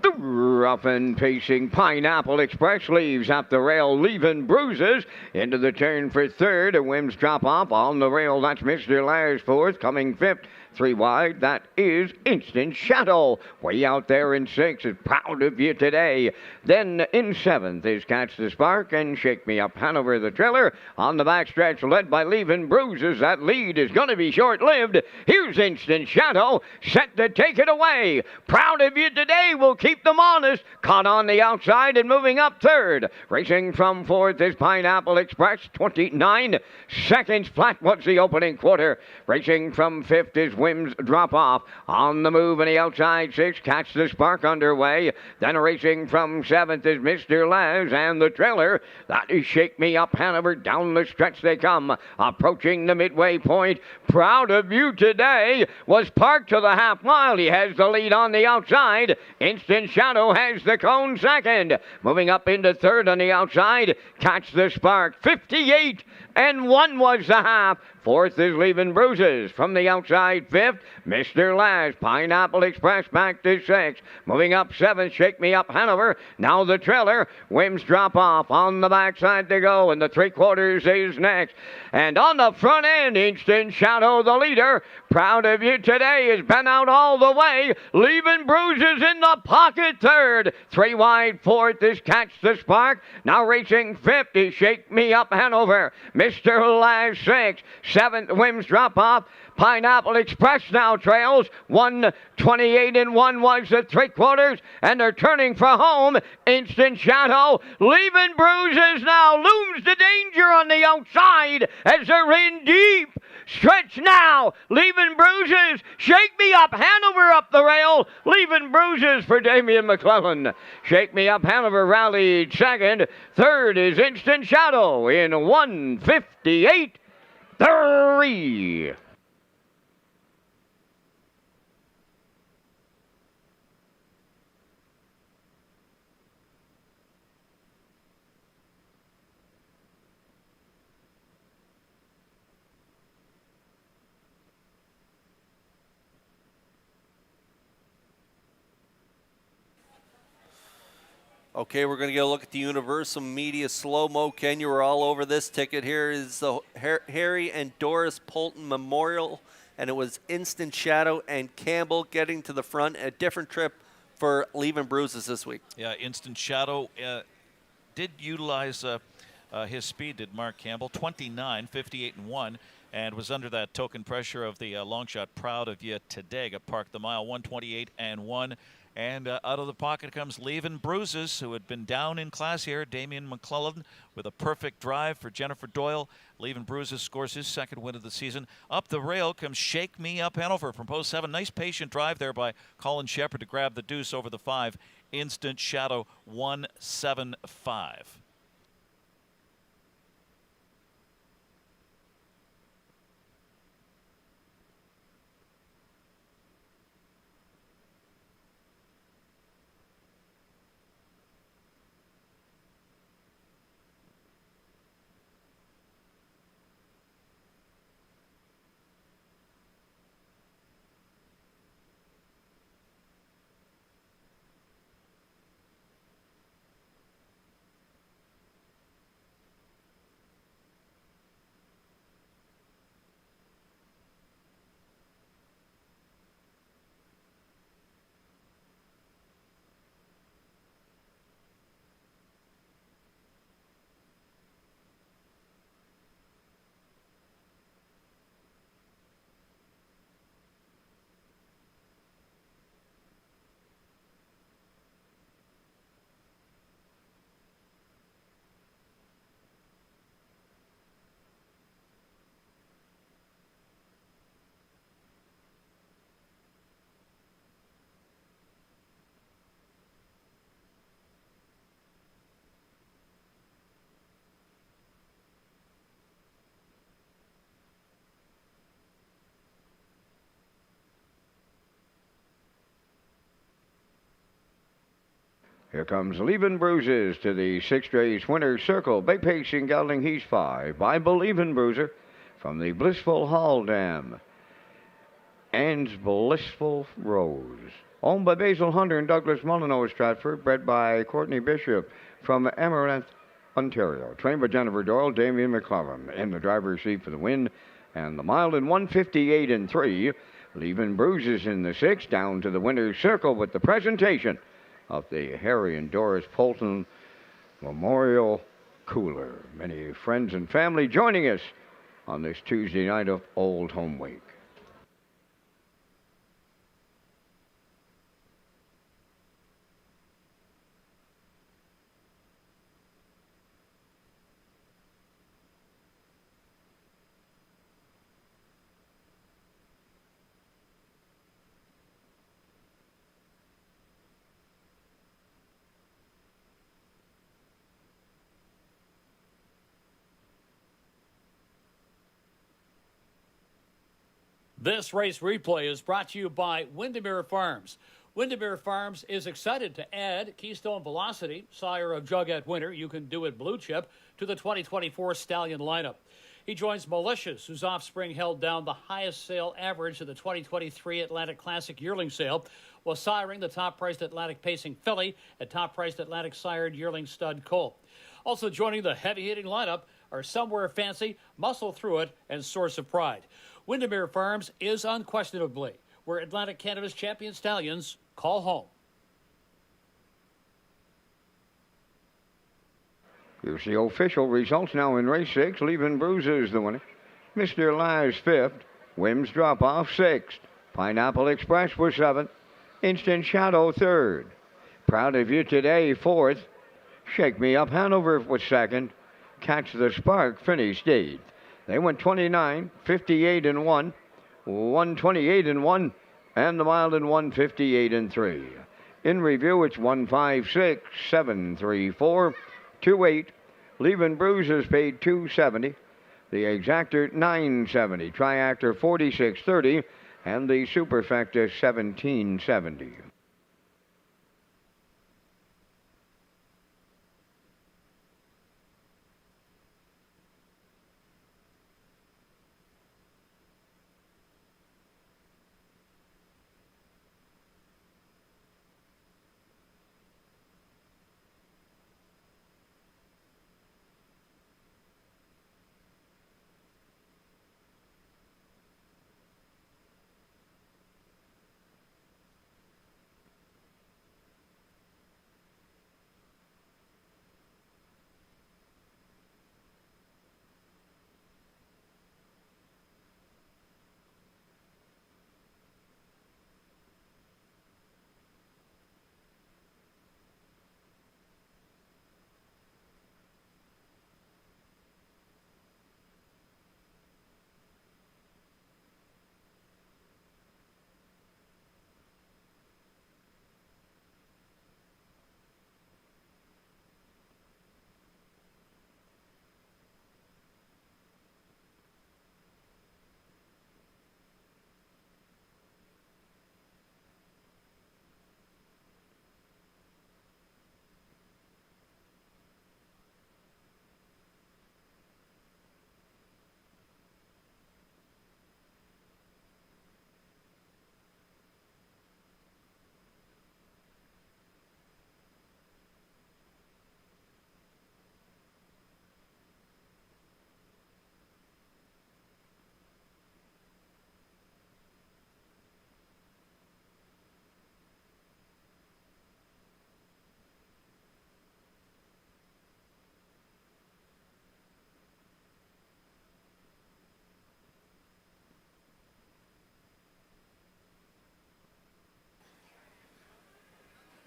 The rough and pacing Pineapple Express leaves up the rail, leaving bruises into the turn for third. A Wims drop off on the rail. That's Mr. Lars fourth, coming fifth. 3 wide, that is Instant Shadow. Way out there in 6th is Proud of You Today. Then in 7th is Catch the Spark and Shake Me Up Hanover, the trailer. On the backstretch, led by Leaving Bruises. That lead is going to be short-lived. Here's Instant Shadow, set to take it away. Proud of You Today will keep them honest. Caught on the outside and moving up third. Racing from 4th is Pineapple Express, 29 seconds flat was the opening quarter. Racing from 5th is Wims drop off. On the move in the outside 6, Catch the Spark underway. Then racing from 7th is Mr. Laz and the trailer. That is Shake Me Up Hanover. Down the stretch they come. Approaching the midway point. Proud of You Today was parked to the half mile. He has the lead on the outside. Instant Shadow has the cone second. Moving up into third on the outside. Catch the Spark. 58 and 1 was the half. 4th is Leaving Bruises. From the outside, 5th, Mr. Laz. Pineapple Express back to 6th. Moving up 7th, Shake Me Up Hanover. Now the trailer. Wims drop off. On the backside they go, and the 3/4 is next. And on the front end, Instant Shadow, the leader. Proud of You Today has been out all the way. Leaving Bruises in the pocket third. 3 wide, 4th is Catch the Spark. Now racing 5th is Shake Me Up Hanover. Mr. Laz 6th. 7th, Wims drop off. Pineapple Express now trails. 1:28 and 1 was the 3/4, and they're turning for home. Instant Shadow, Leaving Bruises now looms the danger on the outside as they're in deep. Stretch now, Leaving Bruises. Shake Me Up Hanover up the rail. Leaving Bruises for Damian McClellan. Shake Me Up Hanover rallied second. Third is Instant Shadow in 1:58.3. Okay, we're going to get a look at the Universal Media slow-mo. Ken, you were all over this ticket. Here is the Harry and Doris Polton Memorial, and it was Instant Shadow and Campbell getting to the front. A different trip for Leaving Bruises this week. Yeah, Instant Shadow did utilize his speed, did Mark Campbell. 29, 58 and 1, and was under that token pressure of the long shot Proud of You Today. Got parked the mile, 1:28 and 1. And out of the pocket comes Leaving Bruises, who had been down in class here. Damian McClellan with a perfect drive for Jennifer Doyle. Leaving Bruises scores his second win of the season. Up the rail comes Shake Me Up Hanover from post 7. Nice patient drive there by Colin Shepard to grab the deuce over the 5. Instant Shadow 175. Here comes Leavin' Bruises to the 6th race winner's circle. Bay Pacing Gelding, he's 5 by Believin' Bruiser from the Blissful Hall Dam. Ann's Blissful Rose. Owned by Basil Hunter and Douglas Molyneux Stratford. Bred by Courtney Bishop from Amaranth, Ontario. Trained by Jennifer Doyle, Damien McClellan in the driver's seat for the win. And the mile in 158 and 3. Leaving Bruises in the 6th. Down to the winner's circle with the presentation of the Harry and Doris Polton Memorial Cooler. Many friends and family joining us on this Tuesday night of Old Home Week. This race replay is brought to you by Windermere Farms. Windermere Farms is excited to add Keystone Velocity, sire of Jugette Winter. You can do it blue chip to the 2024 Stallion lineup. He joins Malicious, whose offspring held down the highest sale average of the 2023 Atlantic Classic yearling sale, while siring the top-priced Atlantic Pacing filly and top-priced Atlantic sired yearling stud colt. Also joining the heavy-hitting lineup are Somewhere Fancy, Muscle Through It, and Source of Pride. Windermere Farms is unquestionably where Atlantic Canada's champion stallions call home. Here's the official results now in race 6. Leaving Bruises the winner. Mr. Lies 5th. Wims Drop Off 6th. Pineapple Express was 7th. Instant Shadow 3rd. Proud of You Today 4th. Shake Me Up Hanover was 2nd. Catch the Spark finished 8th. They went 29, 58 and 1, 128 and 1, and the mile in 158 and 3. In review, it's 156, 734, 28. Leaving Bruises paid 270. The Exactor 970. Triactor 4630, and the Superfecta 1770.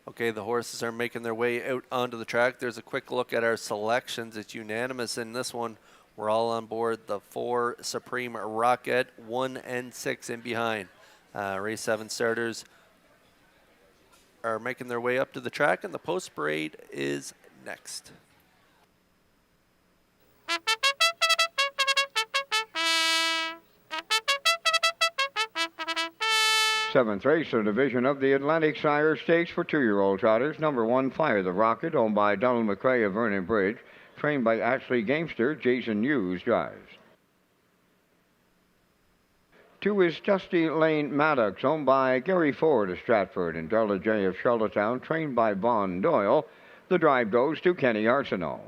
Okay, the horses are making their way out onto the track. There's a quick look at our selections. It's unanimous in this one. We're all on board the 4 Supreme Rocket, 1 and 6 in behind. Race 7 starters are making their way up to the track, and the post parade is next. Seventh race, a division of the Atlantic Sire Stakes for 2-year-old trotters. Number 1, Fire the Rocket, owned by Donald McRae of Vernon Bridge, trained by Ashley Gamester. Jason Hughes drives. 2 is Dusty Lane Maddox, owned by Gary Ford of Stratford, and Darla J. of Charlottetown, trained by Vaughn Doyle. The drive goes to Kenny Arsenault.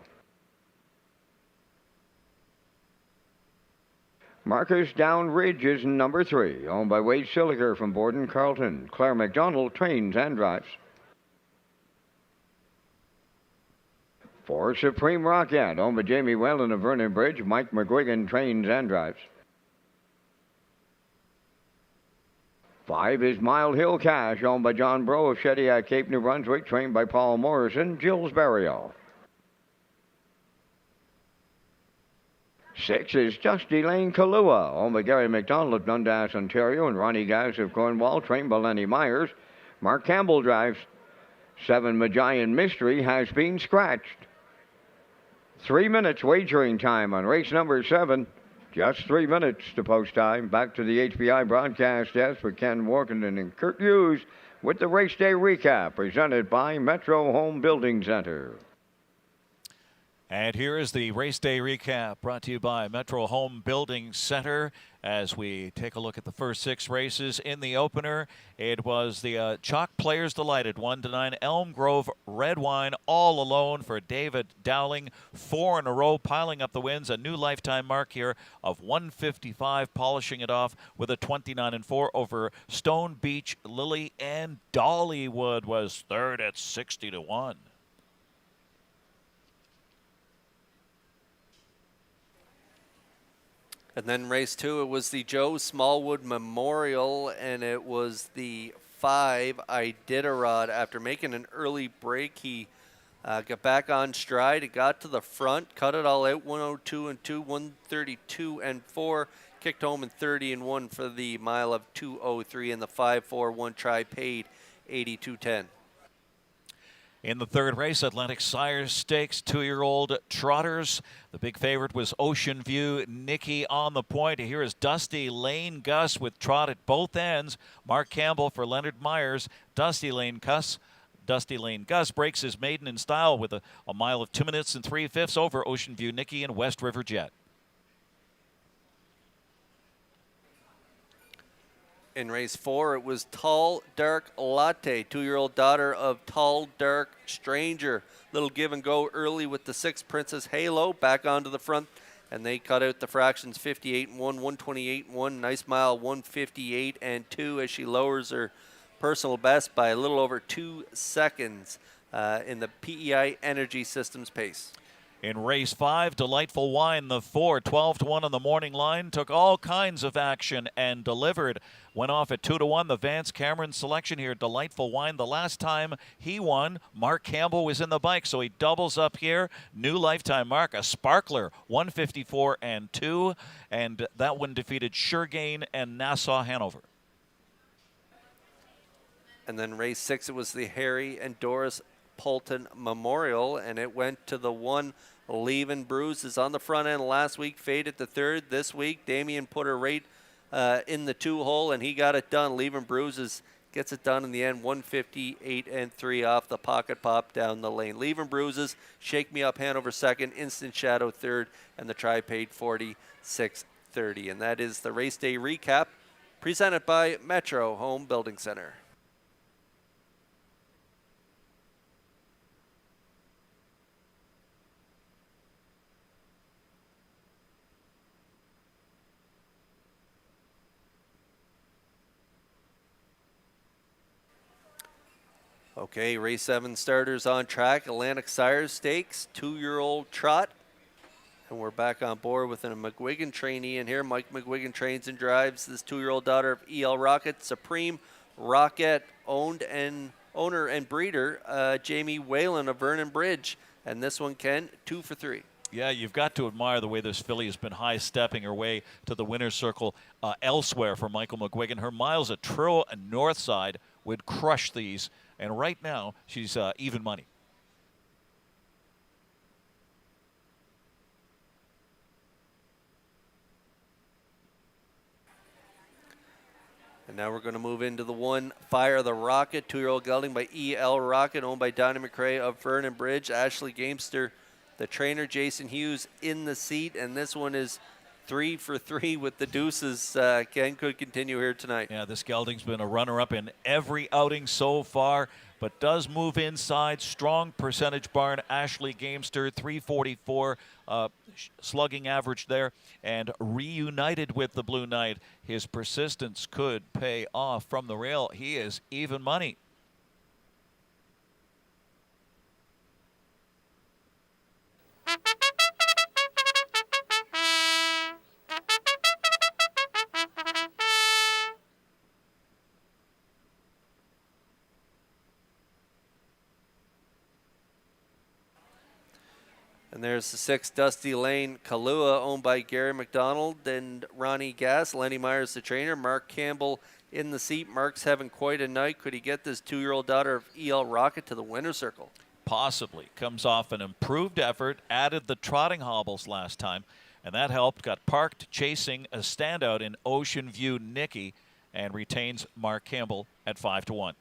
Marcus Down Ridge is number 3, owned by Wade Silliger from Borden Carlton. Claire McDonald trains and drives. 4, Supreme Rocket, owned by Jamie Whalen of Vernon Bridge. Mike McGuigan trains and drives. 5 is Mile Hill Cash, owned by John Bro of Shediac, Cape New Brunswick, trained by Paul Morrison. Jill's Burial. 6 is Dusty Lane Kahlua, owned by Gary McDonald of Dundas, Ontario, and Ronnie Gass of Cornwall, trained by Lenny Myers. Mark Campbell drives. 7, Magian Mystery has been scratched. 3 minutes wagering time on race number 7. Just 3 minutes to post time. Back to the HBI broadcast desk with Ken Workenden and Kurt Hughes with the race day recap presented by Metro Home Building Center. And here is the race day recap brought to you by Metro Home Building Center. As we take a look at the first 6 races in the opener, it was the Chalk Players Delighted 1-9 Elm Grove Red Wine all alone for David Dowling. 4 in a row, piling up the wins. A new lifetime mark here of 155, polishing it off with a 29-4 over Stone Beach Lily, and Dollywood was third at 60-1. And then race 2, it was the Joe Smallwood Memorial, and it was the 5, Iditarod. After making an early break, he got back on stride. It got to the front, cut it all out, 102 and 2, 132 and 4. Kicked home in 30 and 1 for the mile of 203, and the 5-4-1 try paid 82.10. In the third race, Atlantic Sire Stakes 2-year-old trotters. The big favorite was Ocean View. Nikki on the point. Here is Dusty Lane Gus with trot at both ends. Mark Campbell for Leonard Myers. Dusty Lane Gus breaks his maiden in style with a mile of 2 minutes and 3/5 over Ocean View Nikki and West River Jet. In race 4, it was Tall Dark Latte, 2-year-old daughter of Tall Dark Stranger. Little give and go early with the 6 Princess Halo back onto the front, and they cut out the fractions 58 and 1, 128 and 1. Nice mile 158 and 2 as she lowers her personal best by a little over 2 seconds in the PEI Energy Systems pace. In race 5, Delightful Wine, the 4, 12-1 on the morning line, took all kinds of action and delivered. Went off at 2-1. The Vance Cameron selection here, Delightful Wine. The last time he won, Mark Campbell was in the bike, so he doubles up here. New lifetime mark, a sparkler, 154 and 2, and that one defeated Suregain and Nassau Hanover. And then race 6, it was the Harry and Doris Polton Memorial, and it went to the 1 Leaving Bruises on the front end last week, faded to third. This week, Damien put her right in the 2 hole, and he got it done. Leaving Bruises gets it done in the end, 158 and 3 off the pocket pop down the lane. Leaving Bruises, Shake Me Up Hanover second, Instant Shadow third, and the try paid 46.30. And that is the race day recap presented by Metro Home Building Center. Okay, race 7 starters on track. Atlantic Sire Stakes, 2-year-old trot. And we're back on board with a McGuigan trainee in here. Mike McGuigan trains and drives this 2-year-old daughter of EL Rocket. Supreme Rocket owner and breeder, Jamie Whalen of Vernon Bridge. And this one, Ken, 2 for 3. Yeah, you've got to admire the way this filly has been high-stepping her way to the winner's circle elsewhere for Michael McGuigan. Her miles at Truro and Northside would crush these. And right now, she's even money. And now we're going to move into the 1, Fire the Rocket, 2-year-old gelding by E.L. Rocket, owned by Donnie McRae of Vernon Bridge. Ashley Gamester, the trainer, Jason Hughes in the seat, and this one is 3 for 3 with the deuces. Ken could continue here tonight. Yeah, this gelding's been a runner-up in every outing so far, but does move inside. Strong percentage barn. Ashley Gamester, 344 slugging average there, and reunited with the Blue Knight. His persistence could pay off from the rail. He is even money. And there's the 6, Dusty Lane Kalua, owned by Gary McDonald and Ronnie Gass. Lenny Myers, the trainer. Mark Campbell in the seat. Mark's having quite a night. Could he get this 2-year-old daughter of E.L. Rocket to the winner's circle? Possibly. Comes off an improved effort, added the trotting hobbles last time, and that helped. Got parked chasing a standout in Ocean View Nicky, and retains Mark Campbell at 5-1.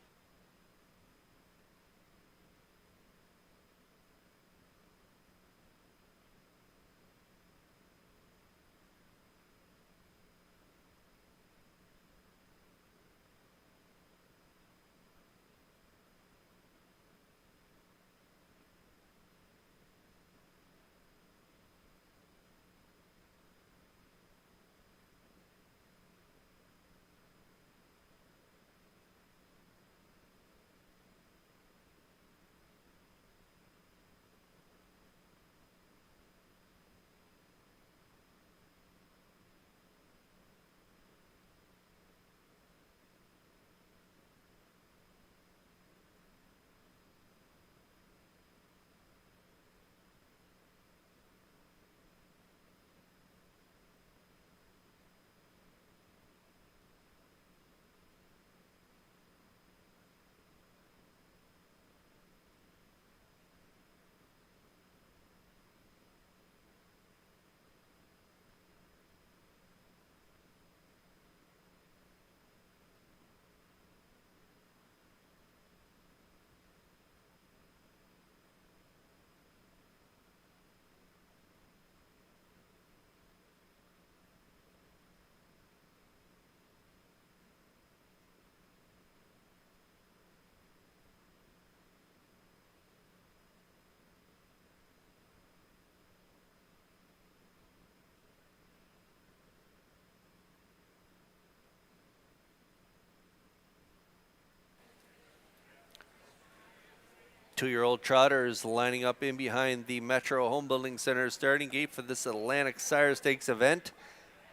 Two-year-old trotter is lining up in behind the Metro Home Building Center starting gate for this Atlantic Sire Stakes event.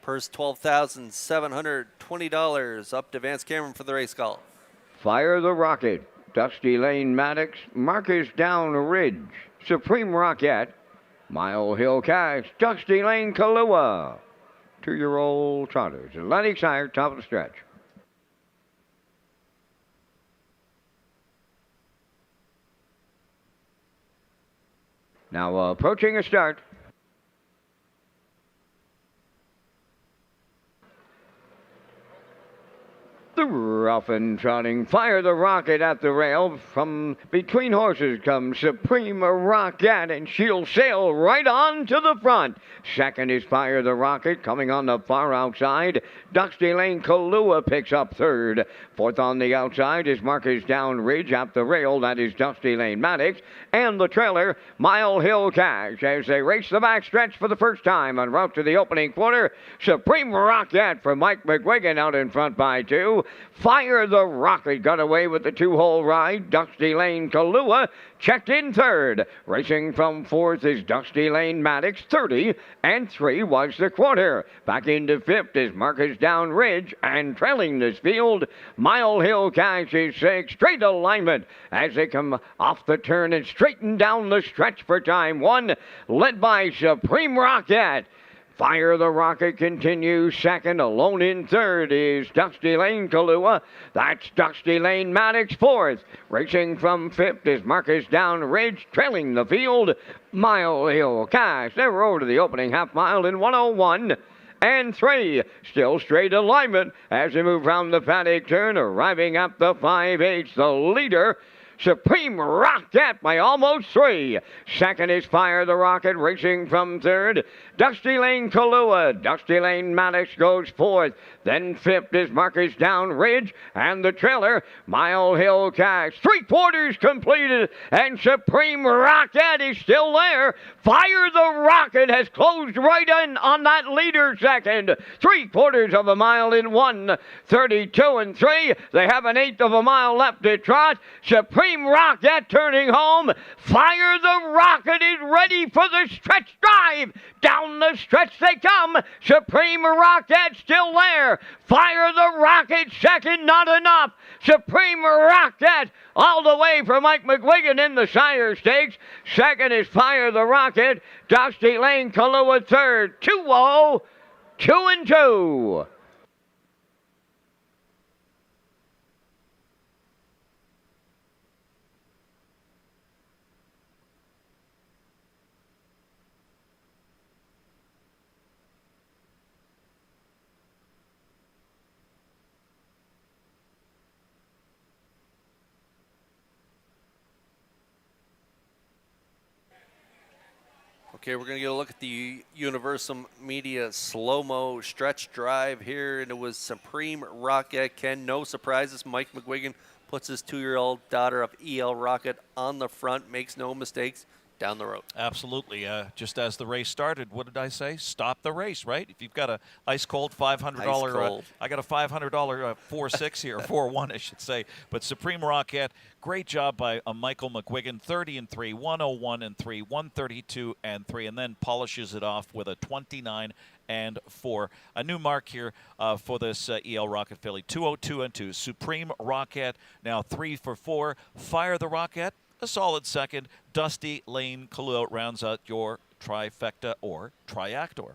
Purse $12,720. Up to Vance Cameron for the race call. Fire the Rocket, Dusty Lane Maddox, Marcus Down Ridge, Supreme Rocket, Mile Hill Cash, Dusty Lane Kalua. 2-year-old trotters. Atlantic Sire, top of the stretch. Now approaching a start. The rough and trotting Fire the Rocket at the rail. From between horses comes Supreme Rocket, and she'll sail right on to the front. Second is Fire the Rocket, coming on the far outside. Dusty Lane Kalua picks up third. Fourth on the outside is Marcus Down Ridge at the rail. That is Dusty Lane Maddox. And the trailer, Mile Hill Cash, as they race the back stretch for the first time en route to the opening quarter. Supreme Rocket for Mike McGuigan out in front by 2. Fire the Rocket got away with the 2-hole ride. Dusty Lane Kalua checked in third. Racing from fourth is Dusty Lane Maddox. 30-3 was the quarter. Back into fifth is Marcus Down Ridge, and trailing this field, Mile Hill Cash is 6. Straight alignment as they come off the turn and straighten down the stretch for time 1, led by Supreme Rocket. Fire the Rocket continues second. Alone in third is Dusty Lane Kalua. That's Dusty Lane Maddox fourth. Racing from fifth is Marcus Down Ridge. Trailing the field, Mile Hill Cash. They were over to the opening half mile in 1:01 and 3. Still straight alignment as they move round the paddock turn, arriving up the 5/8. The leader, Supreme Rocket, by almost 3. Second is Fire the Rocket, racing from third. Dusty Lane Kahlua. Dusty Lane Maddox goes fourth. Then fifth is Marcus Down Ridge, and the trailer, Mile Hill Cash. 3/4 completed, and Supreme Rocket is still there. Fire the Rocket has closed right in on that leader second. 3/4 of a mile in 1:32 and 3. They have an 1/8 of a mile left to trot. Supreme Rocket turning home. Fire the Rocket is ready for the stretch drive. Down the stretch they come. Supreme Rocket still there. Fire the Rocket second, not enough. Supreme Rocket all the way from Mike McGuigan in the Sire Stakes. Second is Fire the Rocket. Dusty Lane Kahlua third. 2-0, 2-2. Okay, we're going to get a look at the Universal Media slow-mo stretch drive here, and it was Supreme Rocket. Ken, no surprises. Mike McGuigan puts his 2-year-old daughter of EL Rocket on the front, makes no mistakes down the road. Absolutely. Just as the race started, what did I say? Stop the race, right? If you've got a ice-cold $500, I got a $500 4-6 here, 4-1, I should say. But Supreme Rocket, great job by Michael McGuigan, 30 and 3, 101 and 3, 132 and 3, and then polishes it off with a 29 and 4. A new mark here for this EL Rocket filly, 202 and 2. Supreme Rocket now 3 for 4. Fire the Rocket, a solid second. Dusty Lane Kahlua rounds out your trifecta or triactor.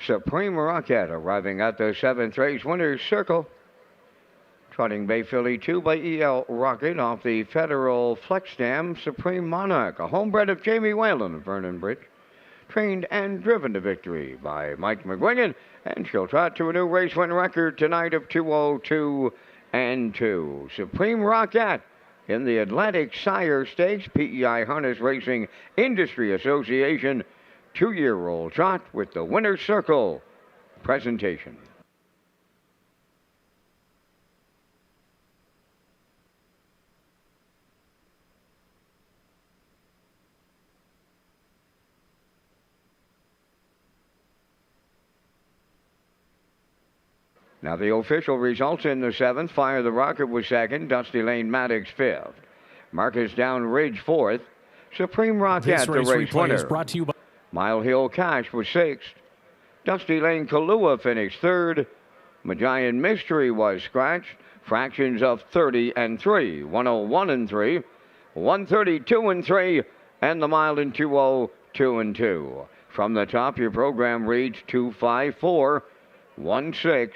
Supreme Rocket arriving at the 7th race winner's circle. Trotting Bay Filly 2 by EL Rocket off the Federal Flex Dam. Supreme Monarch, a homebred of Jamie Whalen of Vernon Bridge. Trained and driven to victory by Mike McGuigan. And she'll trot to a new race win record tonight of 202 and 2. Supreme Rocket in the Atlantic Sire Stakes, PEI Harness Racing Industry Association 2-year-old trot with the winner's circle presentation. Now the official results in the 7th. Fire the Rocket was 2nd. Dusty Lane Maddox 5th. Marcus Down Ridge 4th. Supreme Rocket, This the race race replay winner. is brought to you by Mile Hill Cash was sixth. Dusty Lane Kahlua finished third. Magian Mystery was scratched. Fractions of 30 and 3, 101 and 3, 132 and 3, and the mile in 202 and 2. From the top, your program reads 254, 16,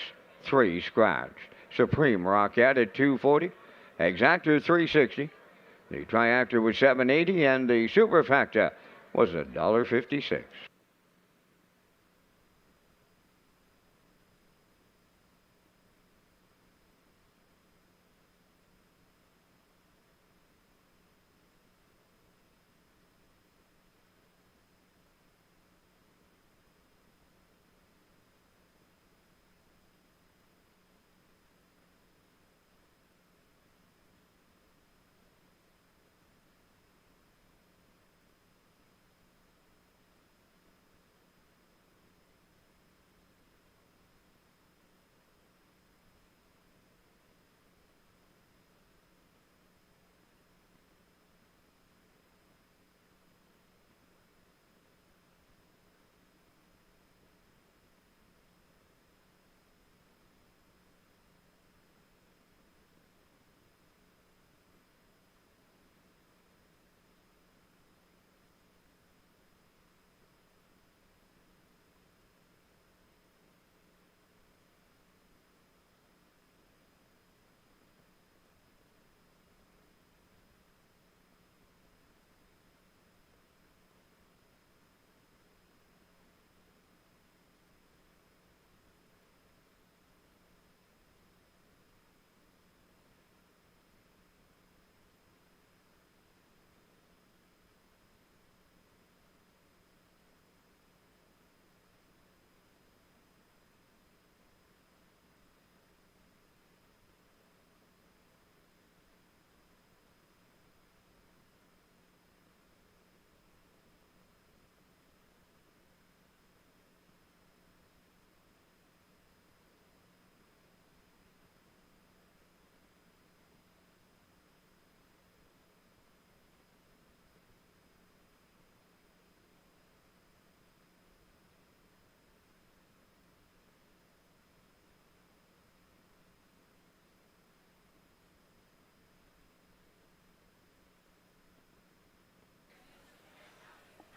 3 scratched. Supreme Rocket at 240, Exactor 360. The Triactor was 780, and the Superfactor was $1.56.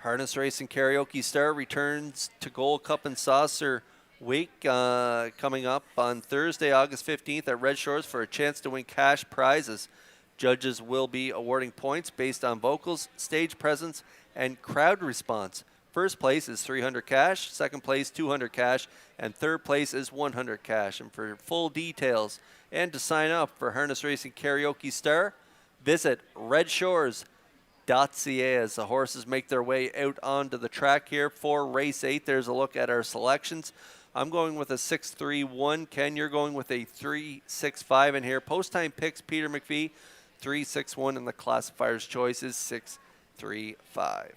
Harness Racing Karaoke Star returns to Gold Cup and Saucer Week coming up on Thursday, August 15th at Red Shores for a chance to win cash prizes. Judges will be awarding points based on vocals, stage presence, and crowd response. First place is 300 cash, second place 200 cash, and third place is 100 cash. And for full details and to sign up for Harness Racing Karaoke Star, visit Redshores.ca as the horses make their way out onto the track here for race 8. There's a look at our selections. I'm going with a 6-3-1. Ken, you're going with a 3-6-5 in here. Post time picks, Peter McPhee, 3-6-1, and the classifier's choice is 6-3-5.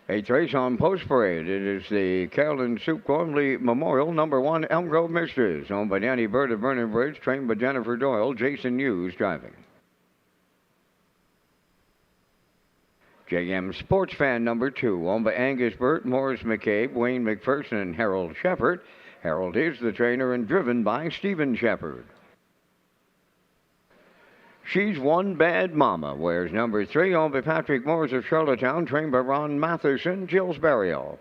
Eighth race on Post Parade. It is the Carolyn Soup Gormley Memorial number 1 Elm Grove Mistress, owned by Danny Bird of Vernon Bridge, trained by Jennifer Doyle. Jason Hughes driving. JM Sports Fan number 2, owned by Angus Burt, Morris McCabe, Wayne McPherson, and Harold Shepard. Harold is the trainer and driven by Stephen Shepard. She's One Bad Mama, wears number 3, owned by Patrick Moores of Charlottetown, trained by Ron Matheson, Jill's Burial.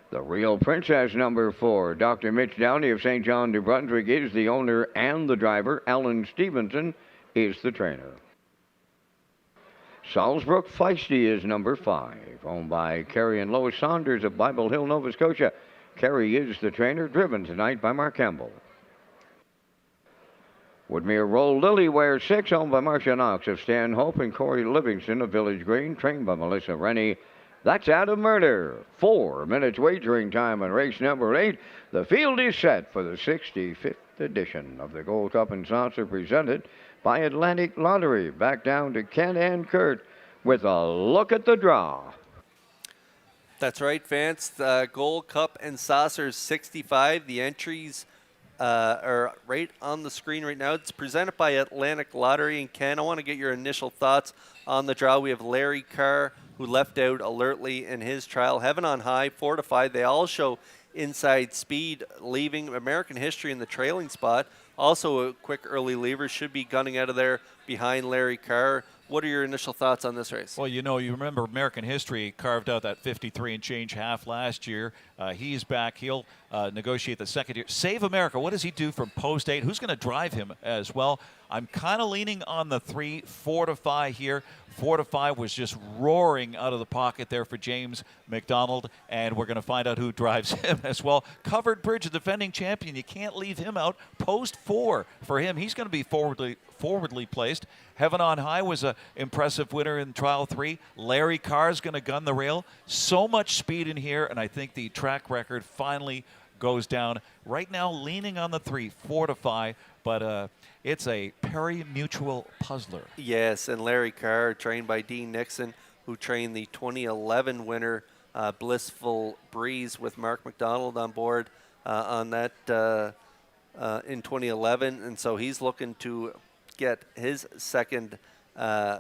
The Real Princess number 4, Dr. Mitch Downey of St. John, New Brunswick is the owner and the driver. Alan Stevenson is the trainer. Salzbrook Feisty is number 5, owned by Kerry and Lois Saunders of Bible Hill, Nova Scotia. Kerry is the trainer, driven tonight by Mark Campbell. Woodmere Roll Lily wears 6, owned by Marcia Knox of Stanhope and Corey Livingston of Village Green, trained by Melissa Rennie. That's out of Murder. 4 minutes wagering time on race number 8. The field is set for the 65th edition of the Gold Cup and Saucer presented by Atlantic Lottery. Back down to Ken and Kurt with a look at the draw. That's right, Vance. The Gold Cup and Saucers 65. The entries are right on the screen right now. It's presented by Atlantic Lottery. And Ken, I want to get your initial thoughts on the draw. We have Larry Carr, who left out alertly in his trial. Heaven on High, 4 to 5. They all show inside speed, leaving American History in the trailing spot. Also a quick early lever, should be gunning out of there behind Larry Carr. What are your initial thoughts on this race? Well, you remember American History carved out that 53 and change half last year. He's back. He'll negotiate the second year. Save America, what does he do from post 8? Who's going to drive him as well? I'm kind of leaning on the 3, 4 to 5 here. 4 to 5 was just roaring out of the pocket there for James McDonald, and we're going to find out who drives him as well. Covered Bridge, a defending champion. You can't leave him out. Post 4 for him. He's going to be forwardly placed. Heaven on High was an impressive winner in Trial 3. Larry Carr's going to gun the rail. So much speed in here, and I think the track record finally goes down. Right now, leaning on the 3, 4 to 5, but it's a pari-mutual puzzler. Yes, and Larry Carr, trained by Dean Nixon, who trained the 2011 winner, Blissful Breeze, with Mark McDonald on board on that in 2011. And so he's looking to get his second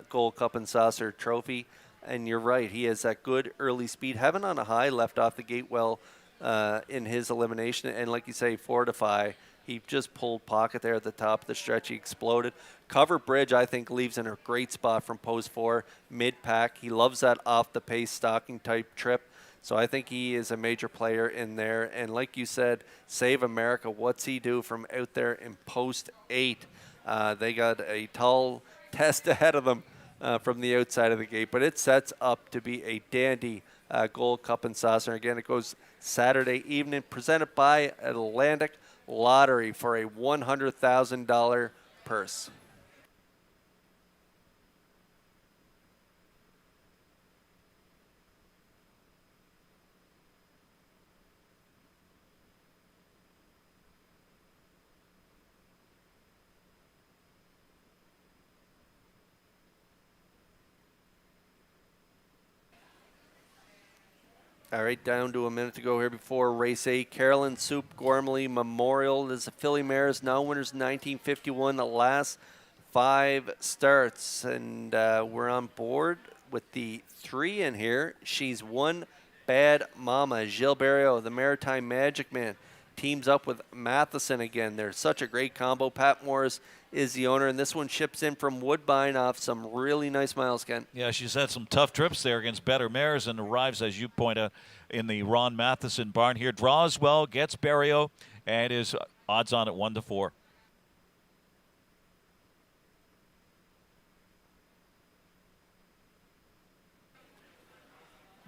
Gold Cup and Saucer trophy. And you're right, he has that good early speed. Heaven on a High left off the gate well in his elimination. And like you say, 4 to 5. He just pulled pocket there at the top of the stretch. He exploded. Cover Bridge, I think, leaves in a great spot from post 4, mid-pack. He loves that off-the-pace stalking type trip. So I think he is a major player in there. And like you said, Save America, what's he do from out there in post 8? They got a tall test ahead of them from the outside of the gate. But it sets up to be a dandy Gold Cup and Saucer. Again, it goes Saturday evening, presented by Atlantic Lottery for a $100,000 purse. All right, down to a minute to go here before race 8. Carolyn Soup Gormley Memorial. This is a filly mares, now winners 1951, the last 5 starts. And we're on board with the 3 in here. She's One Bad Mama. Gilles Barrio, the Maritime Magic Man, teams up with Matheson again. They're such a great combo. Pat Morris is the owner, and this one ships in from Woodbine off some really nice miles, Ken. Yeah, she's had some tough trips there against better mares and arrives, as you point out, in the Ron Matheson barn here. Draws well, gets Barrio, and is odds on at 1 to 4.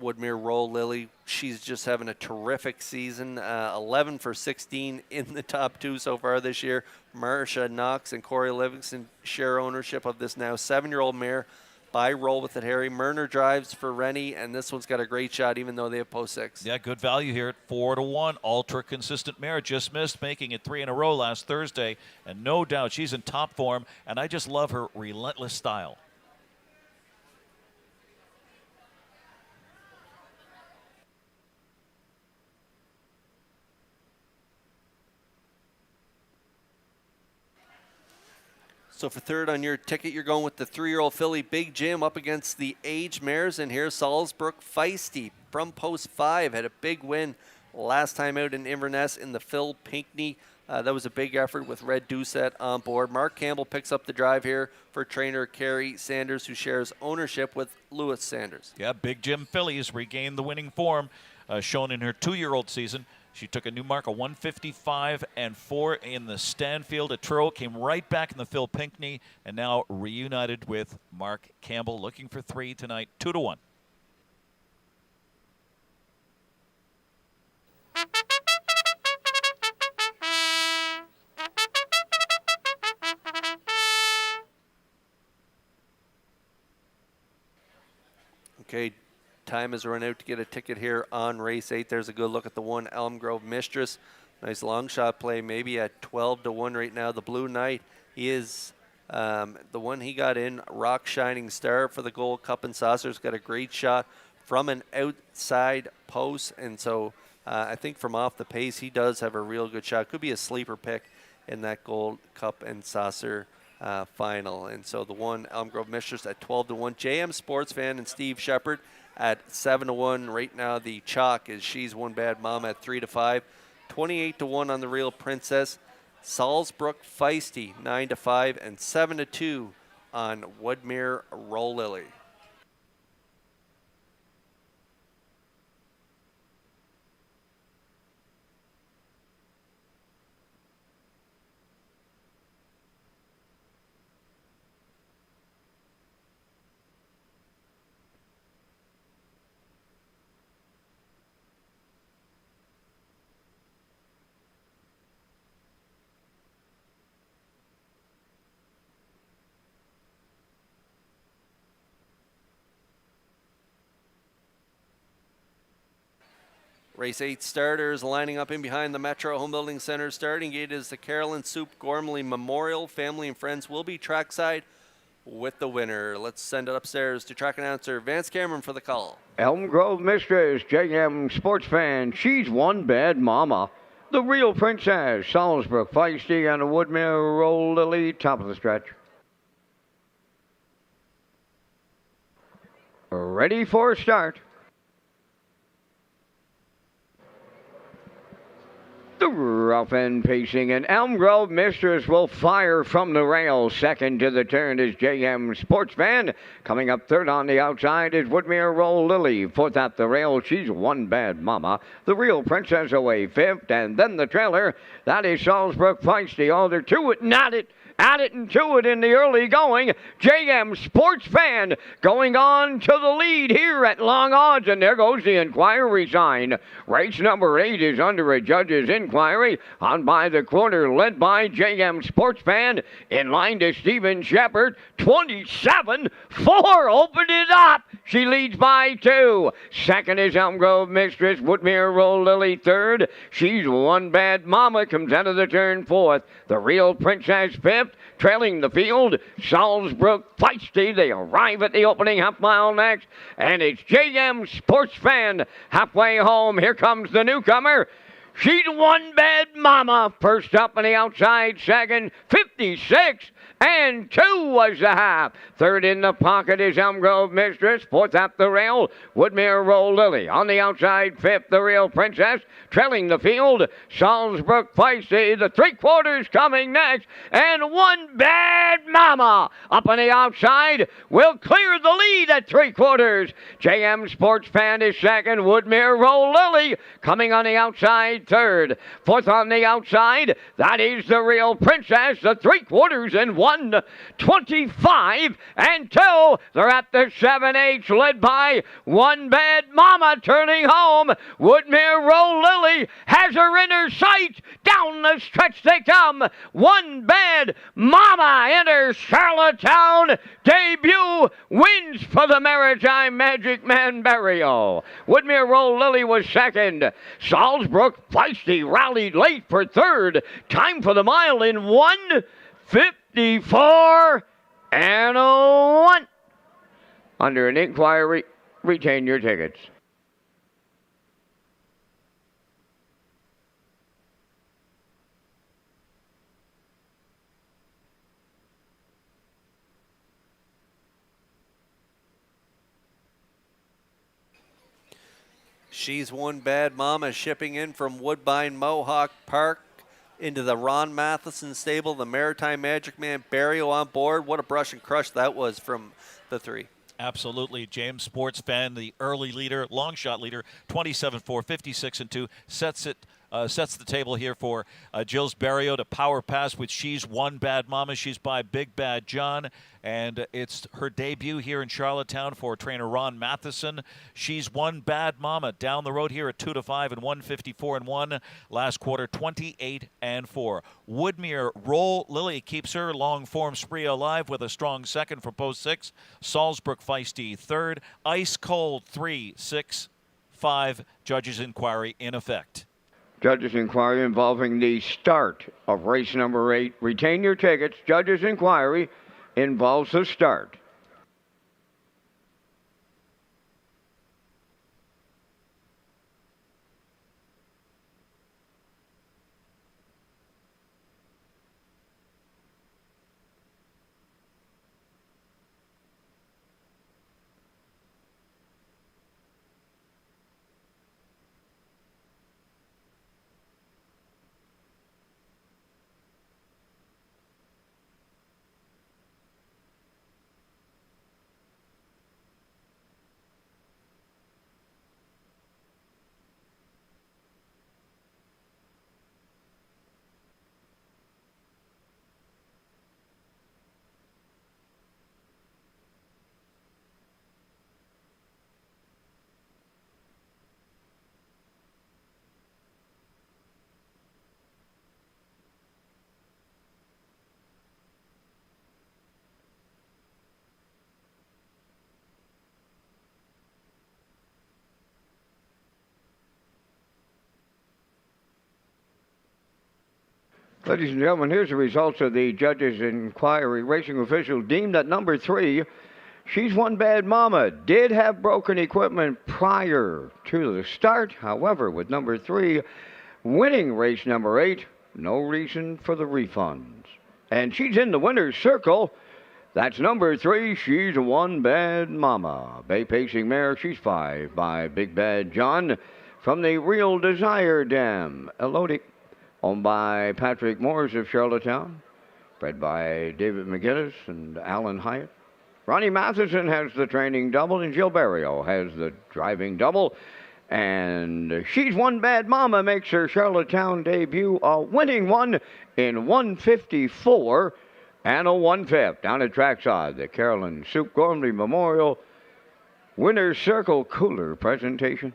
Woodmere Roll Lily, she's just having a terrific season. 11 for 16 in the top 2 so far this year. Marsha Knox and Corey Livingston share ownership of this now 7-year-old mare by Roll With It Harry. Myrner drives for Rennie, and this one's got a great shot even though they have post 6. Yeah, good value here at 4 to 1. Ultra consistent mare, just missed making it 3 in a row last Thursday, and no doubt she's in top form, and I just love her relentless style. So for third on your ticket, you're going with the 3-year-old filly Big Jim up against the age mares in here. Salzbrook Feisty from post 5 had a big win last time out in Inverness in the Phil Pinckney. That was a big effort with Red Doucette on board. Mark Campbell picks up the drive here for trainer Kerry Sanders, who shares ownership with Lewis Sanders. Yeah, Big Jim fillies regained the winning form shown in her 2-year-old season. She took a new mark of 155 and 4 in the Stanfield at Truro, came right back in the Phil Pinckney, and now reunited with Mark Campbell, looking for 3 tonight, 2 to 1. Okay, time has run out to get a ticket here on race 8. There's a good look at the 1 Elm Grove Mistress. Nice long shot play, maybe at 12-1 right now. The Blue Knight, he is the one he got in, Rock Shining Star for the Gold Cup and Saucers. Got a great shot from an outside post, and so I think from off the pace, he does have a real good shot. Could be a sleeper pick in that Gold Cup and Saucer final. And so the one, Elm Grove Mistress at 12-1. JM Sports Fan and Steve Shepard at 7-1. Right now, the chalk is She's One Bad Mom at 3-5. 28-1 on the Real Princess. Salzbrook Feisty 9-5, and 7-2 on Woodmere Roll Lily. Race 8 starters lining up in behind the Metro Home Building Center. Starting gate is the Carolyn Soup Gormley Memorial. Family and friends will be trackside with the winner. Let's send it upstairs to track announcer Vance Cameron for the call. Elm Grove Mistress, JM Sports Fan, She's One Bad Mama. The Real Princess, Salzbrook Feisty, and a Woodmere Roll Lily, top of the stretch. Ready for a start. The rough end pacing, and Elm Grove Mistress will fire from the rail. Second to the turn is JM Sports Fan. Coming up third on the outside is Woodmere Roll Lily. Fourth at the rail, She's One Bad Mama. The Real Princess away fifth, and then the trailer. That is Salzbrook Feisty. Oh, they're to it, not it. At it and to it in the early going. JM Sports Fan going on to the lead here at long odds, and there goes the inquiry sign. Race number 8 is under a judge's inquiry. On by the quarter, led by JM Sports Fan. In line to Stephen Shepard. 27-4. Open it up. She leads by 2. Second is Elm Grove Mistress. Woodmere Roll Lily third. She's One Bad Mama comes out of the turn fourth. The Real Princess fifth. Trailing the field, Salzbrook Feisty. They arrive at the opening half mile next, and it's JM Sports Fan halfway home. Here comes the newcomer. She's One Bad Mama. First up on the outside, second, 56 and 2 was the half. Third in the pocket is Elm Grove Mistress. Fourth at the rail, Woodmere Roll Lily. On the outside, fifth, the Real Princess. Trailing the field, Salzbrook Feisty. The three-quarters coming next, and One Bad Mama up on the outside will clear the lead at three-quarters. JM Sports Fan is second. Woodmere Roll Lily coming on the outside third. Fourth on the outside, that is the Real Princess. The three-quarters and 1:25 and 2. They're at the 7/8, led by One Bad Mama turning home. Woodmere Roll Lily has her in her sight. Down the stretch they come. One Bad Mama in her Charlottetown debut wins for the Maritime Magic Man Barrio. Woodmere Roll Lily was second. Salzbrook Feisty rallied late for third. Time for the mile in 1:54 and 1. Under an inquiry, retain your tickets. She's One Bad Mama shipping in from Woodbine Mohawk Park into the Ron Matheson stable. The Maritime Magic Man Barrio on board. What a brush and crush that was from the three. Absolutely. James Sports Fan, the early leader, long shot leader, 27-4, 56 and 2, sets the table here for Jill's Barrio to power pass with She's One Bad Mama. She's by Big Bad John, and it's her debut here in Charlottetown for trainer Ron Matheson. She's One Bad Mama down the road here at 2-5 and 1:54 and 1. Last quarter 28 and 4. Woodmere Roll Lily keeps her long form spree alive with a strong second for post 6. Salzbrook Feisty third. Ice cold 3-6-5. Judges inquiry in effect. Judges inquiry involving the start of race number 8. Retain your tickets. Judges inquiry involves the start. Ladies and gentlemen, here's the results of the judges' inquiry. Racing official deemed that number 3, She's One Bad Mama, did have broken equipment prior to the start. However, with number 3 winning race number 8, no reason for the refunds. And she's in the winner's circle. That's number 3, She's One Bad Mama. Bay Pacing Mare, she's 5 by Big Bad John from the Real Desire Dam, Elodic. Owned by Patrick Moores of Charlottetown. Bred by David McGinnis and Alan Hyatt. Ronnie Matheson has the training double, and Jill Barrio has the driving double. And She's One Bad Mama makes her Charlottetown debut, a winning one in 154 and a 1/5 down at trackside. The Carolyn Soup Gormley Memorial Winner's Circle Cooler presentation.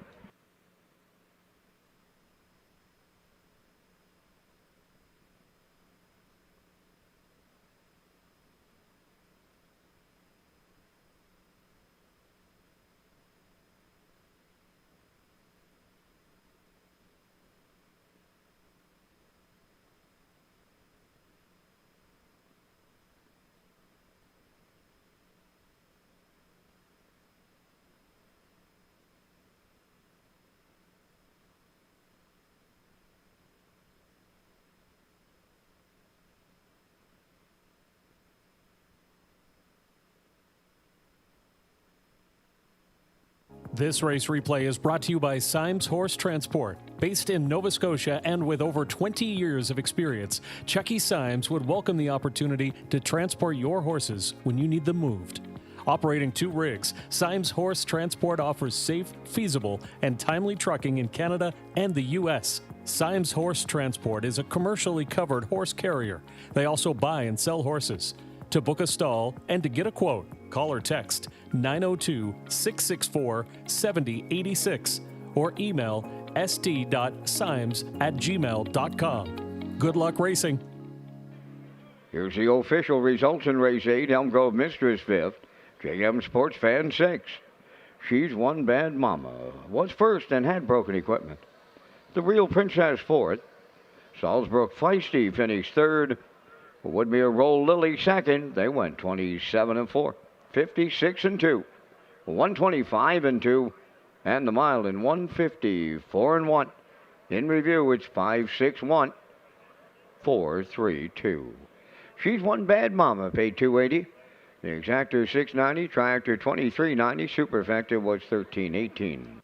This race replay is brought to you by Symes Horse Transport. Based in Nova Scotia and with over 20 years of experience, Chucky Symes would welcome the opportunity to transport your horses when you need them moved. Operating 2 rigs, Symes Horse Transport offers safe, feasible, and timely trucking in Canada and the U.S. Symes Horse Transport is a commercially covered horse carrier. They also buy and sell horses. To book a stall and to get a quote, call or text 902-664-7086 or email st.symes@gmail.com. Good luck racing. Here's the official results in race 8. Elm Grove Mistress 5th. JM Sports Fan 6th. She's One Bad Mama was first and had broken equipment. The Real Princess 4th. Salzbrook Feisty finished 3rd. Woodmere Roll Lily 2nd. They went 27-4. 56-2. 125-2. And the mile in 154-1. In review, it's 5-6-1. 4-3-2. She's One Bad Mama paid $280. The exactor $690. Triactor $2390. Superfecta was $1318.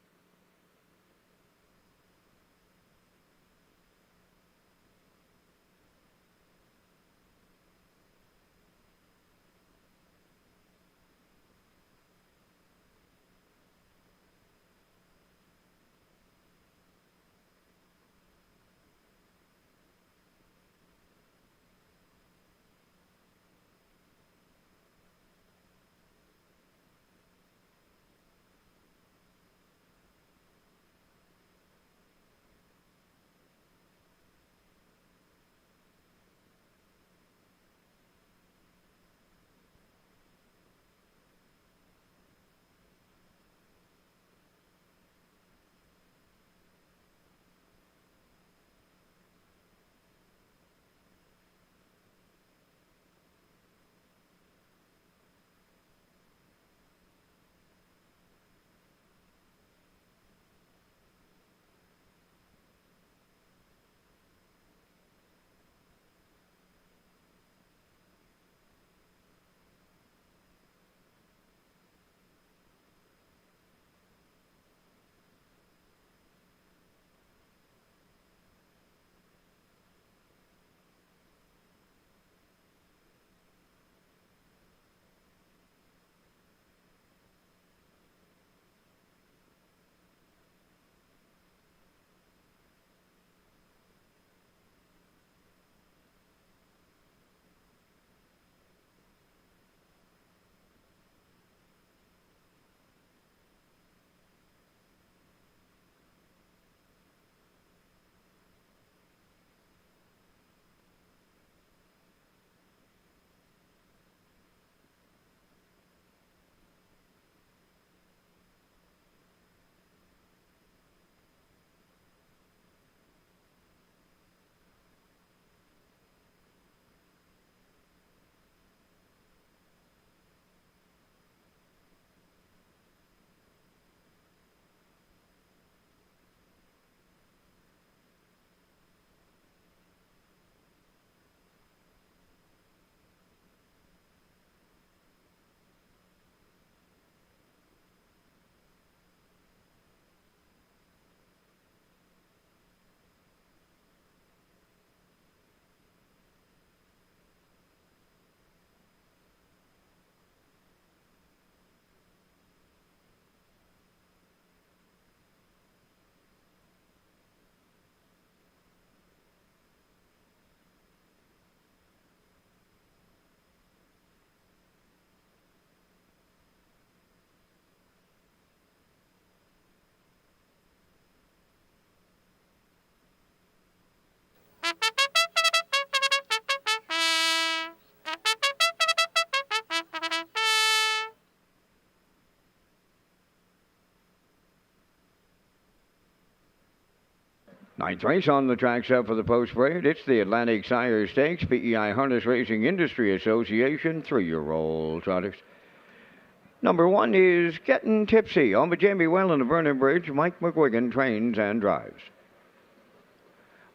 Ninth race on the track set for the post parade. It's the Atlantic Sire Stakes, PEI Harness Racing Industry Association 3-year-old trotters. Number 1 is Getting Tipsy. On by Jamie Whalen of Vernon Bridge, Mike McGuigan trains and drives.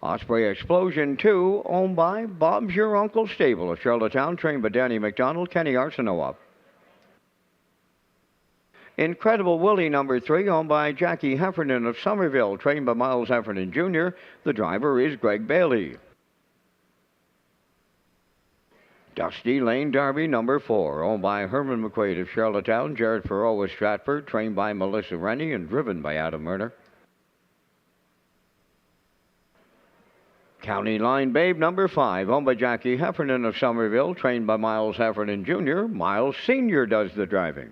Osprey Explosion 2, owned by Bob's Your Uncle Stable of Charlottetown, trained by Danny McDonald, Kenny Arsenault. Incredible Willie number 3, owned by Jackie Heffernan of Somerville, trained by Miles Heffernan Jr. The driver is Greg Bailey. Dusty Lane Derby number 4, owned by Herman McQuaid of Charlottetown, Jared Farrow of Stratford, trained by Melissa Rennie and driven by Adam Murner. County Line Babe number 5, owned by Jackie Heffernan of Somerville, trained by Miles Heffernan Jr. Miles Sr. does the driving.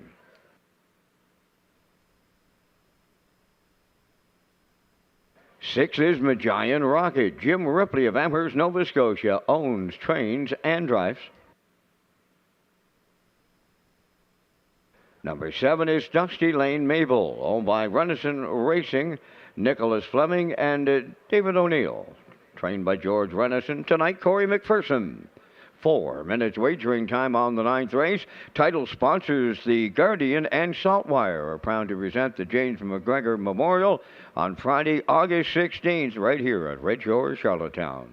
Six is Magian Rocket. Jim Ripley of Amherst, Nova Scotia, owns, trains, and drives. Number 7 is Dusty Lane Mabel, owned by Renison Racing, Nicholas Fleming, and David O'Neill. Trained by George Renison. Tonight, Corey McPherson. 4 minutes wagering time on the 9th race. Title sponsors The Guardian and Saltwire are proud to present the James McGregor Memorial on Friday, August 16th, right here at Red Shores, Charlottetown.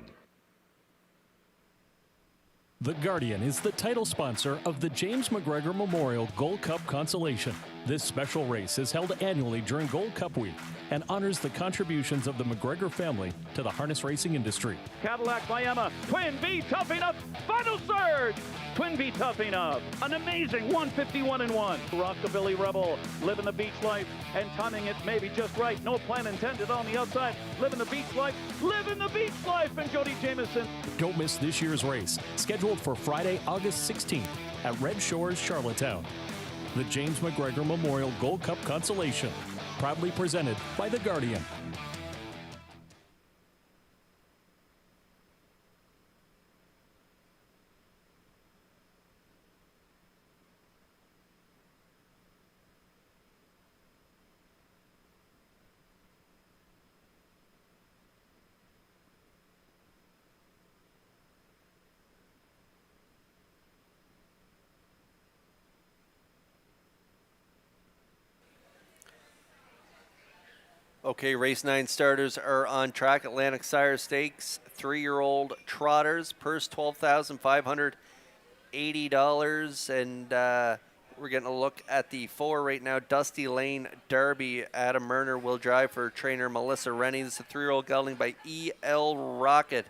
The Guardian is the title sponsor of the James McGregor Memorial Gold Cup Consolation. This special race is held annually during Gold Cup Week and honors the contributions of the McGregor family to the harness racing industry. Cadillac by Emma. Twin V toughing up. Final surge. Twin V toughing up. An amazing 151-1. Rockabilly Rebel. Living the beach life and timing it maybe just right. No plan intended on the outside. Living the beach life. Living the beach life. And Jody Jameson. Don't miss this year's race, scheduled for Friday, August 16th at Red Shores, Charlottetown. The James McGregor Memorial Gold Cup Consolation, proudly presented by The Guardian. Okay, race 9 starters are on track. Atlantic Sire Stakes, 3-year-old trotters. Purse $12,580. And we're getting a look at the 4 right now. Dusty Lane Derby. Adam Murner will drive for trainer Melissa Rennie. This is a 3-year-old gelding by E.L. Rocket.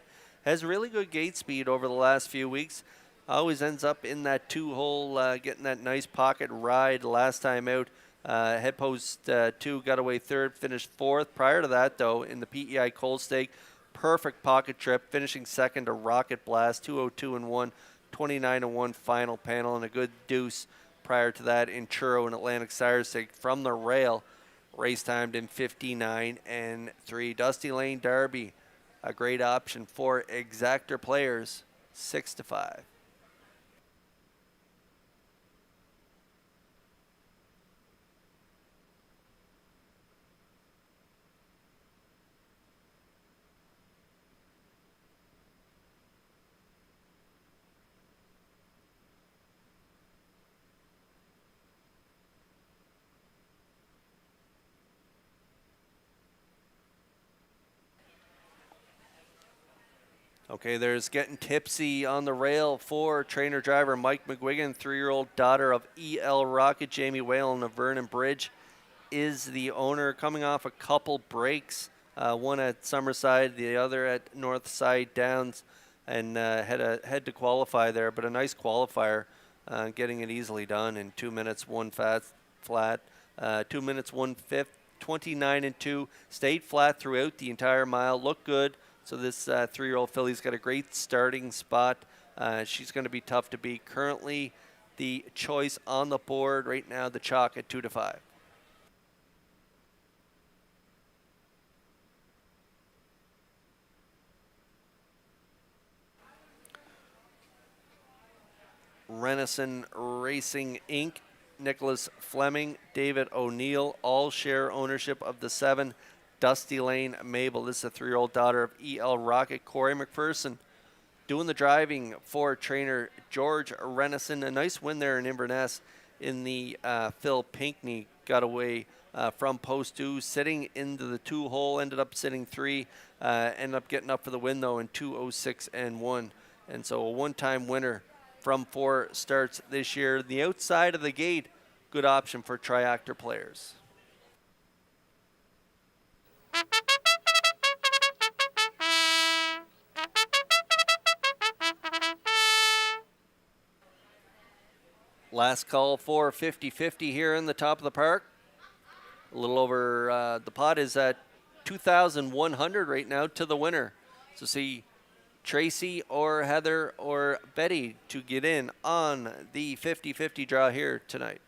Has really good gate speed over the last few weeks. Always ends up in that 2-hole, getting that nice pocket ride last time out. Head post 2 got away 3rd, finished 4th. Prior to that, though, in the PEI Cold Stake, perfect pocket trip, finishing 2nd to Rocket Blast, 202-1, 29-1 final panel, and a good deuce prior to that in Churro and Atlantic Sire Stake from the rail. Race timed in 59-3. Dusty Lane Derby, a great option for exactor players, 6-5. Okay, there's Getting Tipsy on the rail for trainer driver Mike McGuigan, 3-year-old daughter of E.L. Rocket. Jamie Whalen of Vernon Bridge is the owner, coming off a couple breaks, one at Summerside, the other at Northside Downs, and had to qualify there, but a nice qualifier, getting it easily done in 2 minutes, 1 flat, 2 minutes, 1/5, 29-2, stayed flat throughout the entire mile, looked good. So this 3-year-old filly's got a great starting spot. She's going to be tough to beat. Currently, the choice on the board right now, the chalk at 2-5. Renison Racing Inc., Nicholas Fleming, David O'Neill, all share ownership of the 7. Dusty Lane Mabel. This is a 3-year-old daughter of E.L. Rocket. Corey McPherson doing the driving for trainer George Renison. A nice win there in Inverness in the Phil Pinckney. Got away from post 2, sitting into the 2-hole, ended up sitting 3, ended up getting up for the win though in 2:06 and 1. And so a one-time winner from 4 starts this year. The outside of the gate, good option for triactor players. Last call for 50-50 here in the top of the park. A little over, the pot is at 2,100 right now to the winner. So see Tracy or Heather or Betty to get in on the 50-50 draw here tonight.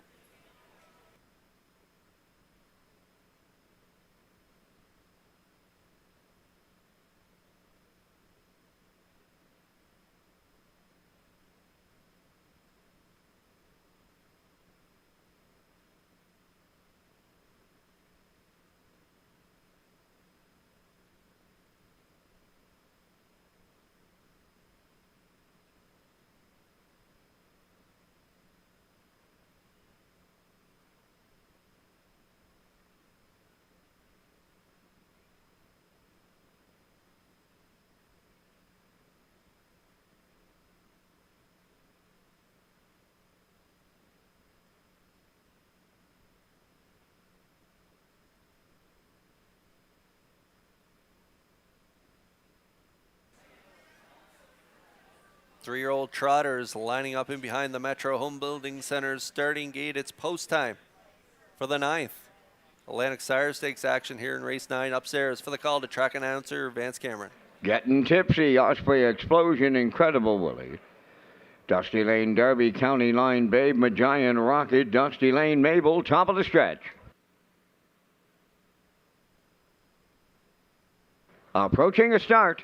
Three-year-old trotters lining up in behind the Metro Home Building Center's starting gate. It's post time for the 9th. Atlantic Sire Stakes action here in race 9. Upstairs for the call to track announcer Vance Cameron. Getting Tipsy, Osprey Explosion, Incredible Willie. Dusty Lane Derby, County Line Babe, Magian Rocket, Dusty Lane Mabel, top of the stretch. Approaching a start.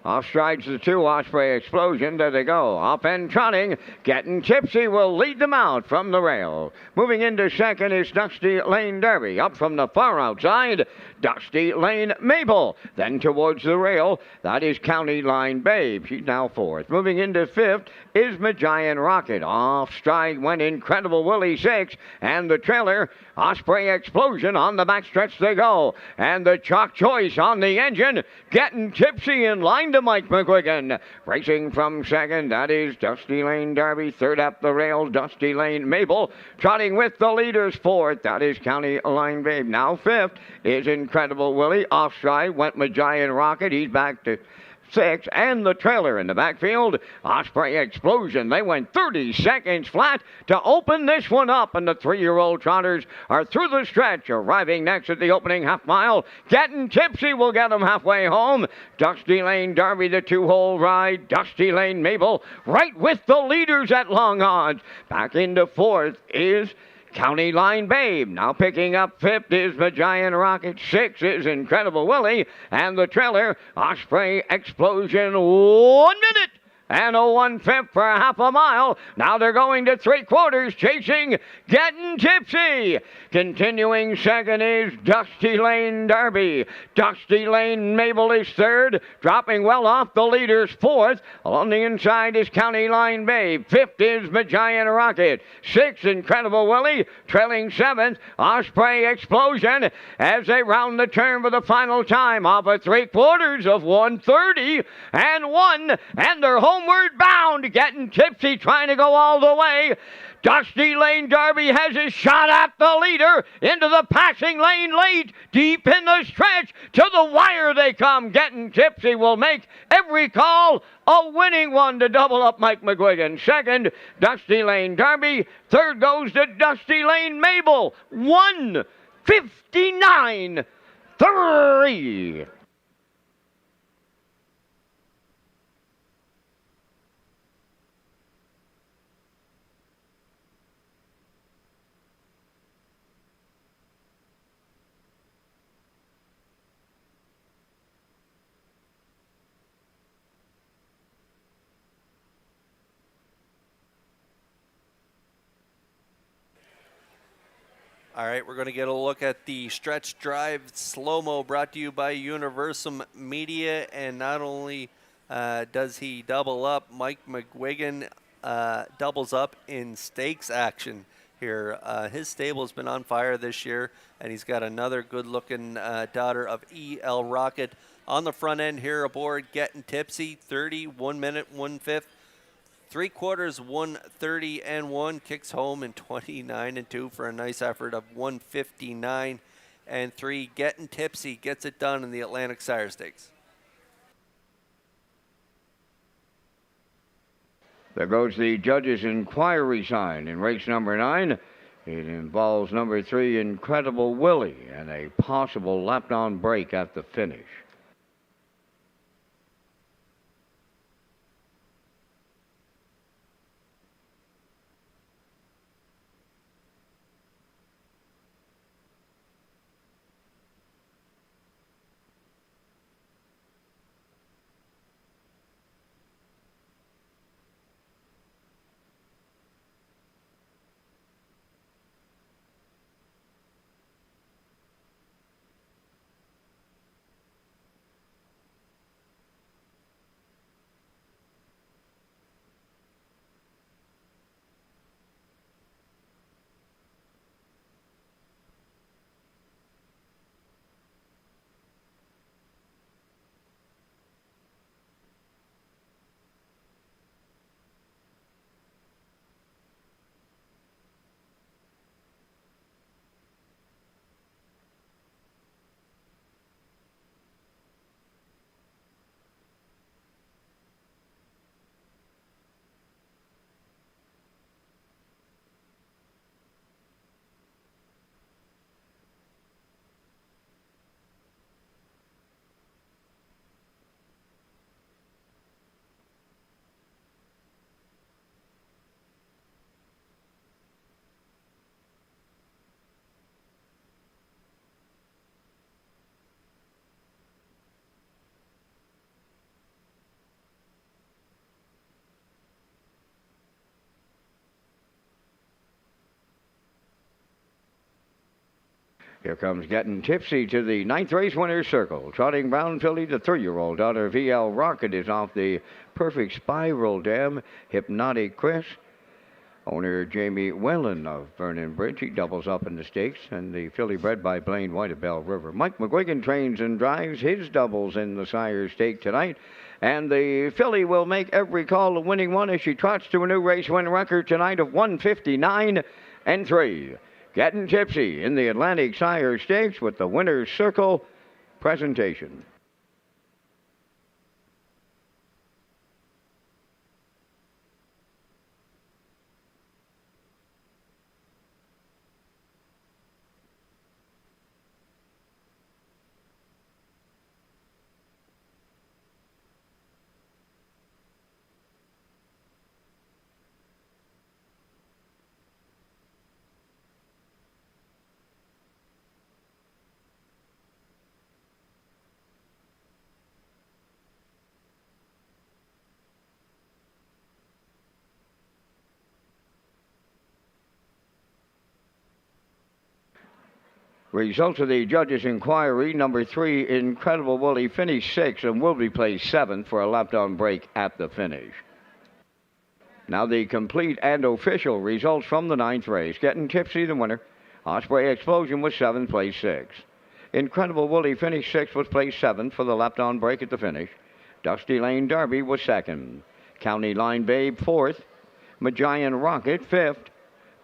Off strides the 2, Osprey Explosion. There they go. Up and trotting. Getting Tipsy will lead them out from the rail. Moving into second is Dusty Lane Derby. Up from the far outside, Dusty Lane Mabel. Then towards the rail, that is County Line Babe. She's now 4th. Moving into 5th is Magian Rocket. Off stride went Incredible Willie 6. And the trailer, Osprey Explosion. On the backstretch they go. And the Chalk Choice on the engine. Getting Tipsy in line to Mike McGuigan. Racing from second, that is Dusty Lane Derby. Third up the rail, Dusty Lane Mabel. Trotting with the leaders, 4th, that is County Line Babe. Now 5th is Incredible Willie. Offside went Magian Rocket. He's back to 6, and the trailer in the backfield, Osprey Explosion. They went 30 seconds flat to open this one up, and the 3-year-old trotters are through the stretch, arriving next at the opening half mile. Getting Tipsy will get them halfway home. Dusty Lane Derby, the 2-hole ride. Dusty Lane Mabel right with the leaders at long odds. Back into 4th is County Line Babe. Now picking up 5th is Magian Rocket. 6th is Incredible Willie. And the trailer, Osprey Explosion. 1 minute and a 1/5 for half a mile. Now they're going to 3/4, chasing Getting Tipsy. Continuing second is Dusty Lane Derby. Dusty Lane Mabel is 3rd, dropping well off the leaders 4th. On the inside is County Line Babe. 5th is Magian Rocket. 6th, Incredible Willie, trailing 7th, Osprey Explosion, as they round the turn for the final time of a 3/4 of 1:30 and 1, and they're homeward bound. Getting Tipsy trying to go all the way. Dusty Lane Derby has his shot at the leader into the passing lane late, deep in the stretch. To the wire they come. Getting Tipsy will make every call a winning one to double up Mike McGuigan. Second, Dusty Lane Derby. Third goes to Dusty Lane Mabel. 1:59.3. All right, we're going to get a look at the stretch drive slow-mo brought to you by Universum Media. And not only does he double up, Mike McGuigan doubles up in stakes action here. His stable's been on fire this year, and he's got another good-looking daughter of E.L. Rocket on the front end here aboard Getting Tipsy, 30, 1 minute, 1/5. 3/4, 1:30 and 1, kicks home in 29 and 2 for a nice effort of 1:59 and 3. Getting Tipsy gets it done in the Atlantic Sire Stakes. There goes the judge's inquiry sign in race number 9. It involves number 3, Incredible Willie, and a possible lap-down break at the finish. Here comes Getting Tipsy to the 9th race winner's circle. Trotting Brown Filly, the 3-year-old daughter of E.L. Rocket, is off the Perfect Spiral Dam. Hypnotic Chris. Owner Jamie Whelan of Vernon Bridge. He doubles up in the stakes. And the filly bred by Blaine White of Bell River. Mike McGuigan trains and drives his doubles in the Sire Stake tonight. And the filly will make every call a winning one as she trots to a new race win record tonight of 1:59 and 3. Getting Tipsy in the Atlantic Sire Stakes with the Winner's Circle presentation. Results of the judge's inquiry, number 3, Incredible Willie, finished 6th and will be placed 7th for a lap-down break at the finish. Now the complete and official results from the 9th race. Getting Tipsy, the winner. Osprey Explosion was 7th, placed 6th. Incredible Willie finished 6th, was placed 7th for the lap-down break at the finish. Dusty Lane Derby was 2nd. County Line Babe 4th. Magian Rocket 5th.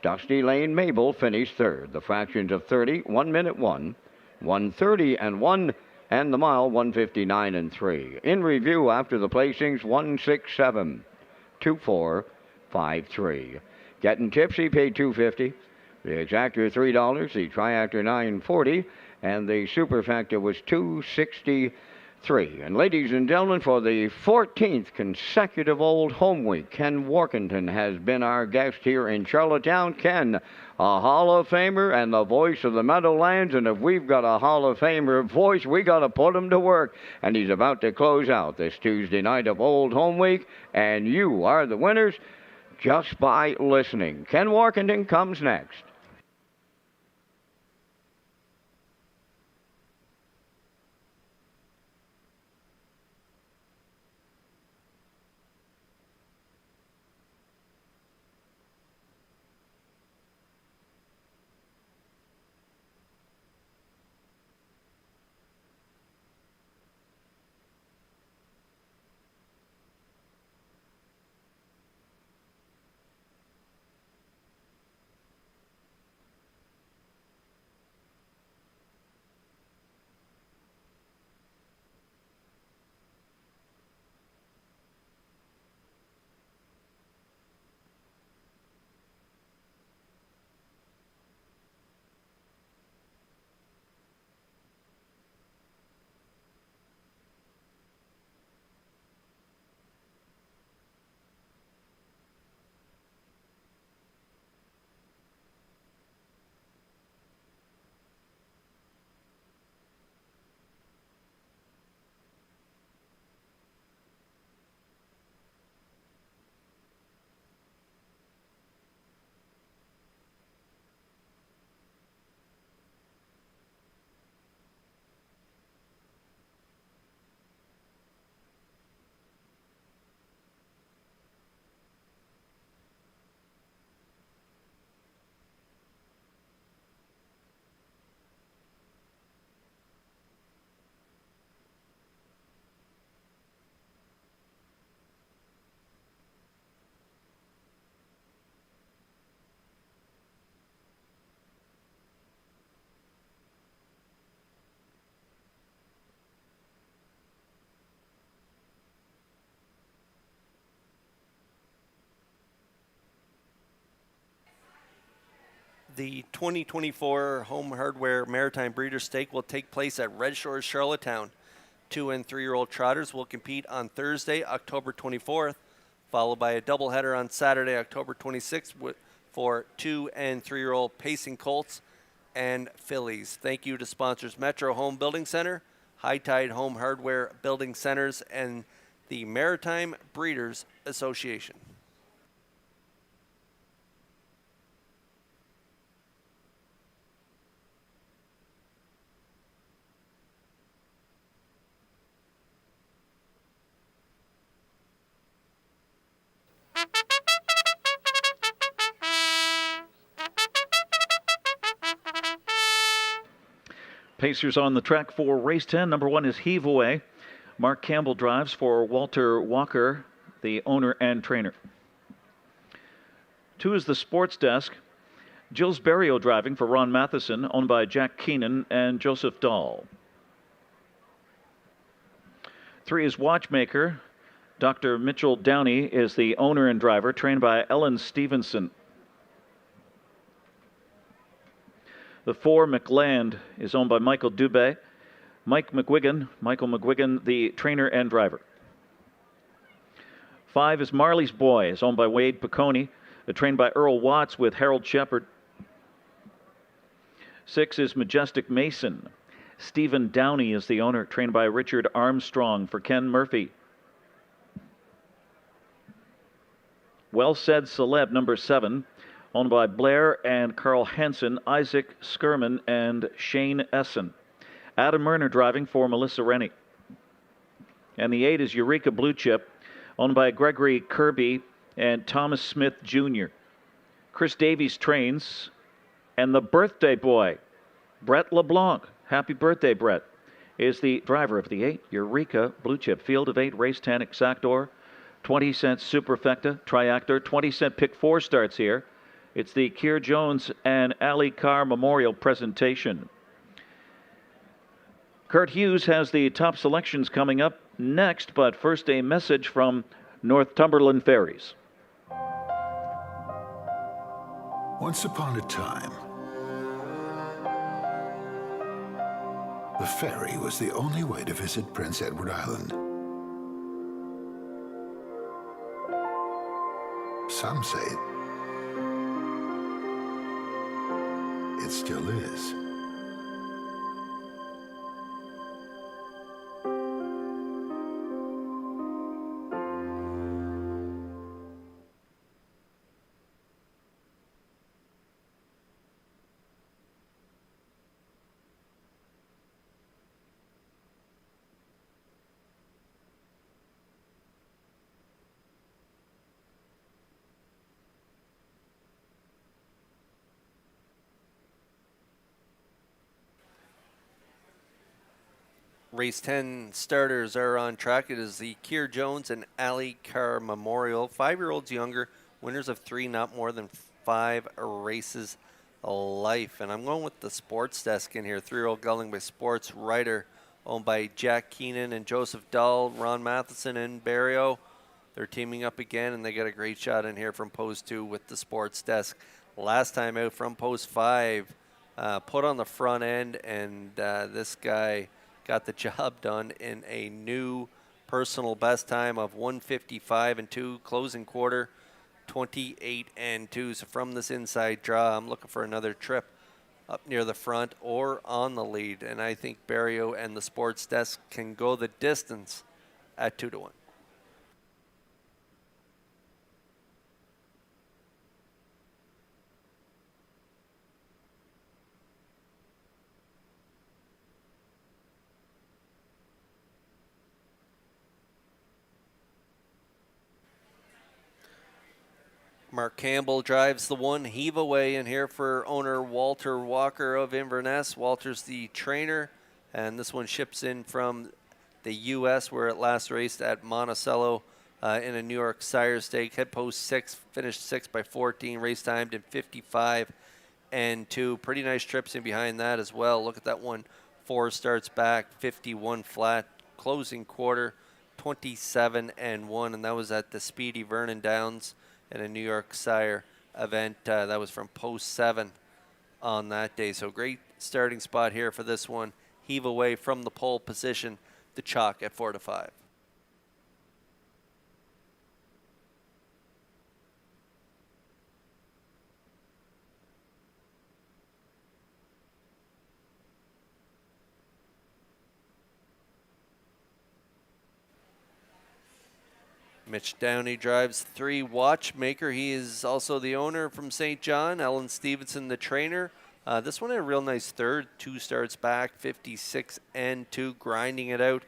Dusty Lane Mabel finished 3rd. The fractions of 30, 1 minute 1, 1:30 and 1, and the mile 1:59 and 3. In review after the placings, 167, 24, 53. Getting Tipsy paid $2.50. The exactor $3. The triactor $9.40, and the superfactor was $2.63. And ladies and gentlemen, for the 14th consecutive Old Home Week, Ken Workington has been our guest here in Charlottetown. Ken, a Hall of Famer and the voice of the Meadowlands, and if we've got a Hall of Famer voice, we got to put him to work. And he's about to close out this Tuesday night of Old Home Week, and you are the winners just by listening. Ken Workington comes next. The 2024 Home Hardware Maritime Breeder Stake will take place at Red Shores, Charlottetown. 2- and 3-year-old trotters will compete on Thursday, October 24th, followed by a doubleheader on Saturday, October 26th for 2- and 3-year-old pacing colts and fillies. Thank you to sponsors Metro Home Building Center, High Tide Home Hardware Building Centers, and the Maritime Breeders Association. Pacers on the track for race 10. Number 1 is Heave Away. Mark Campbell drives for Walter Walker, the owner and trainer. 2 is the Sports Desk. Jill's Barrio driving for Ron Matheson, owned by Jack Keenan and Joseph Dahl. 3 is Watchmaker. Dr. Mitchell Downey is the owner and driver, trained by Ellen Stevenson. The 4, McLand, is owned by Michael Dubé. Michael McGuigan, the trainer and driver. 5 is Marley's Boy, is owned by Wade Piccone, trained by Earl Watts with Harold Shepard. 6 is Majestic Mason. Stephen Downey is the owner, trained by Richard Armstrong for Ken Murphy. Well Said Celeb, number 7, owned by Blair and Carl Hansen, Isaac Skirman, and Shane Essen. Adam Murner driving for Melissa Rennie. And the 8 is Eureka Blue Chip, owned by Gregory Kirby and Thomas Smith Jr. Chris Davies trains, and the birthday boy, Brett LeBlanc. Happy birthday, Brett, is the driver of the 8 Eureka Blue Chip. Field of 8, race 10, Exactor, 20-cent Superfecta, Triactor, 20-cent Pick 4 starts here. It's the Keir Jones and Ali Carr Memorial presentation. Kurt Hughes has the top selections coming up next, but first a message from Northumberland Ferries. Once upon a time, the ferry was the only way to visit Prince Edward Island. Some say it still is. Race 10 starters are on track. It is the Keir Jones and Ali Carr Memorial. 5-year-olds younger, winners of 3, not more than 5 races a life. And I'm going with the Sports Desk in here. 3-year-old gelding by Sports Writer, owned by Jack Keenan and Joseph Dahl, Ron Matheson and Barrio. They're teaming up again, and they got a great shot in here from Post 2 with the Sports Desk. Last time out from Post 5, put on the front end, and this guy got the job done in a new personal best time of 1:55 and 2, closing quarter 28 and 2. So from this inside draw, I'm looking for another trip up near the front or on the lead, and I think Barrio and the Sports Desk can go the distance at 2-1. Mark Campbell drives the 1 Heave Away in here for owner Walter Walker of Inverness. Walter's the trainer, and this one ships in from the U.S. where it last raced at Monticello in a New York Sire Stake. Head post 6, finished 6 by 14, race timed in 55 and 2. Pretty nice trips in behind that as well. Look at that one. 4 starts back, 51 flat, closing quarter 27 and 1, and that was at the Speedy Vernon Downs in a New York Sire event. That was from post 7. on that day. So great starting spot here for this one. Heave away from the pole position, the chalk at 4-5. Mitch Downey drives 3. Watchmaker, he is also the owner from St. John. Ellen Stevenson, the trainer. This one had a real nice third. 2 starts back, 56-2, grinding it out.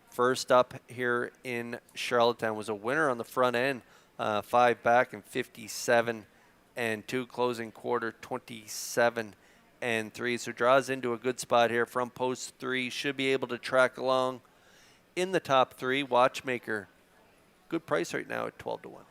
First up here in Charlottetown was a winner on the front end. 5 back and 57-2, closing quarter 27-3. So draws into a good spot here from post 3. Should be able to track along in the top 3. Watchmaker, good price right now at 12-1.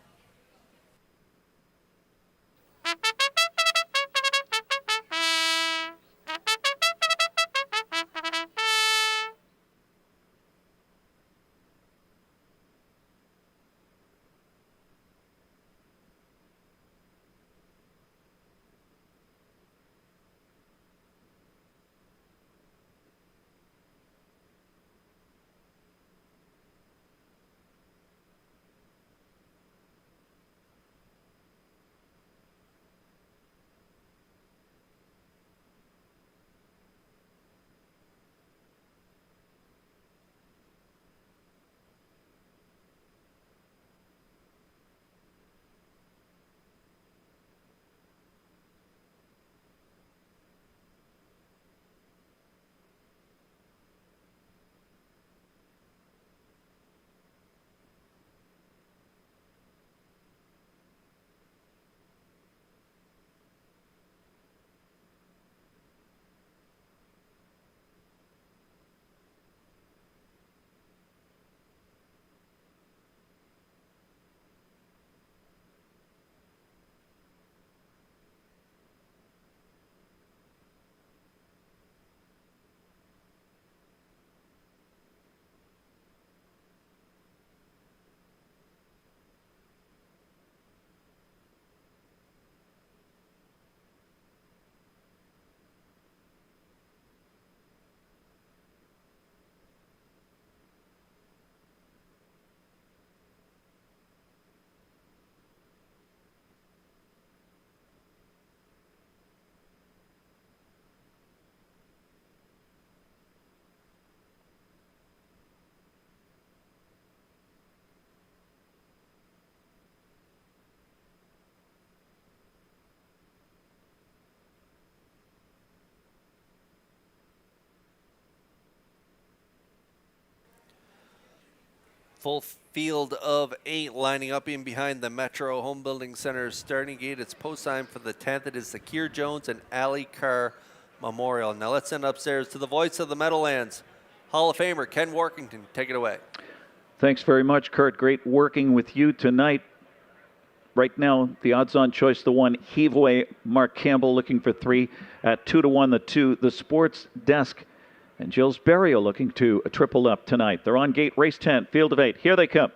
Full field of 8 lining up in behind the Metro Home Building Center starting gate. It's post time for the 10th. It is the Keir Jones and Ali Carr Memorial. Now let's send upstairs to the voice of the Meadowlands, Hall of Famer Ken Workington. Take it away. Thanks very much, Kurt. Great working with you tonight. Right now, the odds-on choice, the 1, Heave Away, Mark Campbell looking for 3 at 2-1, the 2, the Sports Desk. And Jill's Berrio looking to a triple up tonight. They're on gate, race 10, field of 8. Here they come.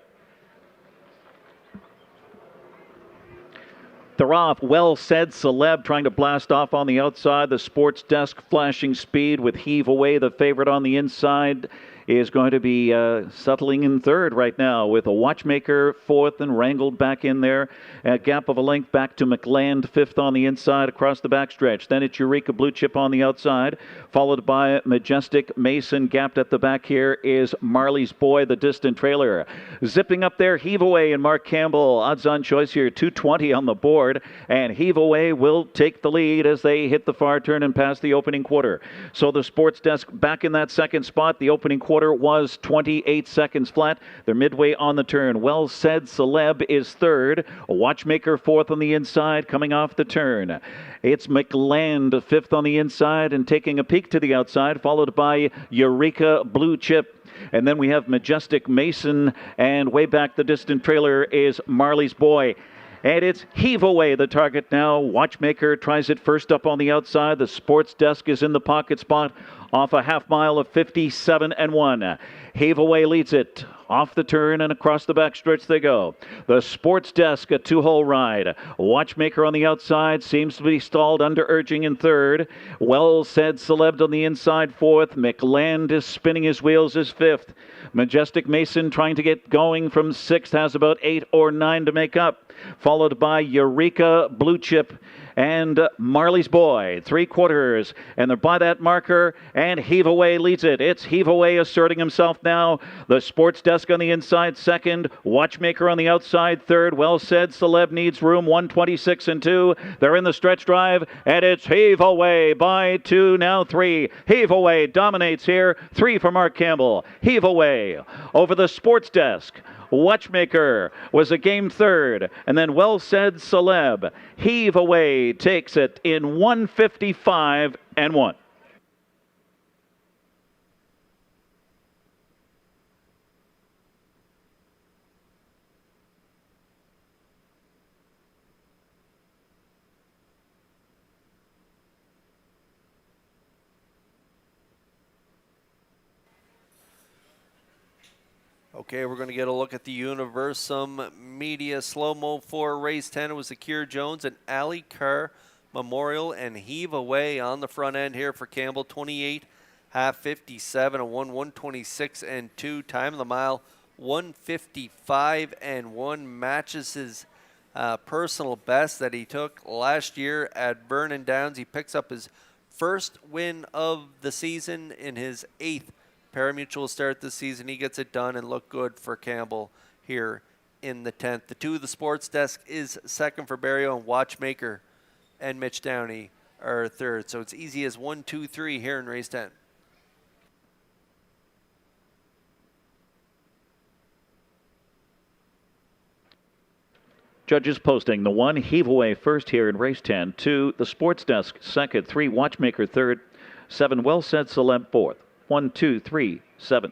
They're off. Well Said Celeb trying to blast off on the outside. The Sports Desk flashing speed with Heave Away. The favorite on the inside is going to be settling in third right now with a Watchmaker fourth and wrangled back in there. A gap of a length back to McLand fifth on the inside across the backstretch. Then it's Eureka Blue Chip on the outside, followed by Majestic Mason. Gapped at the back here is Marley's Boy, the distant trailer. Zipping up there, Heave Away and Mark Campbell. Odds on choice here, 220 on the board. And Heave Away will take the lead as they hit the far turn and pass the opening quarter. So the Sports Desk back in that second spot. The opening quarter was 28 seconds flat. They're midway on the turn. Well Said Celeb is third. A Watchmaker fourth on the inside coming off the turn. It's McLand fifth on the inside and taking a peek to the outside, followed by Eureka Blue Chip. And then we have Majestic Mason, and way back the distant trailer is Marley's Boy. And it's Heave Away, the target now. Watchmaker tries it first up on the outside. The Sports Desk is in the pocket spot off a half mile of 57-1. Heave Away leads it. Off the turn and across the backstretch they go. The Sports Desk, a 2-hole ride. Watchmaker on the outside seems to be stalled under urging in third. Well Said Celeb on the inside fourth. McLand is spinning his wheels as fifth. Majestic Mason trying to get going from sixth, has about 8 or 9 to make up. Followed by Eureka Blue Chip and Marley's Boy, 3/4, and they're by that marker, and Heave Away leads it. It's Heave Away asserting himself now. The Sports Desk on the inside second, Watchmaker on the outside third. Well Said Celeb needs room, 126 and 2. They're in the stretch drive, and it's Heave Away by 2, now 3. Heave Away dominates here, 3 for Mark Campbell. Heave Away over the Sports Desk. Watchmaker was a game third, and then Well Said Celeb. Heave Away takes it in 155 and 1. Okay, we're going to get a look at the Universum Media slow-mo for race 10. It was Akir Jones and Ali Carr Memorial and Heave Away on the front end here for Campbell. 28, half 57, a 126 and 2. Time of the mile 155 and 1, matches his personal best that he took last year at Vernon Downs. He picks up his first win of the season in his 8th parimutuel start this season. He gets it done and look good for Campbell here in the 10th. The 2 of the Sports Desk is second for Barrio, and Watchmaker and Mitch Downey are third. So it's easy as 1, 2, 3 here in race 10. Judges posting the 1, Heave Away first here in race 10. 2, the Sports Desk second. 3, Watchmaker third. 7, Well Said Celeb fourth. 1, 2, 3, 7.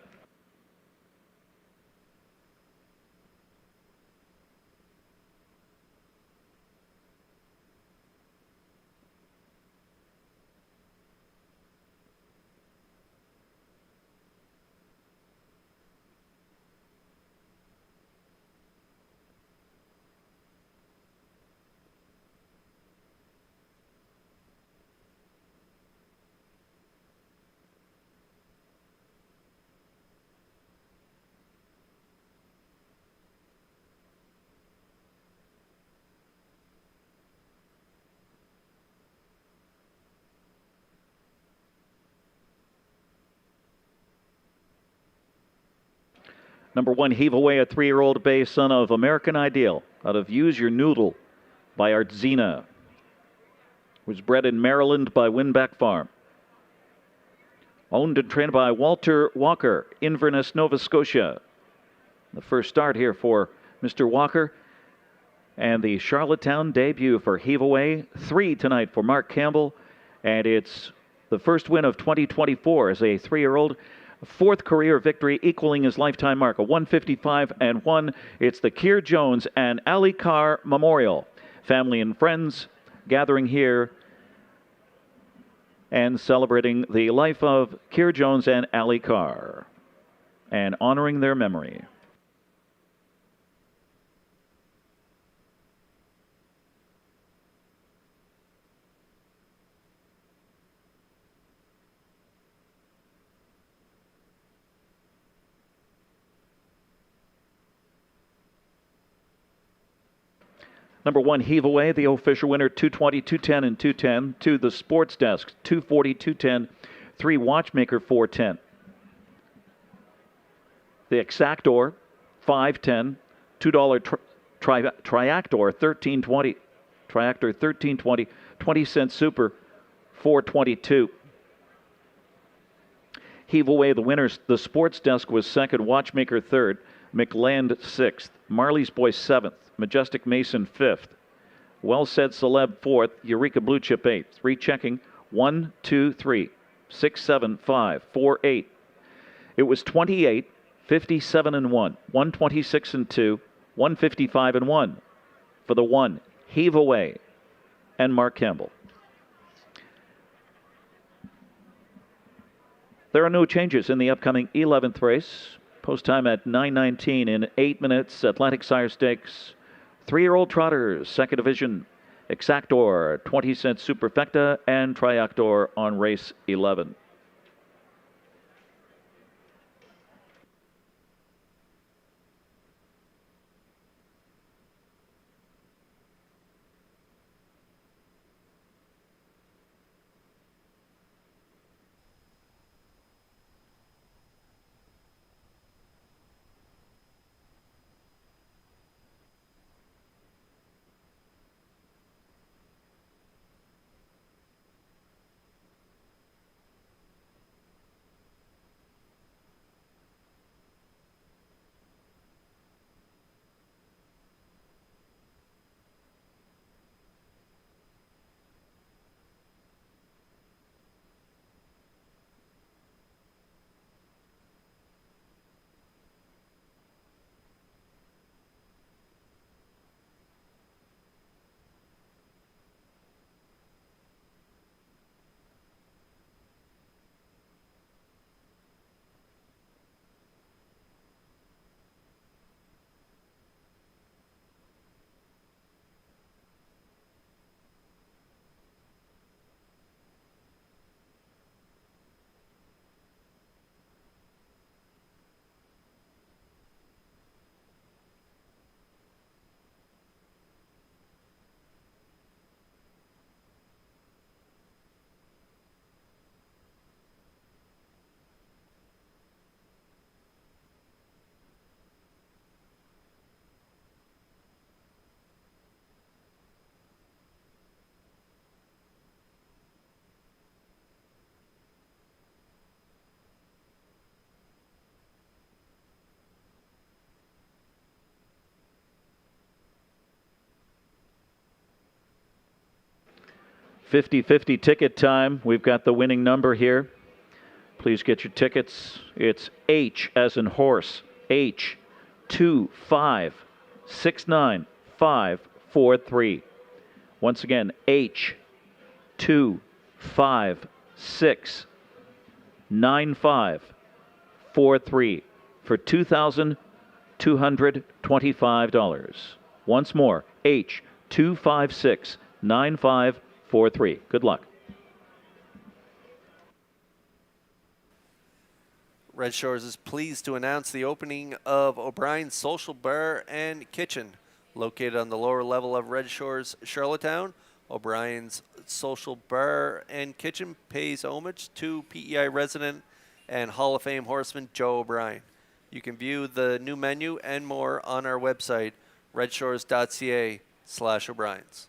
Number 1, Heave Away, a 3-year-old bay, son of American Ideal, out of Use Your Noodle by Artzina. Was bred in Maryland by Winback Farm. Owned and trained by Walter Walker, Inverness, Nova Scotia. The first start here for Mr. Walker. And the Charlottetown debut for Heave Away. 3 tonight for Mark Campbell. And it's the first win of 2024 as a 3-year-old. 4th career victory, equaling his lifetime mark, a 155 and 1. It's the Keir Jones and Ali Carr Memorial. Family and friends gathering here and celebrating the life of Keir Jones and Ali Carr and honoring their memory. Number 1, Heave Away, the official winner, 220, 210, and 210. 2, the Sports Desk, 240, 210. 3, Watchmaker, 410. The Exactor, 510. $2 Triactor, 1320. Triactor, 1320. 20-cent Super, 422. Heave Away, the winners. The Sports Desk was second. Watchmaker, third. McLand, 6th. Marley's Boy, 7th. Majestic Mason, 5th. Well Said Celeb, 4th. Eureka Blue Chip, 8th. Rechecking. 1, 2, 3, 6, 7, 5, 4, 8. It was 28, 57 and 1, 126 and 2, 155 and 1 for the 1, Heave Away, and Mark Campbell. There are no changes in the upcoming 11th race. Post time at 9:19 in 8 minutes. Atlantic Sire Stakes. 3-year-old trotters, second division. Exactor, 20-cent Superfecta, and Triactor on race 11. $50-50 ticket time. We've got the winning number here. Please get your tickets. It's H as in horse. H 2569543. Once again, H 2569543 for $2,225. Once more, H 2569543. Good luck. Red Shores is pleased to announce the opening of O'Brien's Social Bar and Kitchen. Located on the lower level of Red Shores, Charlottetown, O'Brien's Social Bar and Kitchen pays homage to PEI resident and Hall of Fame horseman Joe O'Brien. You can view the new menu and more on our website, Redshores.ca/O'Briens.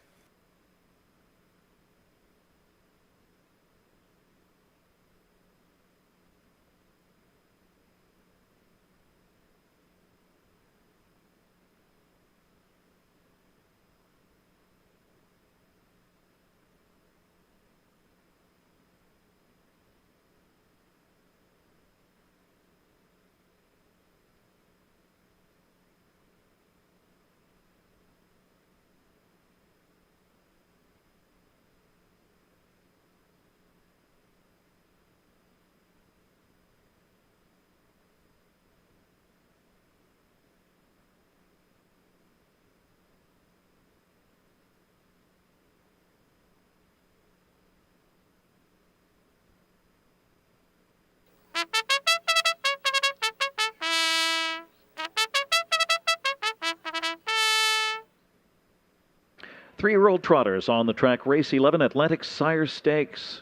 Three-year-old trotters on the track. Race 11, Atlantic Sire Stakes.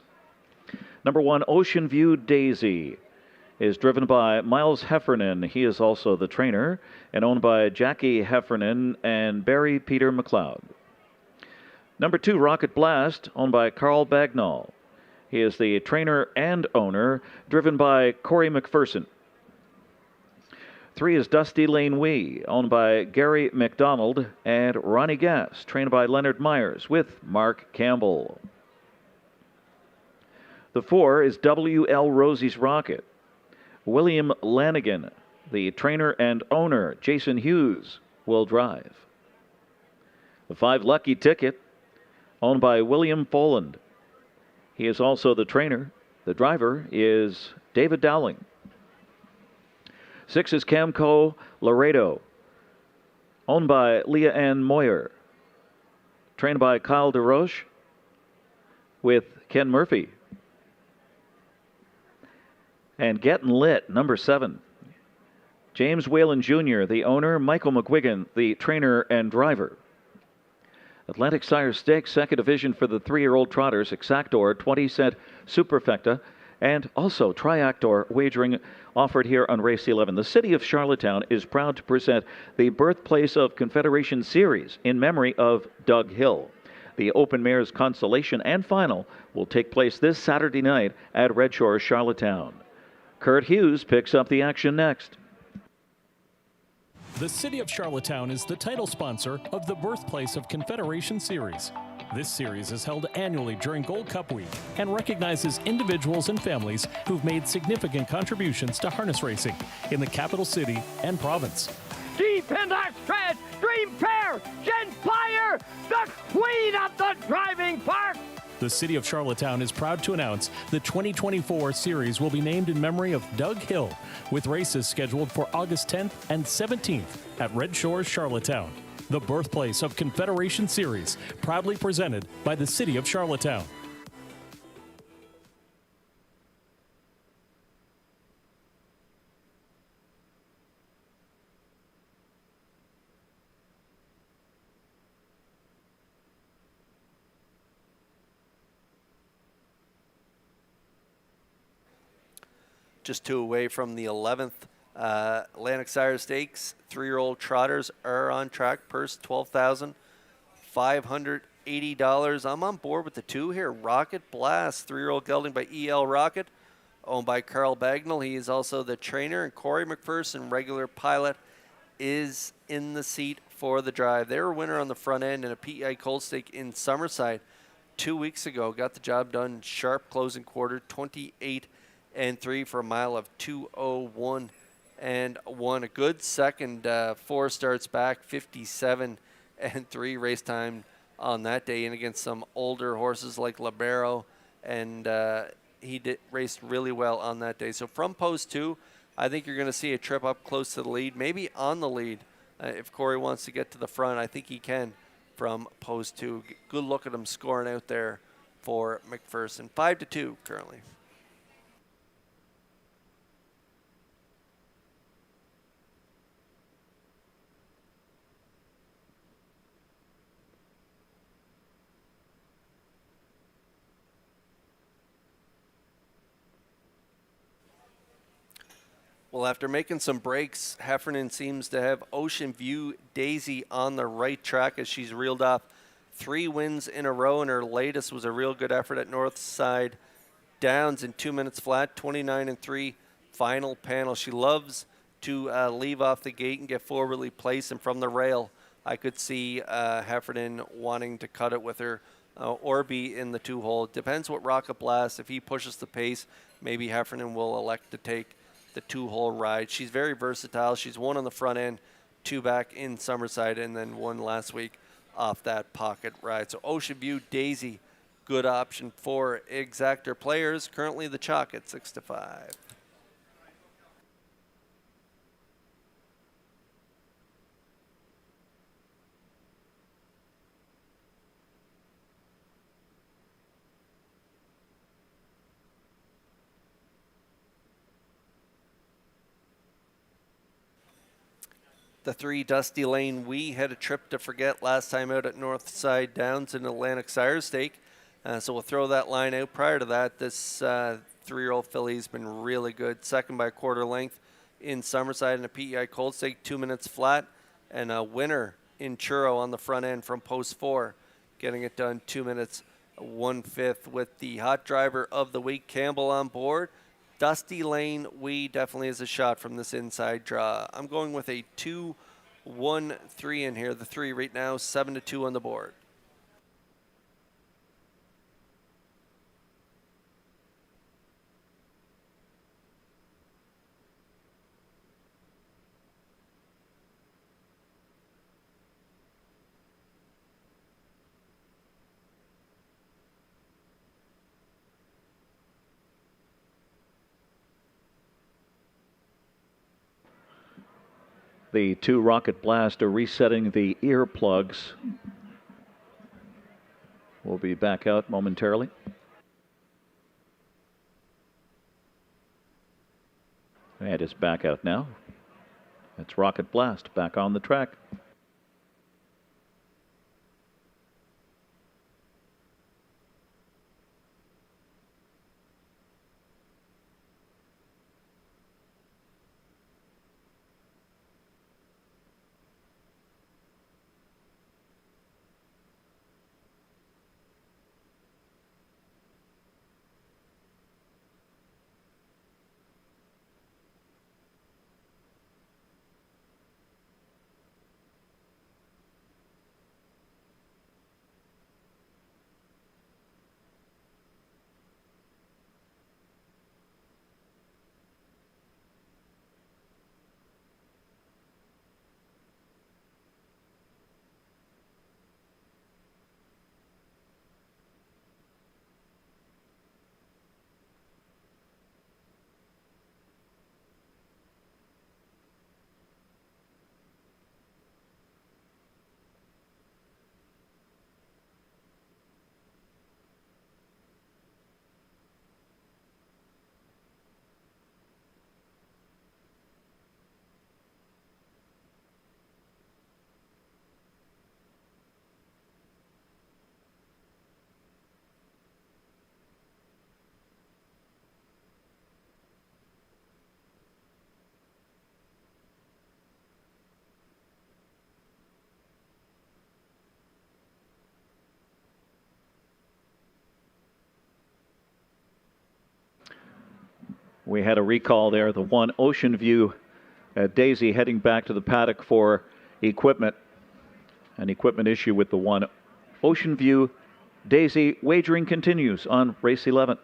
Number 1, Ocean View Daisy, is driven by Miles Heffernan. He is also the trainer, and owned by Jackie Heffernan and Barry Peter McLeod. Number 2, Rocket Blast, owned by Carl Bagnall. He is the trainer and owner, driven by Corey McPherson. 3 is Dusty Lane Wee, owned by Gary McDonald and Ronnie Gass, trained by Leonard Myers with Mark Campbell. The 4 is W.L. Rosie's Rocket. William Lanigan, the trainer and owner, Jason Hughes, will drive. The 5, Lucky Ticket, owned by William Foland. He is also the trainer. The driver is David Dowling. 6 is Camco Laredo, owned by Leah Ann Moyer, trained by Kyle DeRoche with Ken Murphy. And Getting Lit, number 7. James Whalen Jr., the owner, Michael McGuigan, the trainer and driver. Atlantic Sire Stakes, second division for the 3-year-old trotters, Exactor, 20-cent Superfecta, and also Triactor wagering offered here on Race 11. The city of Charlottetown is proud to present the Birthplace of Confederation Series in memory of Doug Hill. The Open Mares Consolation and Final will take place this Saturday night at Redshores, Charlottetown. Kurt Hughes picks up the action next. The City of Charlottetown is the title sponsor of the Birthplace of Confederation Series. This series is held annually during Gold Cup Week and recognizes individuals and families who've made significant contributions to harness racing in the capital city and province. Deep in that stretch, Dream Fair, Genfire, the queen of the driving park. The City of Charlottetown is proud to announce the 2024 series will be named in memory of Doug Hill, with races scheduled for August 10th and 17th at Redshores, Charlottetown. The Birthplace of Confederation Series, proudly presented by the City of Charlottetown. Just 2 away from the 11th Atlantic Sire Stakes. 3-year-old trotters are on track. Purse $12,580. I'm on board with the 2 here. Rocket Blast, 3-year-old gelding by E.L. Rocket, owned by Carl Bagnall. He is also the trainer, and Corey McPherson, regular pilot, is in the seat for the drive. They were a winner on the front end in a PEI Cold Stake in Summerside 2 weeks ago. Got the job done. Sharp closing quarter, 28 and 3 for a mile of 2:01 and 1. A good second 4 starts back, 57 and 3 race time on that day, and against some older horses like Libero, and he raced really well on that day. So from post 2, I think you're going to see a trip up close to the lead, maybe on the lead. If Corey wants to get to the front, I think he can from post 2. Good look at him scoring out there for McPherson. 5-2 currently. Well, after making some breaks, Heffernan seems to have Ocean View Daisy on the right track as she's reeled off 3 wins in a row, and her latest was a real good effort at Northside Downs in 2 minutes flat, 29 and 3 final panel. She loves to leave off the gate and get forwardly placed, and from the rail, I could see Heffernan wanting to cut it with her or be in the 2-hole. Depends what Rocket Blast, if he pushes the pace, maybe Heffernan will elect to take the 2-hole ride. She's very versatile. She's won on the front end, 2 back in Summerside, and then 1 last week off that pocket ride. So Ocean View Daisy, good option for Exactor players. Currently the chalk at 6-5. The 3 Dusty Lane We had a trip to forget last time out at Northside Downs in Atlantic Sire Stake. So we'll throw that line out. Prior to that, this 3-year-old filly's been really good. Second by a quarter length in Summerside in a PEI Cold Stake, 2 minutes flat. And a winner in Churro on the front end from post 4. Getting it done 2 minutes 1/5 with the hot driver of the week, Campbell, on board. Dusty Lane We definitely is a shot from this inside draw. I'm going with a 2-1-3 in here. The 3 right now, 7-2 on the board. The 2 Rocket Blast are resetting the earplugs. We'll be back out momentarily. And it's back out now. It's Rocket Blast back on the track. We had a recall there. The 1 Ocean View Daisy heading back to the paddock for equipment. An equipment issue with the 1 Ocean View Daisy. Wagering continues on race 11.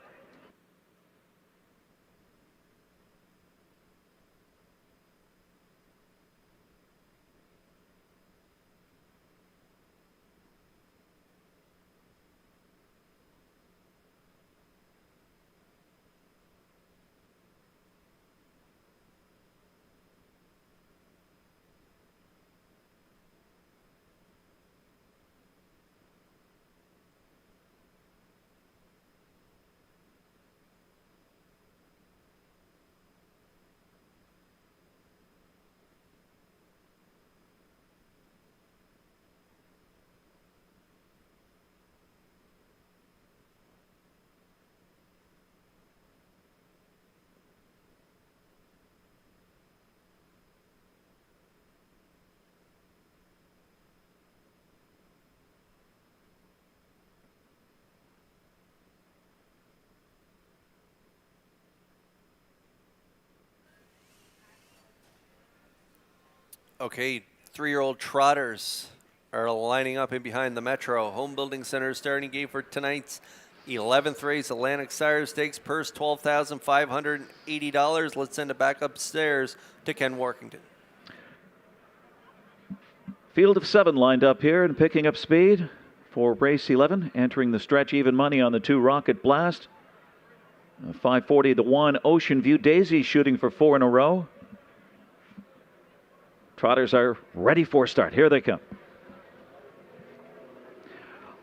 Okay, 3-year-old trotters are lining up in behind the Metro. Home Building Center starting gate for tonight's 11th race, Atlantic Sire Stakes. Purse $12,580. Let's send it back upstairs to Ken Workington. Field of 7 lined up here and picking up speed for race 11. Entering the stretch, even money on the 2 Rocket Blast. 540 the 1 Ocean View Daisy shooting for 4 in a row. Trotters are ready for start. Here they come.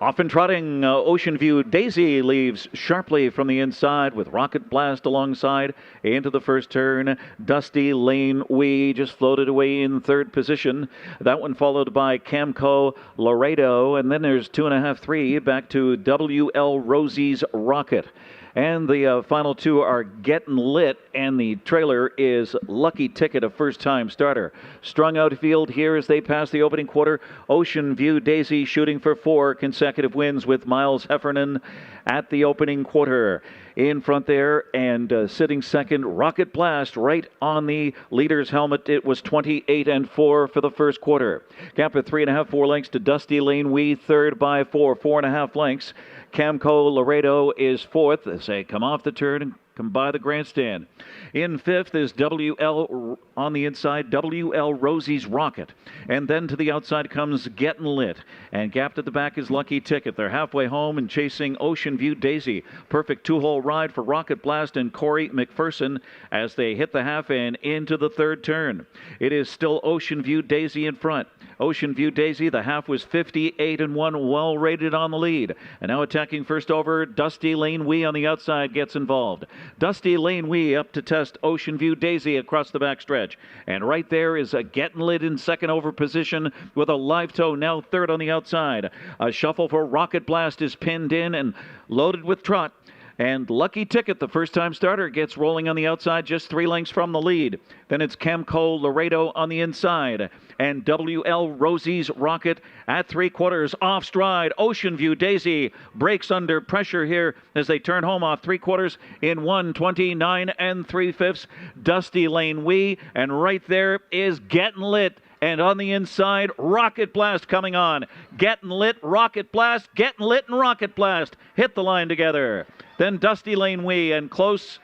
Off and trotting, Ocean View Daisy leaves sharply from the inside with Rocket Blast alongside into the first turn. Dusty Lane Wee just floated away in third position. That one followed by Camco Laredo, and then there's 2.5, 3 back to WL Rosie's Rocket. And the final 2 are Getting Lit, and the trailer is Lucky Ticket, a first-time starter. Strung out field here as they pass the opening quarter. Ocean View Daisy shooting for 4 consecutive wins with Miles Heffernan at the opening quarter. In front there and sitting second, Rocket Blast right on the leader's helmet. It was 28-4 for the first quarter. Gap of 3.5, 4 lengths to Dusty Lane Wee, third by 4.5 lengths. Camco Laredo is fourth as they come off the turn and come by the grandstand. In fifth is WL on the inside, WL Rosie's Rocket. And then to the outside comes Gettin' Lit. And gapped at the back is Lucky Ticket. They're halfway home and chasing Ocean View Daisy. Perfect two-hole ride for Rocket Blast and Corey McPherson as they hit the half and into the third turn. It is still Ocean View Daisy in front. Ocean View Daisy, the half was 58-1, well rated on the lead. And now attacking first over, Dusty Lane Wee on the outside gets involved. Dusty Lane Wee up to test Ocean View Daisy across the backstretch. And right there is a Gettin' Lit in second over position with a live toe now third on the outside. A shuffle for Rocket Blast is pinned in and loaded with trot. And Lucky Ticket, the first-time starter, gets rolling on the outside just 3 lengths from the lead. Then it's Camco Laredo on the inside. And WL Rosie's Rocket at 3/4 off stride. Ocean View Daisy breaks under pressure here as they turn home off 3/4 in 1:29 3/5. Dusty Lane Wee. And right there is Gettin' Lit. And on the inside, Rocket Blast coming on. Gettin' Lit, Rocket Blast, Gettin' Lit, and Rocket Blast hit the line together. Then Dusty Lane Wee and close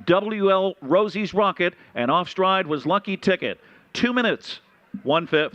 WL Rosie's Rocket, and off stride was Lucky Ticket. 2 minutes, 1/5.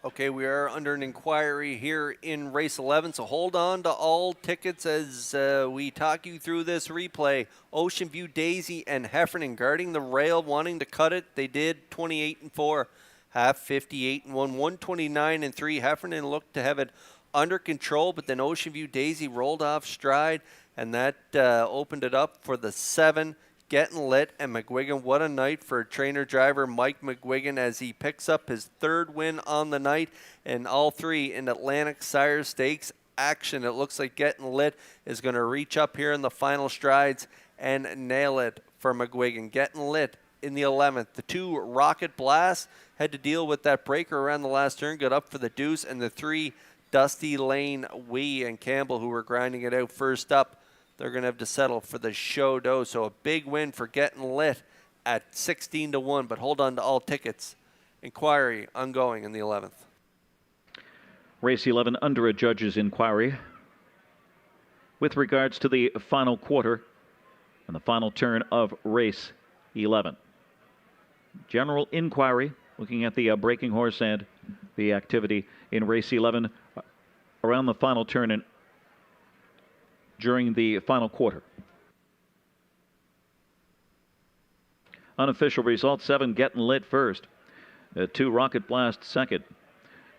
Okay, we are under an inquiry here in race 11, so hold on to all tickets as we talk you through this replay. Ocean View Daisy and Heffernan guarding the rail, wanting to cut it. They did 28-4, half 58-1, 129-3. Heffernan looked to have it under control, but then Ocean View Daisy rolled off stride, and that opened it up for the 7. Gettin' Lit and McGuigan. What a night for trainer-driver Mike McGuigan as he picks up his 3rd win on the night, and all 3 in Atlantic Sire Stakes action. It looks like Gettin' Lit is going to reach up here in the final strides and nail it for McGuigan. Gettin' Lit in the 11th. The 2 Rocket Blast had to deal with that breaker around the last turn, got up for the deuce, and the 3 Dusty Lane Wee and Campbell, who were grinding it out first up, they're going to have to settle for the show dough. So a big win for Gettin' Lit at 16-1. But hold on to all tickets. Inquiry ongoing in the 11th. Race 11 under a judge's inquiry. With regards to the final quarter and the final turn of race 11. General inquiry, looking at the breaking horse and the activity in race 11 around the final turn and during the final quarter. Unofficial results: 7 Gettin' Lit first, 2 Rocket Blast second,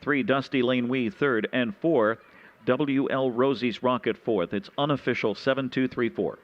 3 Dusty Lane Wee third, and 4 WL Rosie's Rocket fourth. It's unofficial 7, 2, 3, 4.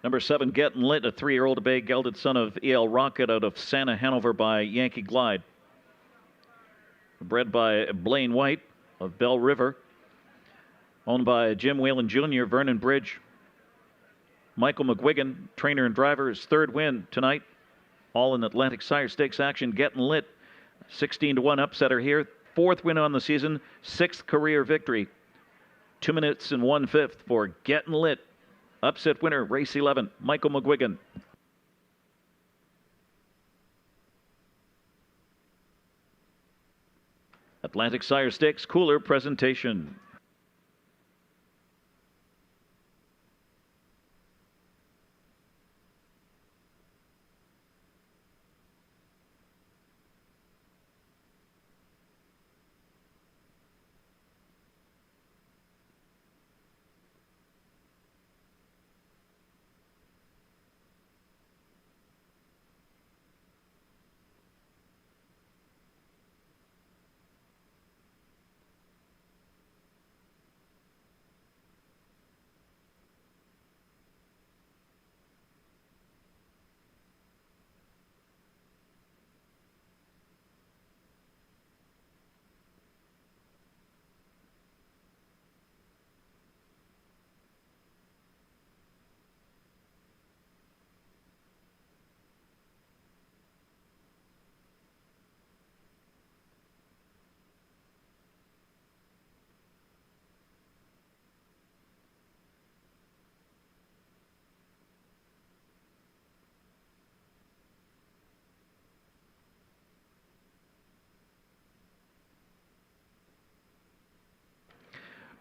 Number 7, Gettin' Lit, a 3-year-old bay gelded son of E.L. Rocket out of Santa Hanover by Yankee Glide. Bred by Blaine White of Bell River. Owned by Jim Whalen Jr., Vernon Bridge. Michael McGuigan, trainer and driver, his 3rd win tonight. All in Atlantic Sire Stakes action. Gettin' Lit, 16-1 upsetter here. 4th win on the season, 6th career victory. 2 minutes and 1/5 for Gettin' Lit. Upset winner, race 11, Michael McGuigan. Atlantic Sire Stakes cooler presentation.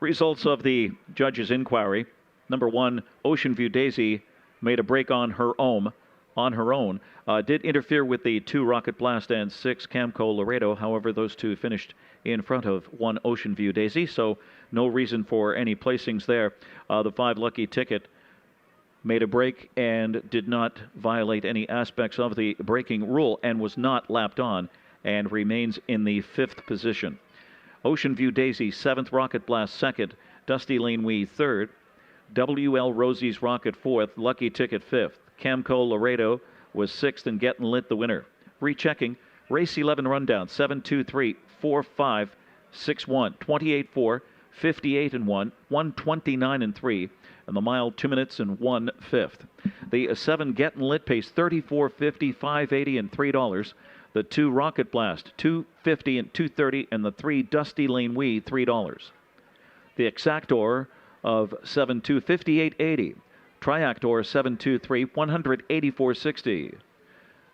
Results of the judge's inquiry. Number 1, Ocean View Daisy made a break on her own. Did interfere with the 2 Rocket Blast and 6 Camco Laredo. However, those 2 finished in front of 1 Ocean View Daisy, so no reason for any placings there. The 5 Lucky Ticket made a break and did not violate any aspects of the braking rule and was not lapped on and remains in the 5th position. Ocean View Daisy 7th, Rocket Blast 2nd, Dusty Lane Wee 3rd, WL Rosie's Rocket 4th, Lucky Ticket 5th. Camco Laredo was 6th and Getting Lit the winner. Rechecking, race 11 rundown, 7-2-3, 4-5, 6-1, 28-4, 58-1, 129-3, and the mile 2 minutes and 1/5. The 7 Getting Lit pays $34.50, $5.80, and $3. The 2 Rocket Blast, $2.50 and $2.30, and the 3 Dusty Lane Wee, $3. The Exactor of 7-2, $58.80. Triactor 723, $184.60.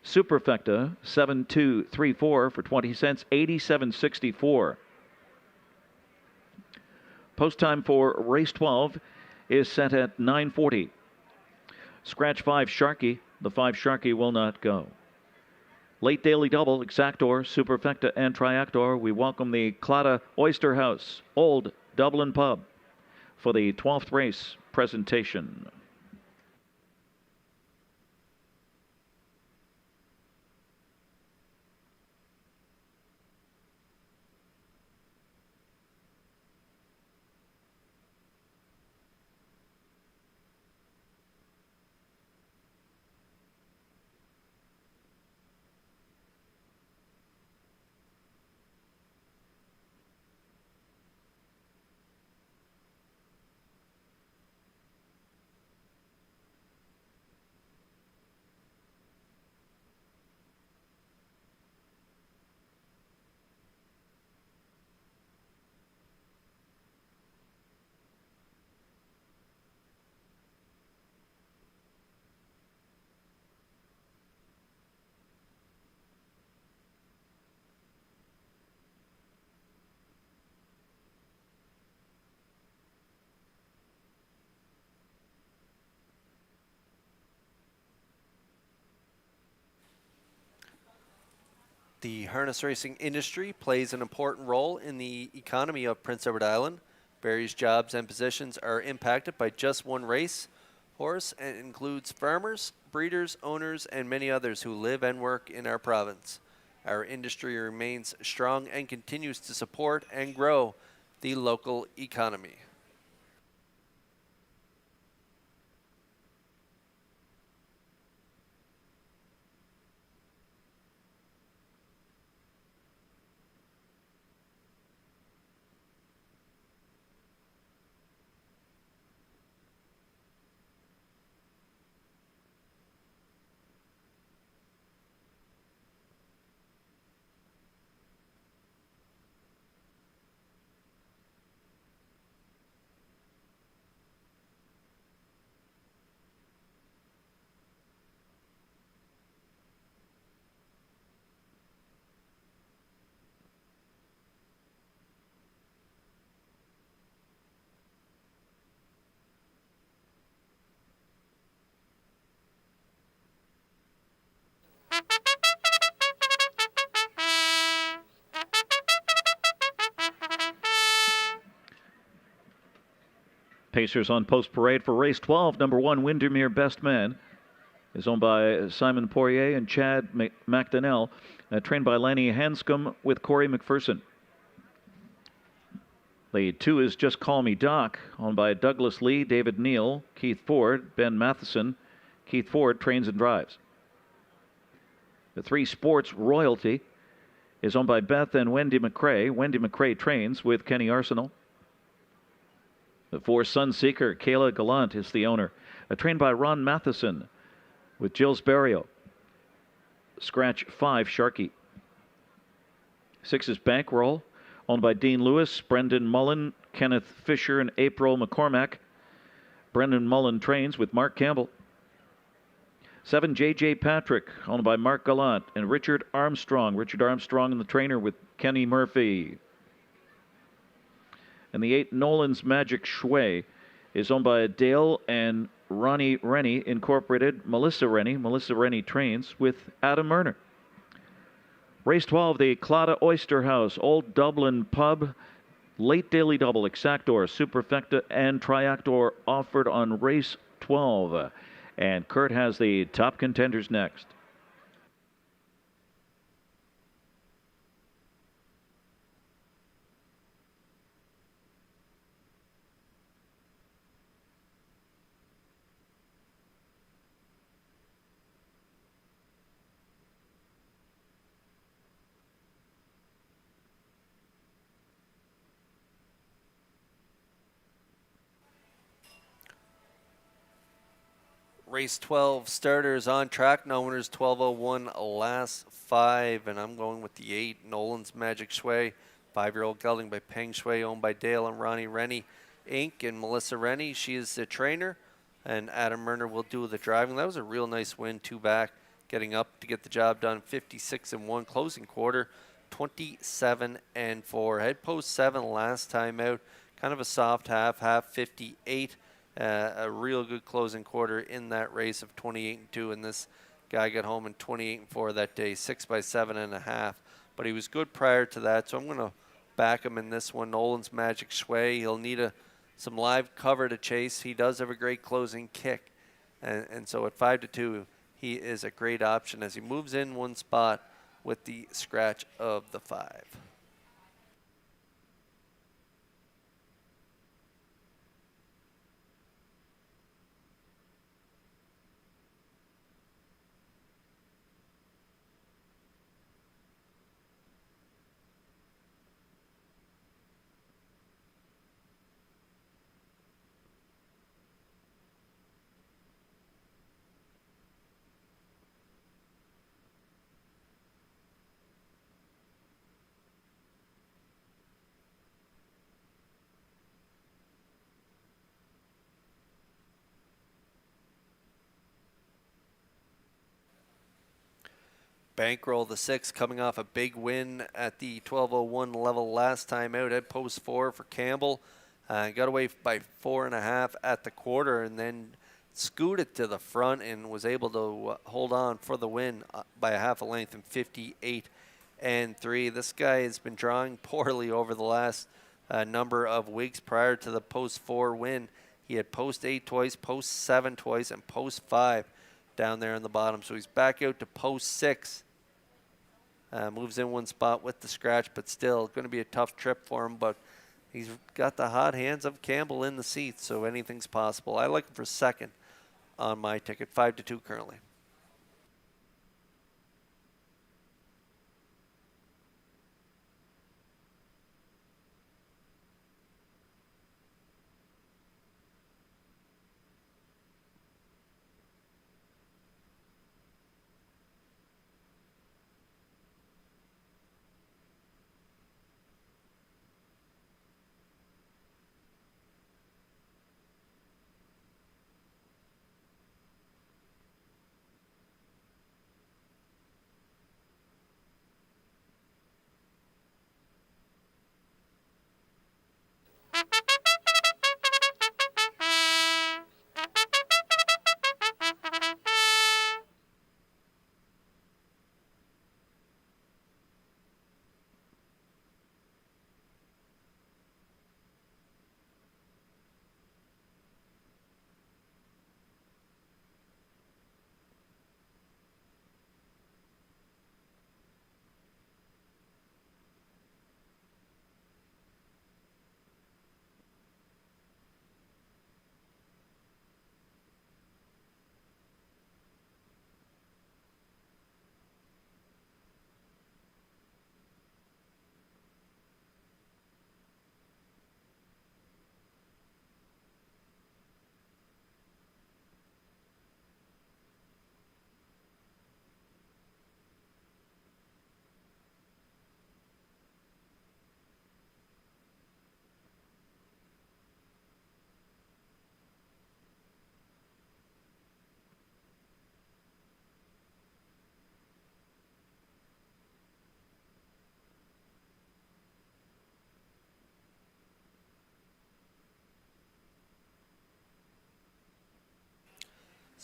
Superfecta 7234 for 20 cents, $87.64. Post time for race 12 is set at 9:40. Scratch 5 Sharky. The 5 Sharky will not go. Late daily double, Exactor, Superfecta, and Triactor. We welcome the Claddagh Oyster House, Old Dublin Pub, for the 12th race presentation. The harness racing industry plays an important role in the economy of Prince Edward Island. Various jobs and positions are impacted by just one race horse, and includes farmers, breeders, owners, and many others who live and work in our province. Our industry remains strong and continues to support and grow the local economy. Pacers on post parade for race 12. Number 1, Windermere Best Man, is owned by Simon Poirier and Chad McDonnell, trained by Lanny Hanscom with Corey McPherson. The 2 is Just Call Me Doc, owned by Douglas Lee, David Neal, Keith Ford, Ben Matheson. Keith Ford trains and drives. The 3 Sports Royalty is owned by Beth and Wendy McCrae. Wendy McCrae trains with Kenny Arsenal. The 4 Sunseeker, Kayla Gallant is the owner. Trained by Ron Matheson with Jills Barrio. Scratch 5 Sharky. 6 is Bankroll, owned by Dean Lewis, Brendan Mullen, Kenneth Fisher, and April McCormack. Brendan Mullen trains with Mark Campbell. 7 J.J. Patrick, owned by Mark Gallant and Richard Armstrong. Richard Armstrong and the trainer with Kenny Murphy. And the 8 Nolan's Magic Shui is owned by Dale and Ronnie Rennie Incorporated. Melissa Rennie trains with Adam Murner. Race 12, the Claddagh Oyster House, Old Dublin Pub, late daily double, Exactor, Superfecta, and Triactor offered on race 12. And Kurt has the top contenders next. Race 12 starters on track. Now winners 12:01 last 5, and I'm going with the 8 Nolan's Magic Shui, 5-year-old gelding by Peng Shui, owned by Dale and Ronnie Rennie Inc. And Melissa Rennie, she is the trainer, and Adam Murner will do the driving. That was a real nice win, 2 back, getting up to get the job done. 56-1 closing quarter, 27-4. Head post 7 last time out, kind of a soft half 58. A real good closing quarter in that race of 28-2, and this guy got home in 28-4 that day, 6 by 7.5. But he was good prior to that, so I'm going to back him in this one. Nolan's Magic Shui. He'll need some live cover to chase. He does have a great closing kick, and so at 5-2, he is a great option as he moves in 1 spot with the scratch of the 5. Bankroll the 6 coming off a big win at the 12:01 level last time out at post 4 for Campbell. Got away by 4.5 at the quarter and then scooted to the front and was able to hold on for the win by a half a length in 58-3. This guy has been drawing poorly over the last number of weeks prior to the post 4 win. He had post 8 twice, post 7 twice, and post 5 down there in the bottom. So he's back out to post 6. Moves in 1 spot with the scratch, but still going to be a tough trip for him. But he's got the hot hands of Campbell in the seats, so anything's possible. I like him for 2nd on my ticket, 5-2 currently.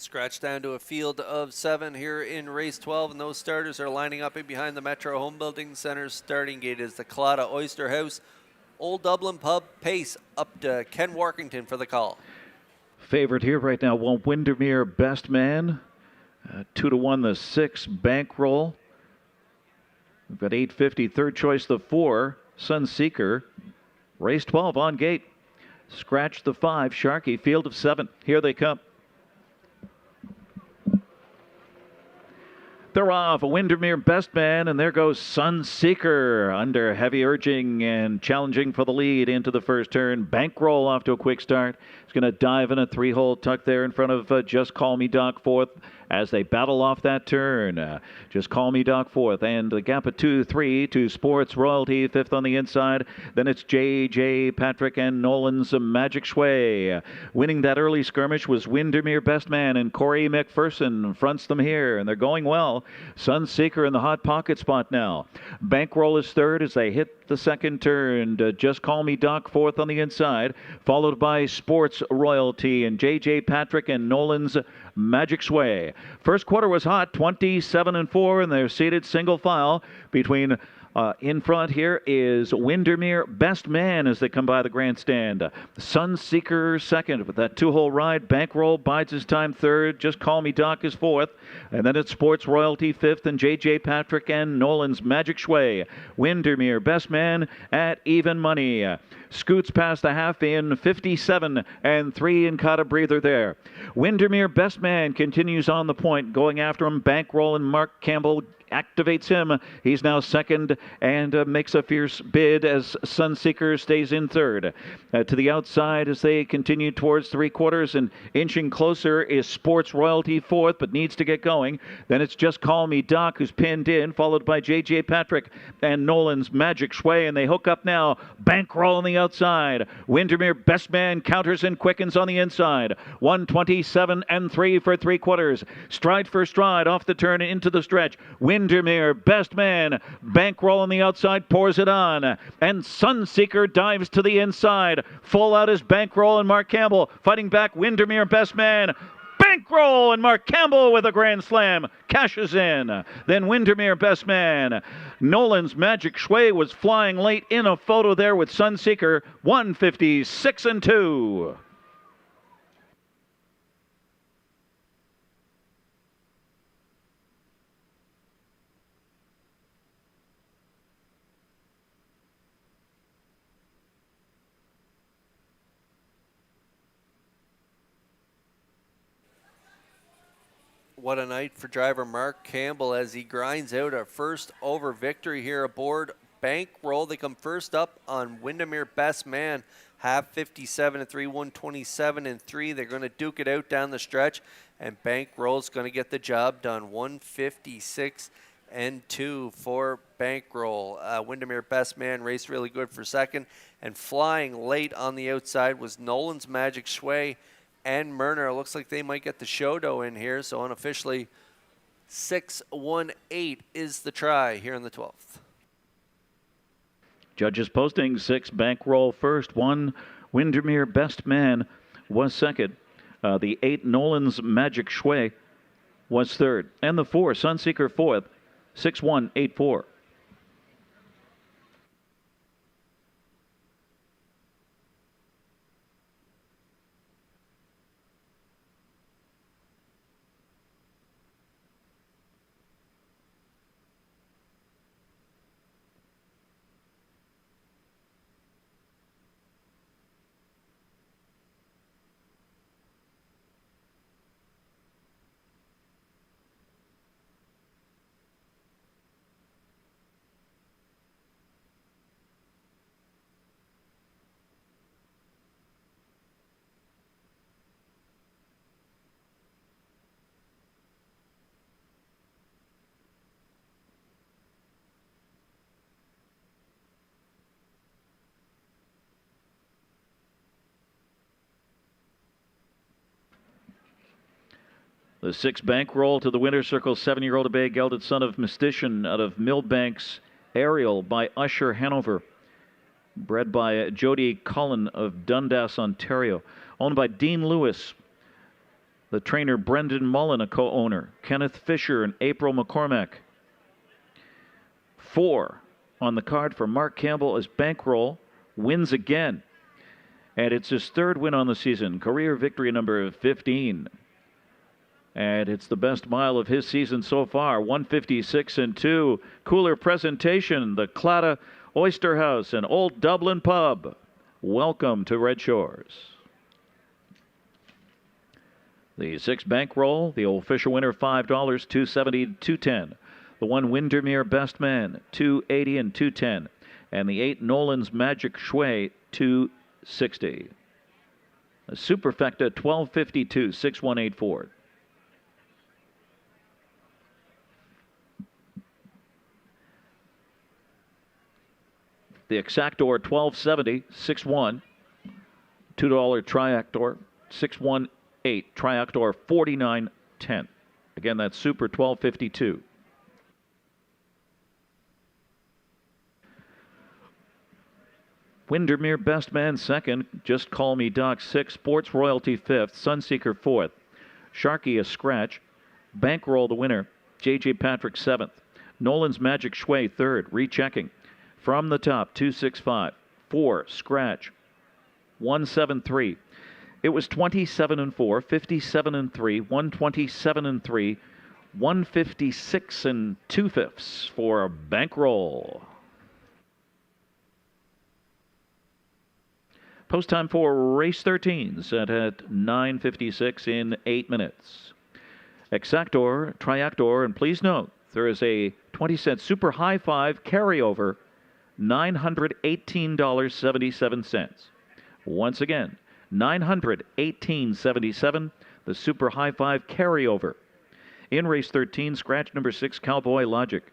Scratch down to a field of 7 here in race 12, and those starters are lining up in behind the Metro Home Building Center's starting gate is the Claddagh Oyster House, Old Dublin Pub, Pace, up to Ken Workington for the call. Favorite here right now, one Windermere Best Man. 2-1 the 6 Bankroll. We've got 850 third choice the 4 Sunseeker. Race 12 on gate. Scratch the 5 Sharky, field of 7. Here they come. They're off. Windermere Best Man, and there goes Sunseeker under heavy urging and challenging for the lead into the first turn. Bankroll off to a quick start. He's going to dive in a 3-hole tuck there in front of Just Call Me Doc fourth as they battle off that turn. Just Call Me Doc fourth, and the gap of 2-3 to Sports Royalty fifth on the inside. Then it's J.J. Patrick and Nolan's Magic Sway. Winning that early skirmish was Windermere Best Man, and Corey McPherson fronts them here, and they're going well. Sunseeker in the hot pocket spot now. Bankroll is third as they hit the second turn. Just Call Me Doc fourth on the inside, followed by Sports Royalty and J.J. Patrick and Nolan's Magic Sway. First quarter was hot, 27-4, and they're seated single file between in front here is Windermere Best Man as they come by the grandstand. Sunseeker second with that 2-hole ride. Bankroll bides his time third. Just Call Me Doc is fourth. And then it's Sports Royalty fifth and J.J. Patrick and Nolan's Magic Sway. Windermere Best Man at even money. Scoots past the half in 57-3 and caught a breather there. Windermere Best Man continues on the point, going after him. Bankroll and Mark Campbell activates him. He's now second and makes a fierce bid as Sunseeker stays in third. To the outside as they continue towards three quarters and inching closer is Sports Royalty fourth, but needs to get going. Then it's Just Call Me Doc who's pinned in, followed by J.J. Patrick and Nolan's Magic Sway, and they hook up now. Bankroll on the outside. Windermere Best Man counters and quickens on the inside. 127-3 for three quarters. Stride for stride off the turn into the stretch. Windermere Best Man, Bankroll on the outside, pours it on, and Sunseeker dives to the inside. Full out is Bankroll and Mark Campbell fighting back. Windermere Best Man, Bankroll, and Mark Campbell with a grand slam cashes in. Then Windermere Best Man. Nolan's Magic Sway was flying late in a photo there with Sunseeker. 156-2. What a night for driver Mark Campbell as he grinds out a first over victory here aboard Bankroll. They come first up on Windermere Best Man. Half 57-3, 127-3. They're going to duke it out down the stretch, and Bankroll's going to get the job done. 156-2 for Bankroll. Windermere Best Man raced really good for second, and flying late on the outside was Nolan's Magic Sway and Myrner. Looks like they might get the Shodo in here, so unofficially 6-1-8 is the try here in the 12th. Judges posting 6 Bankroll first, 1 Windermere Best Man was second. The 8 Nolan's Magic Sway was third, and the 4 Sunseeker fourth. 6-1-8-4. The 6 Bankroll to the winner's circle, 7-year-old Bay gelded son of Mystician out of Millbanks, Ariel by Usher Hanover. Bred by Jody Cullen of Dundas, Ontario. Owned by Dean Lewis. The trainer Brendan Mullen, a co-owner. Kenneth Fisher and April McCormack. 4 on the card for Mark Campbell as Bankroll wins again. And it's his 3rd win on the season. Career victory number 15. And it's the best mile of his season so far. 156 and 2. Cooler presentation. The Claddagh Oyster House and Old Dublin Pub. Welcome to Red Shores. The 6 Bankroll, the old Fisher winner, $5, $2.70, $2.10. The 1 Windermere Best Man, $2.80 and $2.10. And the 8 Nolan's Magic Shui, $2.60. A Superfecta, $12.52, 6184. The Exactor, $12.70, 6-1. $2 Triactor, 618. Triactor, 49.10. Again, that's Super, 12.52. Windermere Best Man 2nd. Just Call Me Doc 6th. Sports Royalty 5th. Sunseeker 4th. Sharky a scratch. Bankroll the winner. J.J. Patrick 7th. Nolan's Magic Shui 3rd. Rechecking. From the top, 265. 4, scratch. 173. It was 27 and 4, 57 and 3, 127 and 3, 156 and 2/5 for Bankroll. Post time for race 13, set at 9:56 in 8 minutes. Exactor, Triactor, and please note there is a 20-cent Super High Five carryover. $918.77. Once again, $918.77, the Super High Five carryover. In race 13, scratch number 6, Cowboy Logic.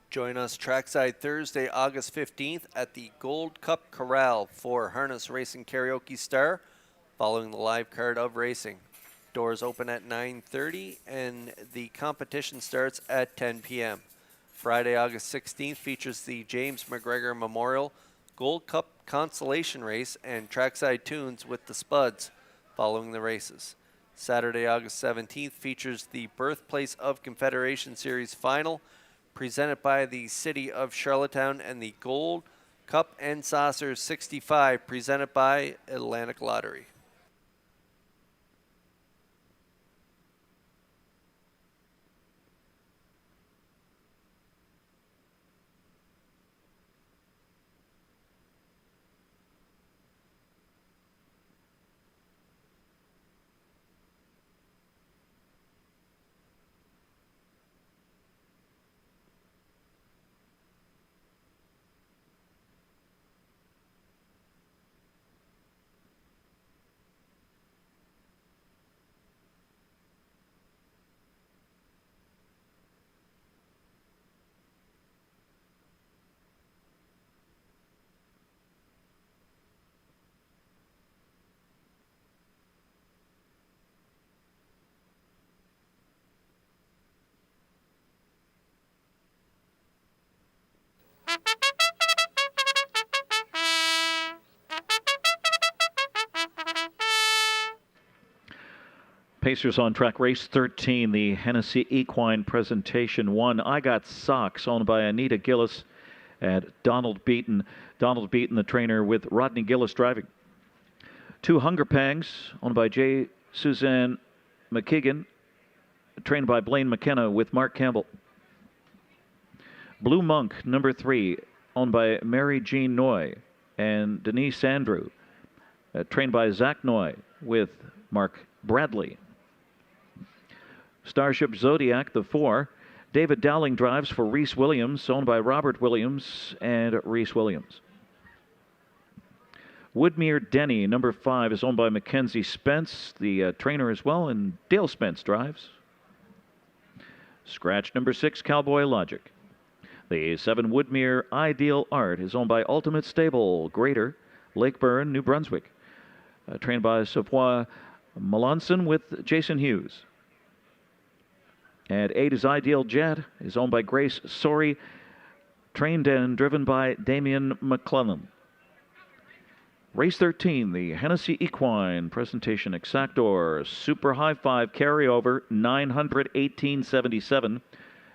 Join us trackside Thursday, August 15th at the Gold Cup Corral for Harness Racing Karaoke Star, following the live card of racing. Doors open at 9:30 and the competition starts at 10 p.m. Friday, August 16th features the James McGregor Memorial Gold Cup Consolation Race and trackside tunes with the Spuds following the races. Saturday, August 17th features the Birthplace of Confederation Series Final, presented by the City of Charlottetown, and the Gold Cup and Saucers 65, presented by Atlantic Lottery. Pacers on track, race 13, the Hennessy Equine Presentation 1. I Got Socks, owned by Anita Gillis and Donald Beaton. Donald Beaton, the trainer, with Rodney Gillis driving. 2 Hunger Pangs, owned by J. Suzanne McKeegan, trained by Blaine McKenna with Mark Campbell. Blue Monk, number 3, owned by Mary Jean Noy and Denise Andrew, trained by Zach Noy with Mark Bradley. Starship Zodiac, the 4, David Dowling drives for Reese Williams, owned by Robert Williams and Reese Williams. Woodmere Denny, number 5, is owned by Mackenzie Spence, the trainer as well, and Dale Spence drives. Scratch number 6, Cowboy Logic. The 7 Woodmere Ideal Art is owned by Ultimate Stable, Greater, Lakeburn, New Brunswick, trained by Savoy Melanson with Jason Hughes. And 8 is Ideal Jet, is owned by Grace Sorey, trained and driven by Damian McClellan. Race 13, the Hennessy Equine Presentation Exactor Super High 5 Carryover, 918.77,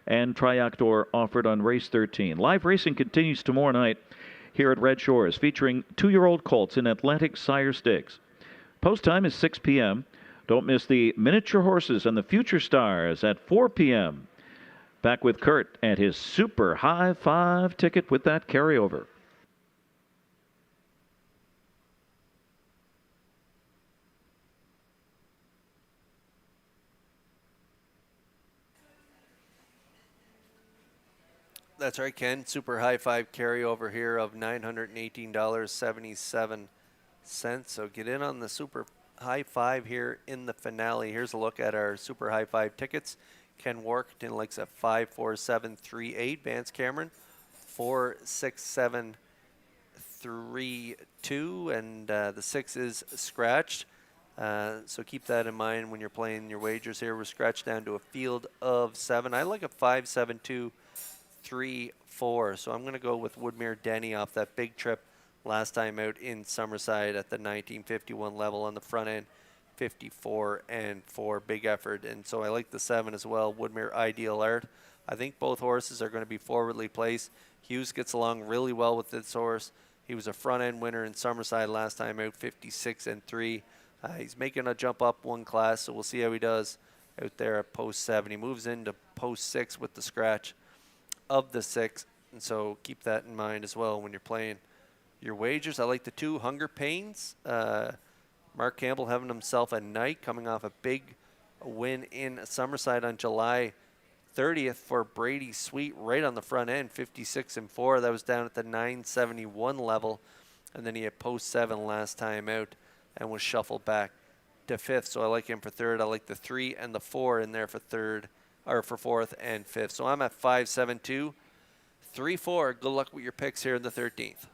and Triactor offered on race 13. Live racing continues tomorrow night here at Red Shores, featuring 2-year-old colts in Atlantic Sire Stakes. Post time is 6 p.m. Don't miss the Miniature Horses and the Future Stars at 4 p.m. Back with Kurt and his Super High 5 ticket with that carryover. That's right, Ken. Super High 5 carryover here of $918.77. So get in on the Super High 5 here in the finale. Here's a look at our Super High 5 tickets. Ken Warkington likes a 54738. Vance Cameron 46732, and the 6 is scratched. So keep that in mind when you're playing your wagers here. We're scratched down to a field of 7. I like a 572. 3-4. So I'm going to go with Woodmere Denny off that big trip last time out in Summerside at the 1951 level on the front end. 54 and 4, big effort. And so I like the 7 as well, Woodmere Ideal Art. I think both horses are going to be forwardly placed. Hughes gets along really well with this horse. He was a front end winner in Summerside last time out, 56 and 3. He's making a jump up 1 class, so we'll see how he does out there at post 7. He moves into post 6 with the scratch of the 6, and so keep that in mind as well when you're playing your wagers. I like the 2 Hunger Pains. Mark Campbell having himself a night, coming off a big win in Summerside on July 30th for Brady Sweet, right on the front end, 56 and 4. That was down at the 971 level, and then he had post 7 last time out and was shuffled back to 5th. So I like him for 3rd. I like the 3 and the 4 in there for 3rd. Or for 4th and 5th. So I'm at 5-7-2, 3-4. Good luck with your picks here in the 13th.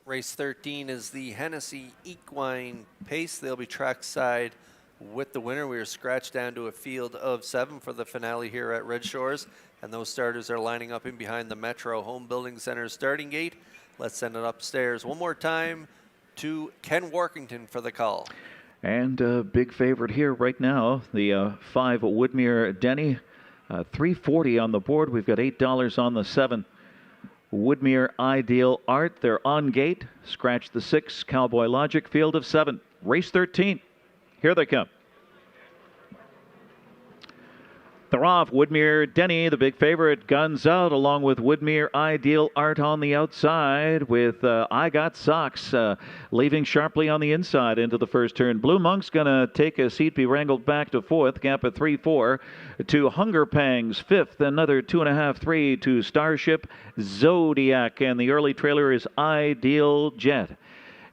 Race 13 is the Hennessy Equine Pace. They'll be trackside with the winner. We are scratched down to a field of 7 for the finale here at Red Shores, and those starters are lining up in behind the Metro Home Building Center starting gate. Let's send it upstairs one more time to Ken Workington for the call. And big favorite here right now, the 5 Woodmere Denny, $3.40 on the board. We've got $8 on the 7. Woodmere Ideal Art, they're on gate. Scratch the 6, Cowboy Logic, field of 7. Race 13. Here they come. They're off. Woodmere Denny, the big favorite, guns out, along with Woodmere Ideal Art on the outside, with I Got Socks leaving sharply on the inside into the first turn. Blue Monk's going to take a seat, be wrangled back to 4th, gap at 3-4 to Hunger Pangs, 5th, another 2.5, 3 to Starship Zodiac, and the early trailer is Ideal Jet.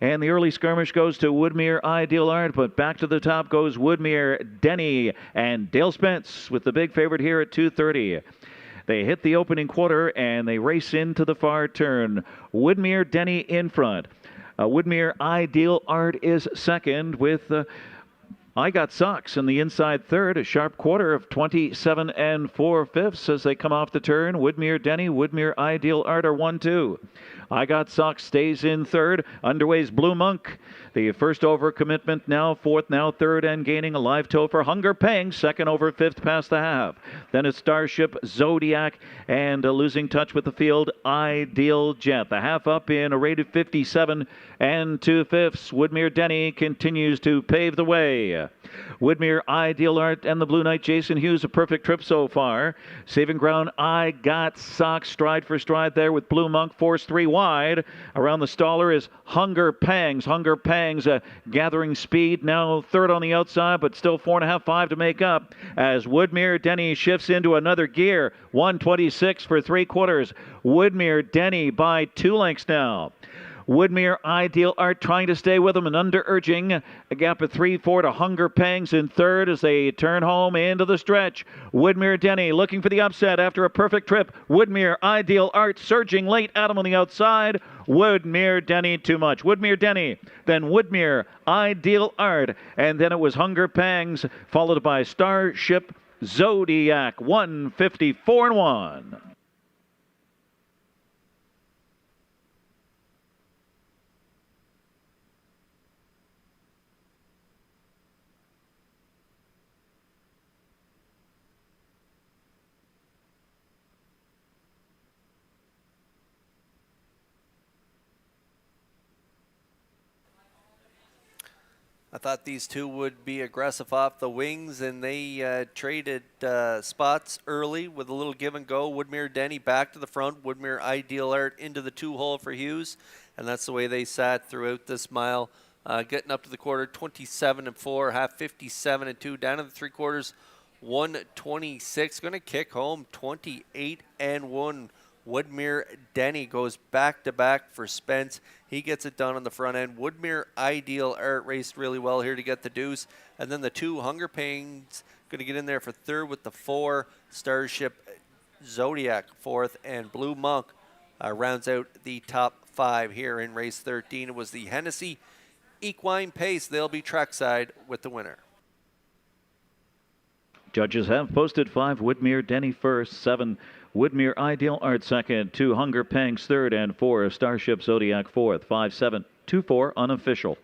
And the early skirmish goes to Woodmere Ideal Art, but back to the top goes Woodmere Denny and Dale Spence with the big favorite here at 2:30. They hit the opening quarter and they race into the far turn. Woodmere Denny in front. Woodmere Ideal Art is second with I Got Socks in the inside third, a sharp quarter of 27 4/5 as they come off the turn. Woodmere Denny, Woodmere Ideal Art are 1-2. I Got Socks stays in third. Underway's Blue Monk. The first over commitment now fourth, now third, and gaining a live toe for Hunger Pangs. Second over fifth past the half. Then it's Starship Zodiac and losing touch with the field, Ideal Jet. The half up in a rate of 57 2/5. Woodmere Denny continues to pave the way. Woodmere Ideal Art and the Blue Knight Jason Hughes, a perfect trip so far. Saving ground, I Got Socks, stride for stride there with Blue Monk, force 3 wide. Around the staller is Hunger Pangs. Hunger Pangs gathering speed, now third on the outside, but still 4.5, 5 to make up as Woodmere Denny shifts into another gear. 126 for 3/4. Woodmere Denny by 2 lengths now. Woodmere Ideal Art trying to stay with them and under urging. A gap of 3-4 to Hunger Pangs in third as they turn home into the stretch. Woodmere Denny looking for the upset after a perfect trip. Woodmere Ideal Art surging late at him on the outside. Woodmere Denny too much. Woodmere Denny, then Woodmere Ideal Art, and then it was Hunger Pangs followed by Starship Zodiac. 154-1. I thought these two would be aggressive off the wings, and they traded spots early with a little give and go. Woodmere Denny back to the front. Woodmere Ideal Art into the 2-hole for Hughes, and that's the way they sat throughout this mile. Getting up to the quarter, 27-4, half 57-2, down to the 3/4, 126. Going to kick home 28-1. Woodmere Denny goes back-to-back for Spence. He gets it done on the front end. Woodmere Ideal Art raced really well here to get the deuce. And then the 2 Hunger Pangs going to get in there for third with the 4 Starship Zodiac fourth. And Blue Monk rounds out the top 5 here in race 13. It was the Hennessy Equine Pace. They'll be trackside with the winner. Judges have posted 5 Woodmere Denny first, 7 Woodmere Ideal Art second, 2 Hunger Pangs third, and 4 Starship Zodiac fourth. 5-7, 2-4 unofficial.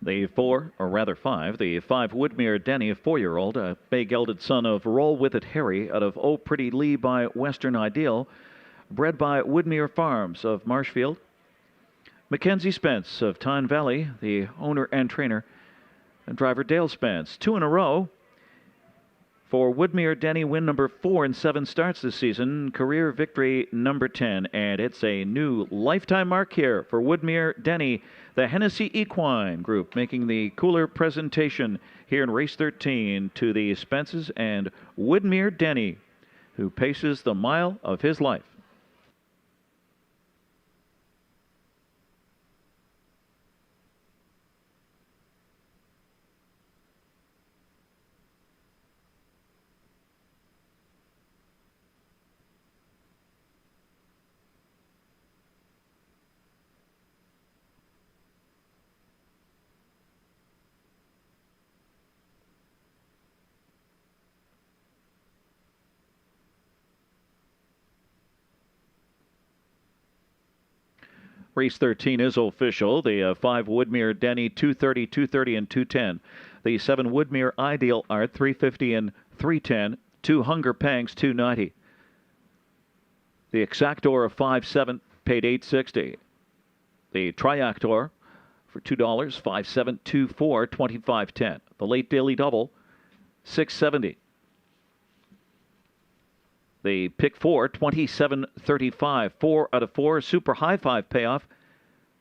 The 5, the 5 Woodmere Denny, a 4-year-old, a bay-gelded son of Roll With It Harry out of Oh Pretty Lee by Western Ideal, bred by Woodmere Farms of Marshfield. Mackenzie Spence of Tyne Valley, the owner and trainer, and driver Dale Spence. 2 in a row for Woodmere Denny, win number 4 in 7 starts this season, career victory number 10, and it's a new lifetime mark here for Woodmere Denny, the Hennessy Equine Group, making the cooler presentation here in race 13 to the Spences and Woodmere Denny, who paces the mile of his life. Race 13 is official. The 5 Woodmere Denny, 230, 230, and 210. The 7 Woodmere Ideal Art, 350 and 310. 2 Hunger Pangs, 290. The Exactor of 5-7 paid $8.60. The Triactor for $2, 5-7, 2-4, 25.10. The Late Daily Double, $6.70. The pick 4, 27.35. 4 out of 4. Super high 5 payoff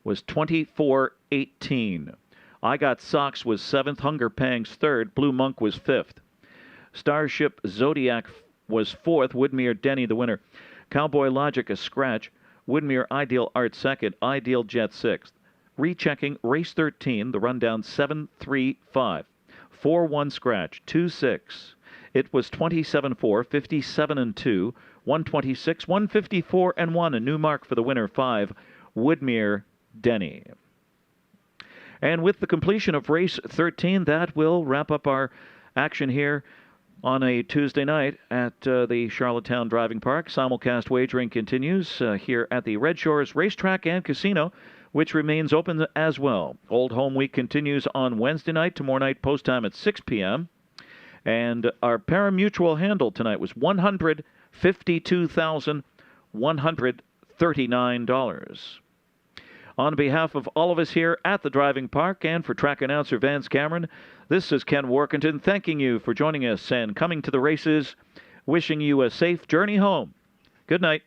was 24.18. I Got Socks was 7th. Hunger Pangs 3rd. Blue Monk was 5th. Starship Zodiac was 4th. Woodmere Denny the winner. Cowboy Logic a scratch. Woodmere Ideal Art 2nd. Ideal Jet 6th. Rechecking race 13. The rundown 7-3-5. 4-1 scratch. 2-6. It was 27-4, 57-2, 126, 154, and 1. A new mark for the winner, 5, Woodmere Denny. And with the completion of race 13, that will wrap up our action here on a Tuesday night at the Charlottetown Driving Park. Simulcast wagering continues here at the Red Shores Racetrack and Casino, which remains open as well. Old Home Week continues on Wednesday night. Tomorrow night, post time at 6 p.m. And our pari-mutuel handle tonight was $152,139. On behalf of all of us here at the driving park and for track announcer Vance Cameron, this is Ken Workington thanking you for joining us and coming to the races, wishing you a safe journey home. Good night.